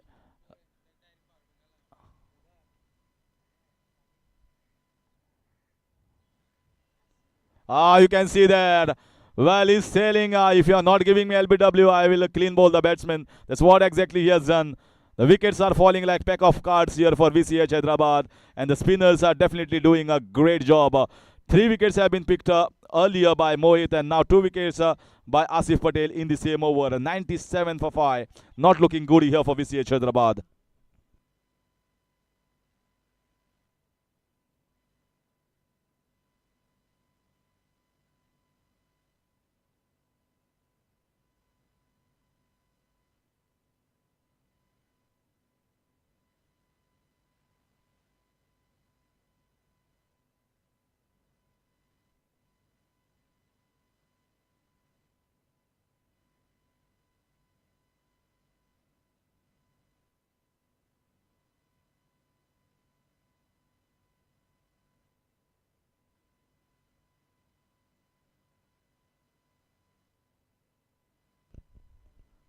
You can see there. Well, he's sailing. If you are not giving me LBW, I will clean bowl the batsman. That's what exactly he has done. The wickets are falling like pack of cards here for VCH Hyderabad, and the spinners are definitely doing a great job. 3 wickets have been picked up earlier by Mohit, and now 2 wickets by Asif Patel in the same over. 97 for 5. Not looking good here for VCH Hyderabad.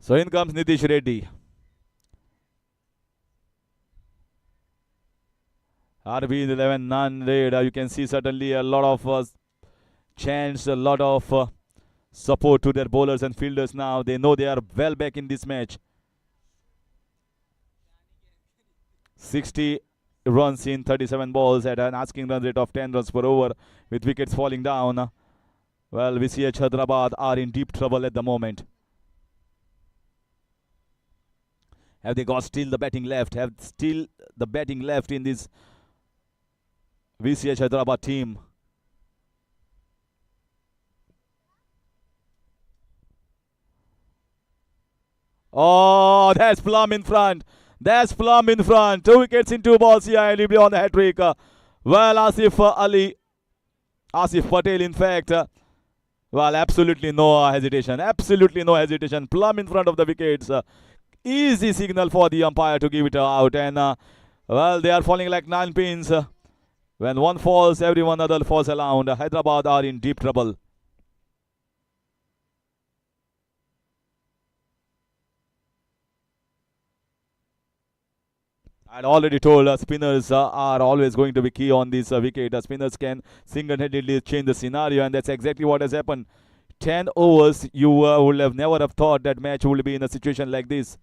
So in comes Nitish Reddy. RB 11 non-raid. You can see certainly a lot of chance, a lot of support to their bowlers and fielders now. They know they are well back in this match. 60 runs in 37 balls at an asking run rate of 10 runs per over with wickets falling down. Well, VCH Hyderabad are in deep trouble at the moment. Have they got still the batting left? Have still the batting left in this VCH Hyderabad team? Oh, that's Plum in front. That's Plum in front. 2 wickets in 2 balls here. On the hat trick. Well, Asif Patel, in fact. Well, absolutely no hesitation. Absolutely no hesitation. Plum in front of the wickets. Easy signal for the umpire to give it out. And, well, they are falling like 9 pins. When one falls, everyone other falls around. Hyderabad are in deep trouble. I already told spinners are always going to be key on this wicket. Spinners can single-handedly change the scenario, and that's exactly what has happened. 10 overs, you would have never have thought that match would be in a situation like this.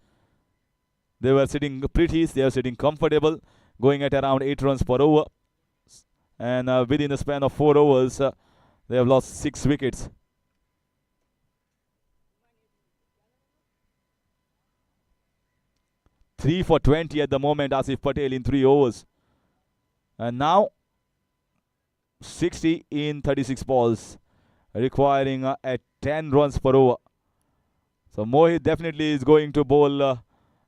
They were sitting pretty, they were sitting comfortable, going at around 8 runs per over. And within a span of 4 overs, they have lost 6 wickets. Three for 20 at the moment, Asif Patel in 3 overs. And now 60 in 36 balls, requiring at 10 runs per over. So Mohit definitely is going to bowl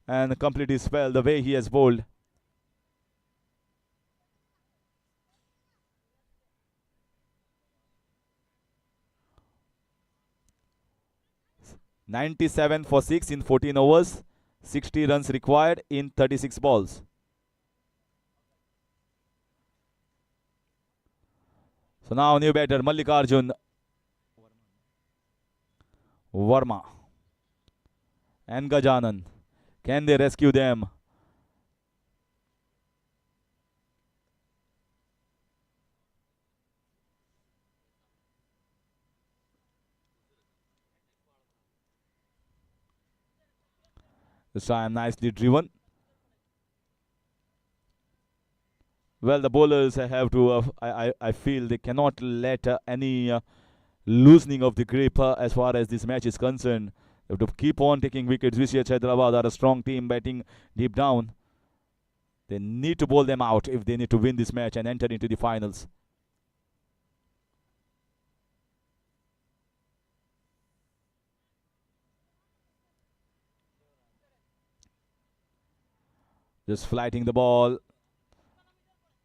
and complete his spell the way he has bowled. 97 for 6 in 14 overs. 60 runs required in 36 balls. So now new batter Mallikarjun Verma and Gajanan. Can they rescue them? This time nicely driven. Well, the bowlers have to, I feel they cannot let any loosening of the grip as far as this match is concerned. They have to keep on taking wickets. VCH Hyderabad are a strong team batting deep down. They need to bowl them out if they need to win this match and enter into the finals. Just flighting the ball.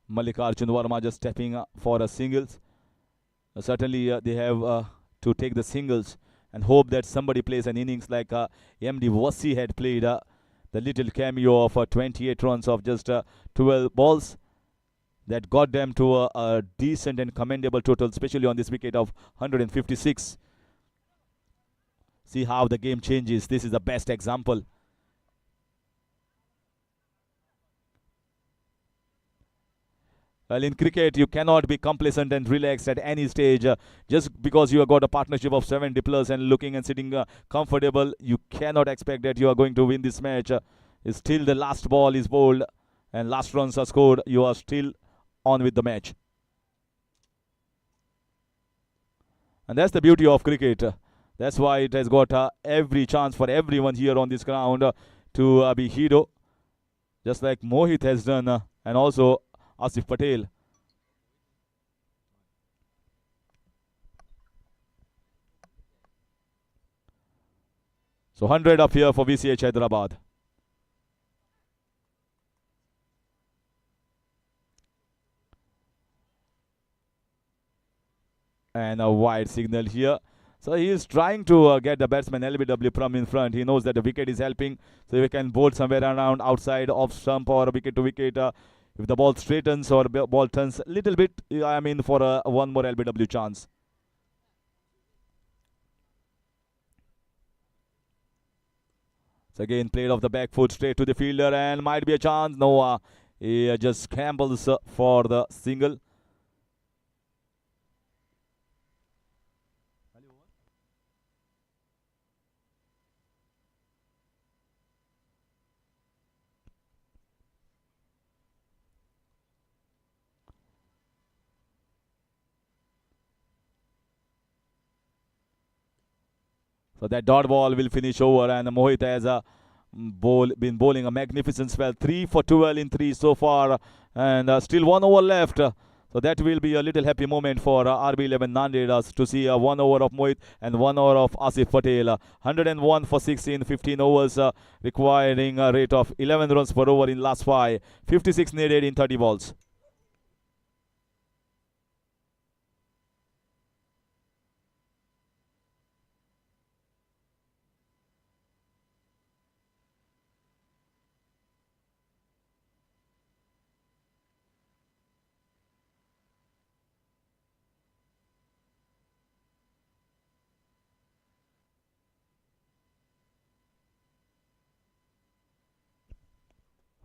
Mallikarjun Verma just stepping for a singles. Certainly they have to take the singles and hope that somebody plays an innings like MD Wasi had played the little cameo of 28 runs of just 12 balls. That got them to a decent and commendable total, especially on this wicket of 156. See how the game changes. This is the best example. Well, in cricket, you cannot be complacent and relaxed at any stage. Just because you have got a partnership of 70 plus and looking and sitting comfortable, you cannot expect that you are going to win this match. Still, the last ball is bowled and last runs are scored. You are still on with the match. And that's the beauty of cricket. That's why it has got every chance for everyone here on this ground to be hero. Just like Mohit has done and also Asif Patel. So 100 up here for VCH Hyderabad. And a wide signal here. So he is trying to get the batsman LBW from in front. He knows that the wicket is helping. So he can bowl somewhere around outside off stump or wicket to wicket. If the ball straightens or ball turns a little bit, I mean for one more LBW chance. So again played off the back foot straight to the fielder and might be a chance. No, he just scrambles for the single. So that dot ball will finish over, and Mohit has been bowling a magnificent spell. 3 for 12 in 3 so far, and still 1 over left. So that will be a little happy moment for RB11 Nanded to see 1 over of Mohit and 1 over of Asif Patel. 101 for 6 in 15 overs, requiring a rate of 11 runs per over in last 5. 56 needed in 30 balls.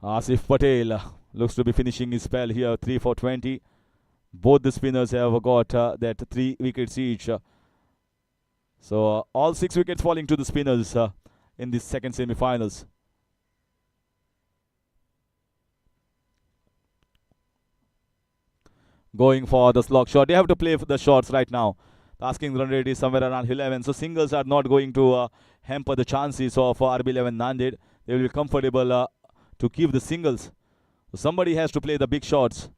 Asif Patel looks to be finishing his spell here, 3 for 20. Both the spinners have got that 3 wickets each. So all 6 wickets falling to the spinners in this second semi-finals. Going for the slog shot. They have to play for the shots right now. The asking run rate is somewhere around 11. So singles are not going to hamper the chances of RB11 Nanded. They will be comfortable to keep the singles. So somebody has to play the big shots.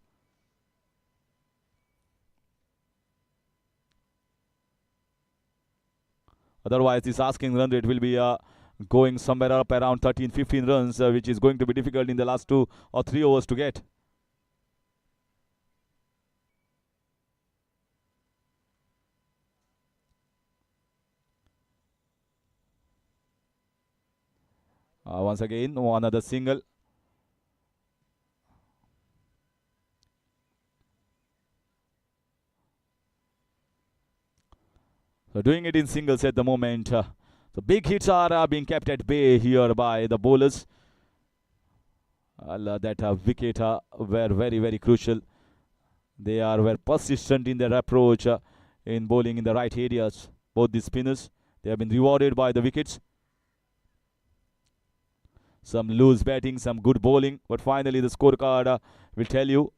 Otherwise, this asking run rate will be going somewhere up around 13-15 runs, which is going to be difficult in the last 2 or 3 overs to get. Once again, another single. So doing it in singles at the moment. The big hits are being kept at bay here by the bowlers. That wicket were very, very crucial. They were persistent in their approach in bowling in the right areas. Both the spinners, they have been rewarded by the wickets. Some loose batting, some good bowling, but finally the scorecard will tell you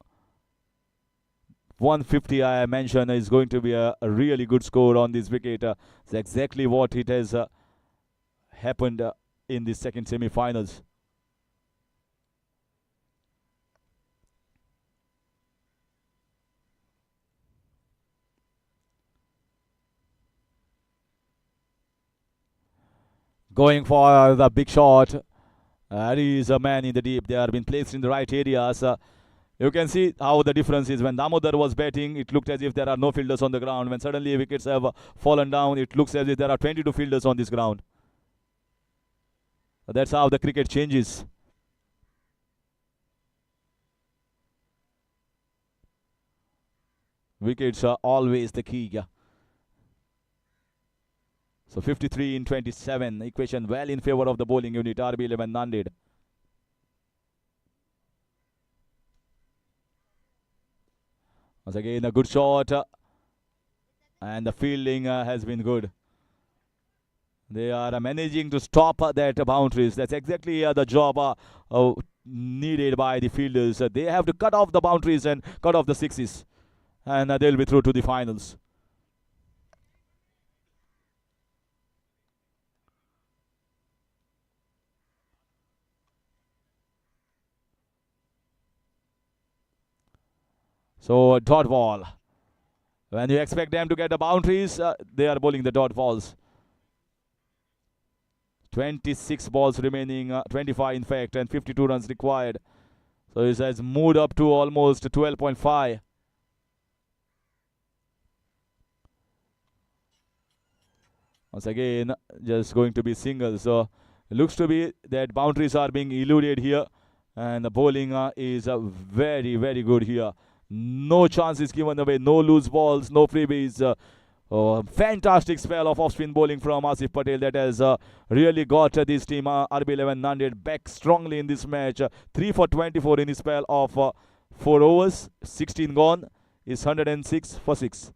150 I mentioned is going to be a really good score on this wicket. It's exactly what it has happened in the second semi-finals. Going for the big shot. He is a man in the deep. They have been placed in the right areas. You can see how the difference is. When Damodar was batting, it looked as if there are no fielders on the ground. When suddenly wickets have fallen down, it looks as if there are 22 fielders on this ground. That's how the cricket changes. Wickets are always the key. So 53 in 27. Equation well in favor of the bowling unit. RB11 Nanded. Once again, a good shot. And the fielding has been good. They are managing to stop that boundaries. That's exactly the job needed by the fielders. They have to cut off the boundaries and cut off the sixes. And they'll be through to the finals. So dot ball. When you expect them to get the boundaries, they are bowling the dot balls. 26 balls remaining, 25 in fact, and 52 runs required. So it has moved up to almost 12.5. Once again, just going to be singles. So it looks to be that boundaries are being eluded here. And the bowling is very, very good here. No chances given away, no loose balls, no freebies. Fantastic spell of off-spin bowling from Asif Patel that has really got this team, RB11 Nanded, back strongly in this match. 3 for 24 in his spell of 4 overs, 16 gone, is 106 for 6.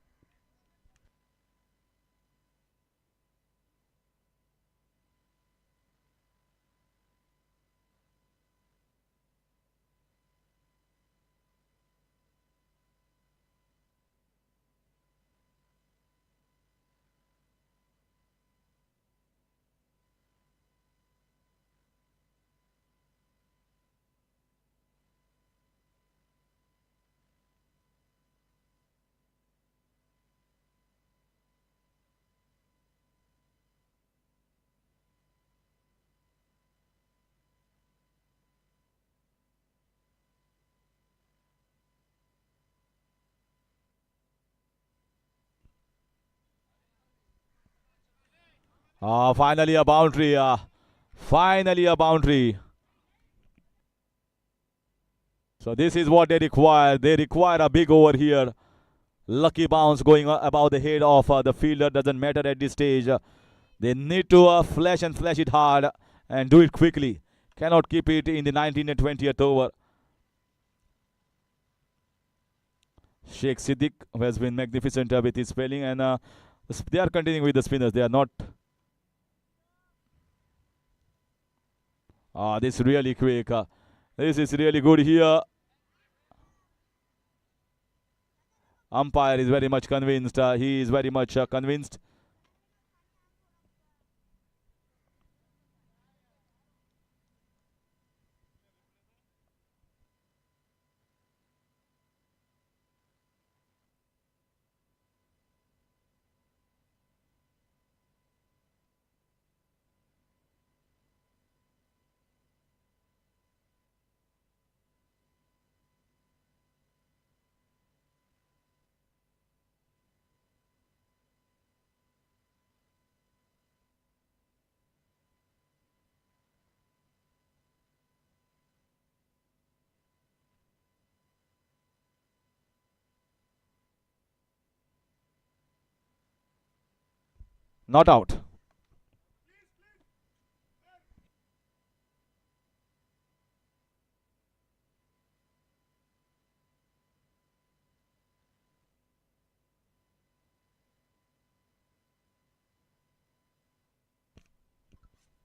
Finally a boundary. Finally a boundary. So this is what they require. They require a big over here. Lucky bounce going above the head of the fielder. Doesn't matter at this stage. They need to flash and flash it hard and do it quickly. Cannot keep it in the 19th and 20th over. Sheikh Siddiq, who has been magnificent with his spelling, and they are continuing with the spinners. They are not. This is really quick. This is really good here. Umpire is very much convinced. He is very much convinced. Not out.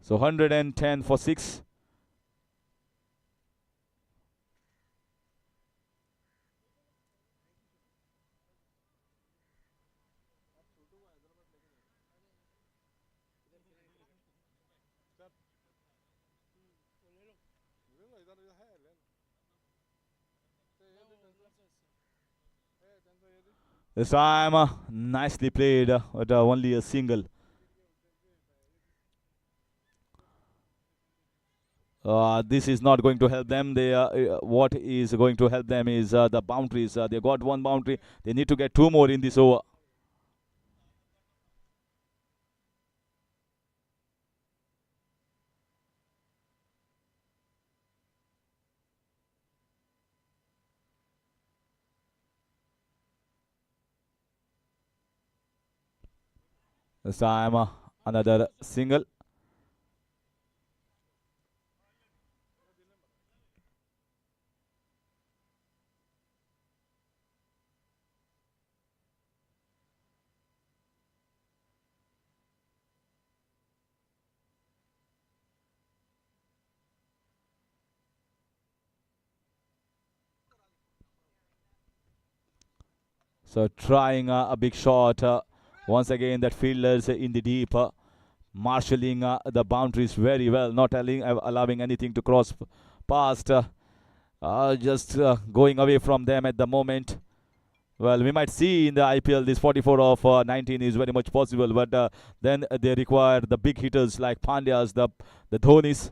So 110 for 6. This time nicely played, but only a single. This is not going to help them. They what is going to help them is the boundaries. They got one boundary. They need to get two more in this over. This time another single. So trying a big shot. Once again, that fielders in the deep, marshalling the boundaries very well, not allowing anything to cross past. Just going away from them at the moment. Well, we might see in the IPL this 44 of 19 is very much possible, but then they require the big hitters like Pandyas, the Dhonis.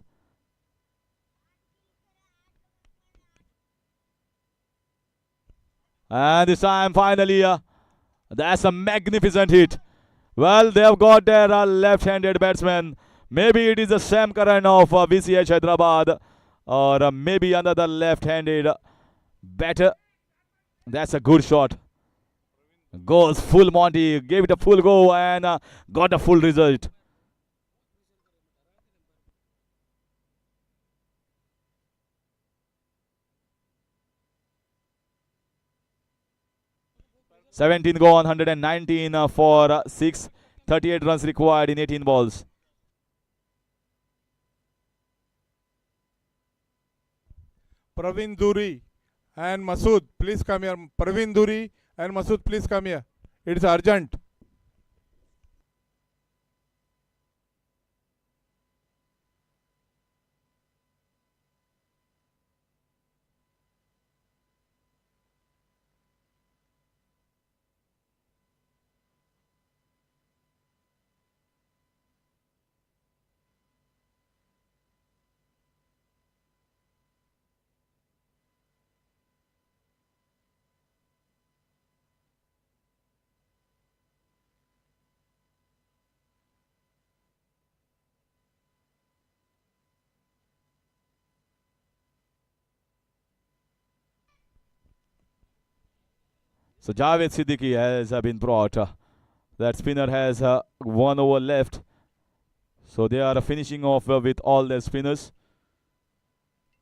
And this time, finally, that's a magnificent hit. Well, they have got their left-handed batsman. Maybe it is the Sam Curran of VCH Hyderabad, or maybe another left-handed batter. That's a good shot. Goes full Monty, gave it a full go and got a full result. Seventeen gone, 119 for 6. 38 runs required in 18 balls. Praveen Duri and Masood, please come here. Praveen Duri and Masood, please come here. It's urgent. So Javed Siddiqui has been brought. That spinner has 1 over left. So they are finishing off with all their spinners.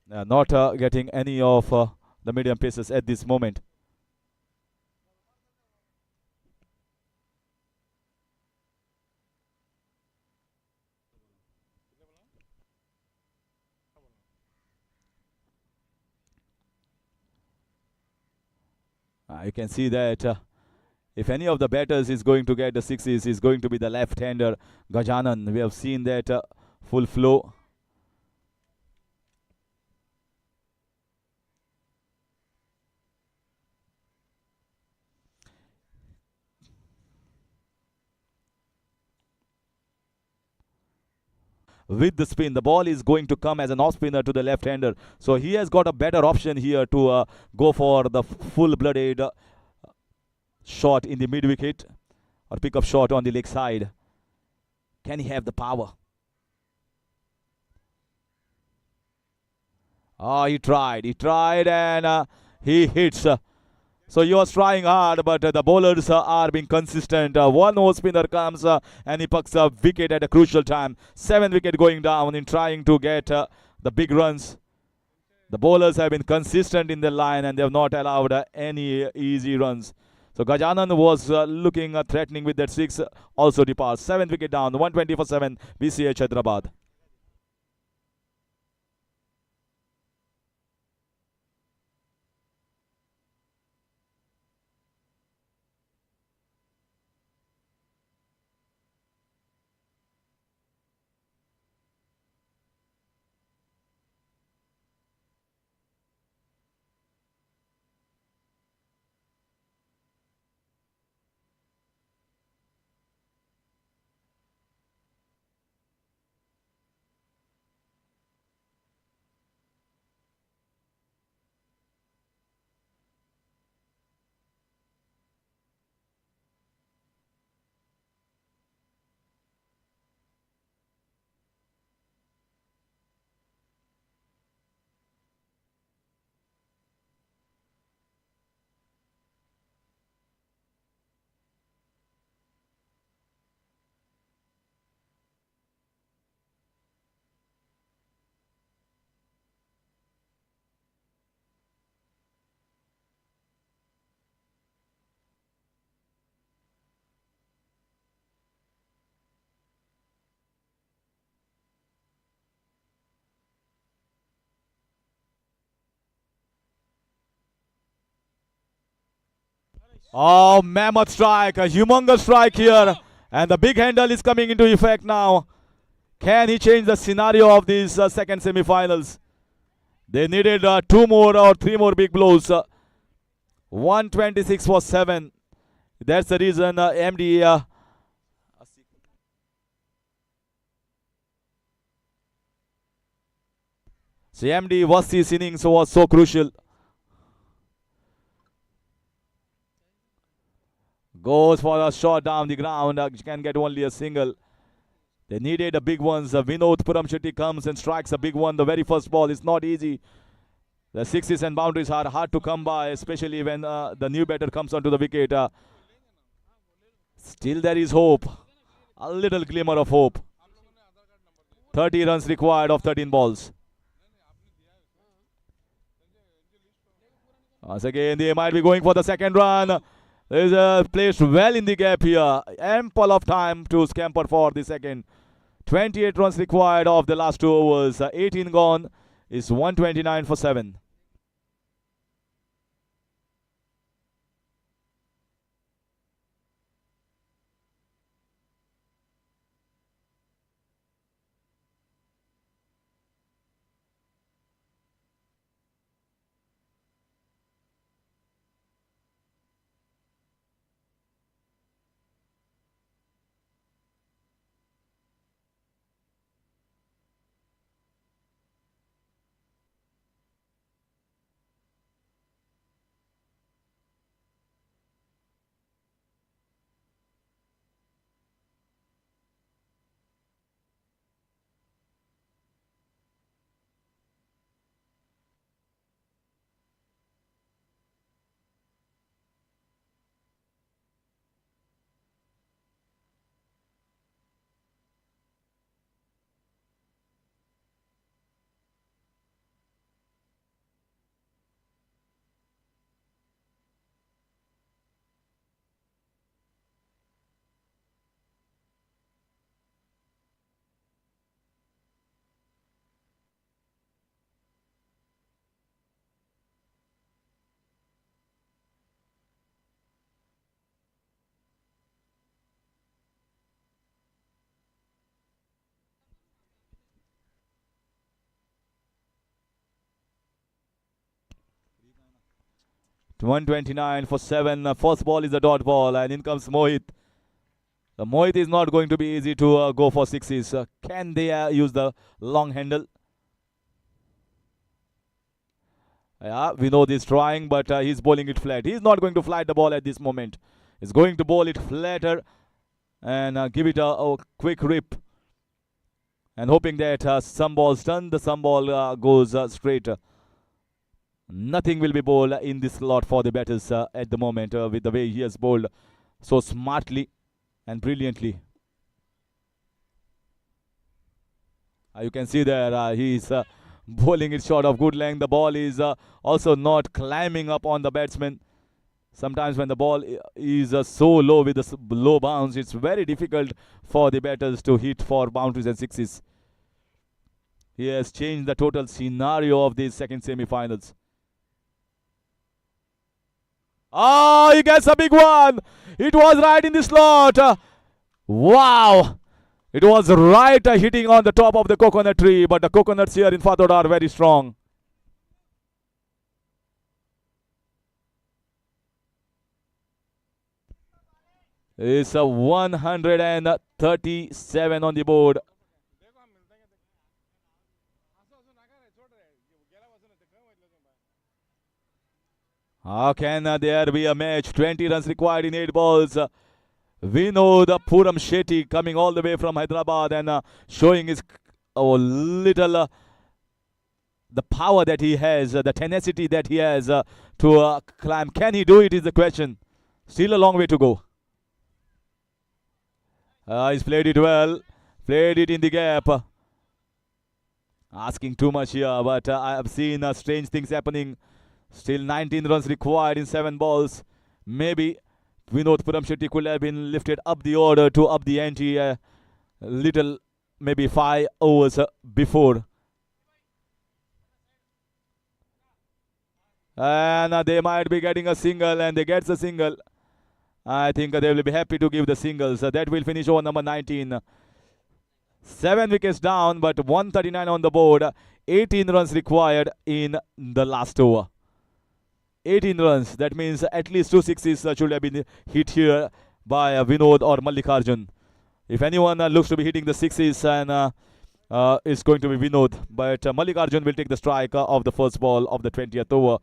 Not getting any of the medium paces at this moment. You can see that if any of the batters is going to get the sixes, is going to be the left-hander Gajanan. We have seen that full flow. With the spin, the ball is going to come as an off spinner to the left-hander. So he has got a better option here to go for the full-blooded shot in the mid-wicket or pick up shot on the leg side. Can he have the power? He tried and he hits. So he was trying hard, but the bowlers are being consistent. One more spinner comes and he pucks a wicket at a crucial time. 7 wicket going down in trying to get the big runs. The bowlers have been consistent in their line and they have not allowed any easy runs. So Gajanan was looking threatening with that 6, also departs. 7 wicket down, 120 for 7, BCH Hyderabad. Oh, mammoth strike, a humongous strike here. And the big handle is coming into effect now. Can he change the scenario of these second semi-finals? They needed 2 more or 3 more big blows. 126 for 7. That's the reason MD. So MD Wasi's innings was so crucial. Goes for a shot down the ground. Can get only a single. They needed the big ones. Vinod Puramshetty comes and strikes a big one. The very first ball is not easy. The sixes and boundaries are hard to come by, especially when the new batter comes onto the wicket. Still there is hope. A little glimmer of hope. 30 runs required of 13 balls. Once again, they might be going for the second run. There is placed well in the gap here. Ample of time to scamper for the second. 28 runs required of the last 2 overs. 18 gone is 129 for 7. 129 for 7. First ball is a dot ball, and in comes Mohit. Mohit is not going to be easy to go for sixes. Can they use the long handle? Yeah, we know this trying, but he's bowling it flat. He's not going to flat the ball at this moment. He's going to bowl it flatter and give it a quick rip. And hoping that some balls turn, the some ball goes straight. Nothing will be bowled in this slot for the batters at the moment with the way he has bowled so smartly and brilliantly. You can see there he's bowling it short of good length. The ball is also not climbing up on the batsman. Sometimes when the ball is so low with the low bounce, it's very difficult for the batters to hit for boundaries and sixes. He has changed the total scenario of these second semi-finals. Oh, he gets a big one. It was right in the slot. Wow. It was right hitting on the top of the coconut tree, but the coconuts here in Fatod are very strong. It's a 137 on the board. How can there be a match? 20 runs required in 8 balls. We know the Puram Shetty coming all the way from Hyderabad and showing his little the power that he has, the tenacity that he has to climb. Can he do it is the question. Still a long way to go. He's played it well. Played it in the gap. Asking too much here, but I have seen strange things happening. Still 19 runs required in 7 balls. Maybe Vinod Puram Shetty could have been lifted up the order to up the ante a little, maybe 5 overs before. And they might be getting a single, and they get the single. I think they will be happy to give the singles. That will finish over number 19. 7 wickets down, but 139 on the board. 18 runs required in the last over. 18 runs. That means at least 2 sixes should have been hit here by Vinod or Mallikarjun. If anyone looks to be hitting the sixes, and it's going to be Vinod. But Mallikarjun will take the strike of the first ball of the 20th over.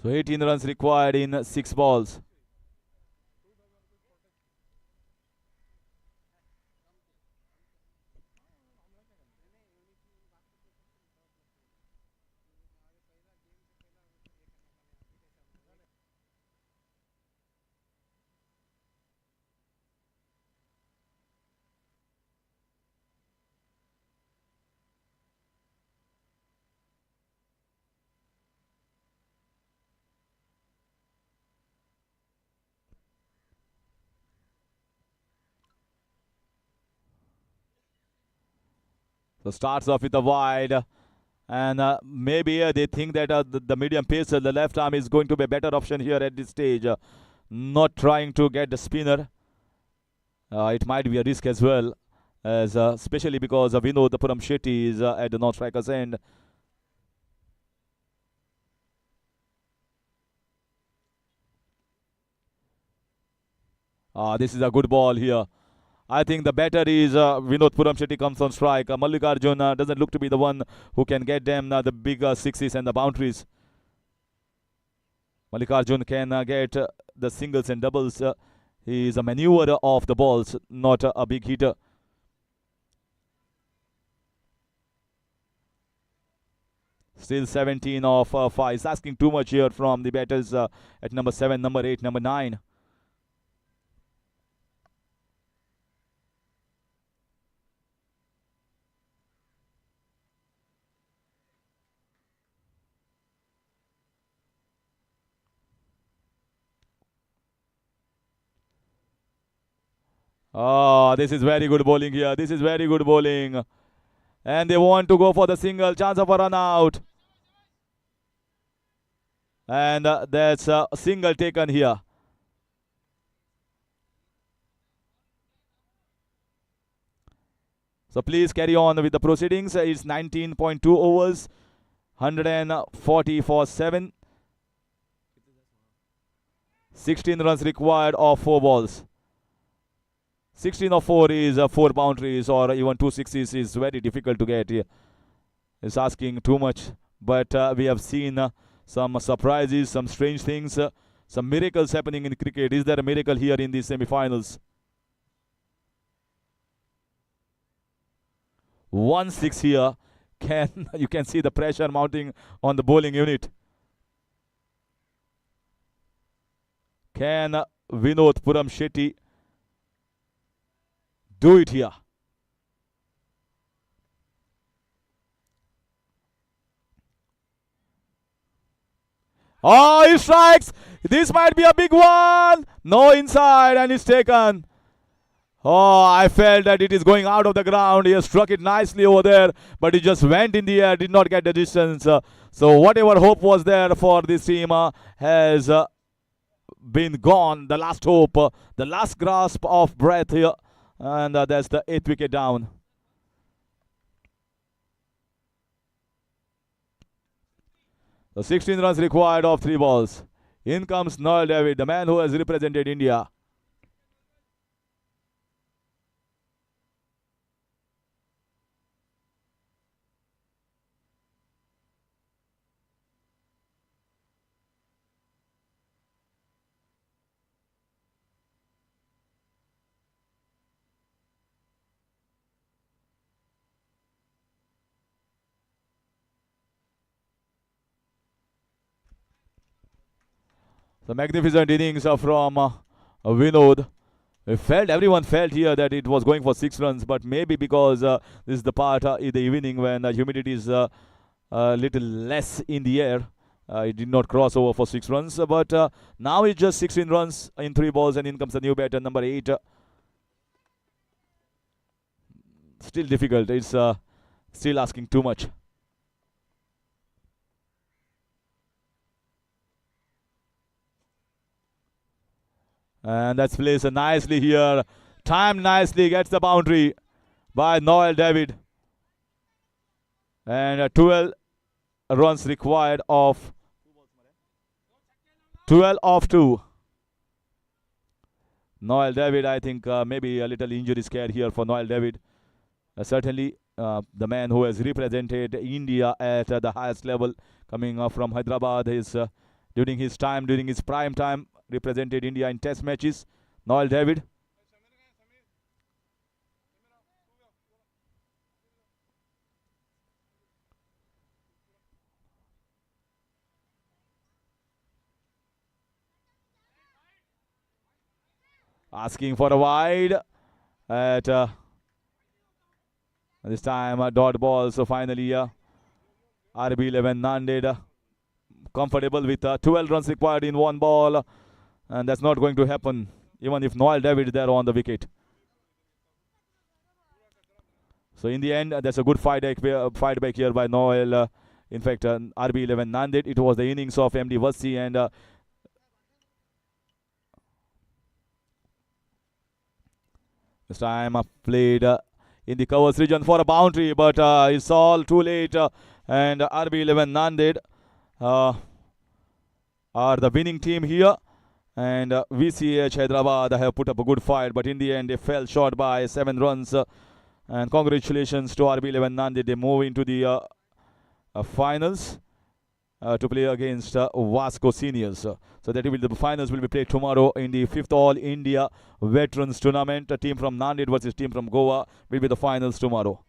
So 18 runs required in 6 balls. So starts off with a wide, and maybe they think that the medium pacer, the left arm, is going to be a better option here at this stage. Not trying to get the spinner. It might be a risk as well, as especially because we know the Puram Shetty is at the non-striker's end. This is a good ball here. I think the batter is Vinod Puramshetty comes on strike. Mallikarjun doesn't look to be the one who can get them the big sixes and the boundaries. Mallikarjun can get the singles and doubles. He is a maneuverer of the balls, not a big hitter. Still 17 of 5. He's asking too much here from the batters at number 7, number 8, number 9. Oh, this is very good bowling here. This is very good bowling. And they want to go for the single. Chance of a run out. And that's a single taken here. So please carry on with the proceedings. It's 19.2 overs. 140 for 7. 16 runs required of 4 balls. 16 of 4 is 4 boundaries or even 2 sixes is very difficult to get here. It's asking too much. But we have seen some surprises, some strange things, some miracles happening in cricket. Is there a miracle here in the semi-finals? 1-6 here. You can see the pressure mounting on the bowling unit. Can Vinod Puramshetty do it here? Oh, he strikes. This might be a big one. No inside and it's taken. Oh, I felt that it is going out of the ground. He has struck it nicely over there, but it just went in the air, did not get the distance. So whatever hope was there for this team has been gone. The last hope, the last grasp of breath here. And that's the 8th wicket down. So 16 runs required of 3 balls. In comes Noel David, the man who has represented India. The magnificent innings from Vinod. Everyone felt here that it was going for 6 runs, but maybe because this is the part in the evening when humidity is a little less in the air. It did not cross over for 6 runs, but now it's just 16 runs in 3 balls, and in comes the new batter, number 8. Still difficult. It's still asking too much. And that's placed nicely here. Timed nicely, gets the boundary by Noel David. And 12 runs required of 12 of 2. Noel David, I think maybe a little injury scare here for Noel David. Certainly the man who has represented India at the highest level, coming from Hyderabad, is during his prime time, represented India in test matches. Noel David. Asking for a wide at this time a dot ball. So finally RB11 Nanded comfortable with 12 runs required in 1 ball. And that's not going to happen, even if Noel David is there on the wicket. So in the end, that's a good fight back here by Noel. In fact, RB11 Nanded. It was the innings of MD Vassi, and this time played in the covers region for a boundary, but it's all too late. And RB11 Nanded are the winning team here. And VCH Hyderabad have put up a good fight, but in the end they fell short by 7 runs. And congratulations to RB11 Nanded. They move into the finals to play against Vasco Seniors. So that will the finals will be played tomorrow in the 5th All India Veterans Tournament. A team from Nanded versus team from Goa will be the finals tomorrow.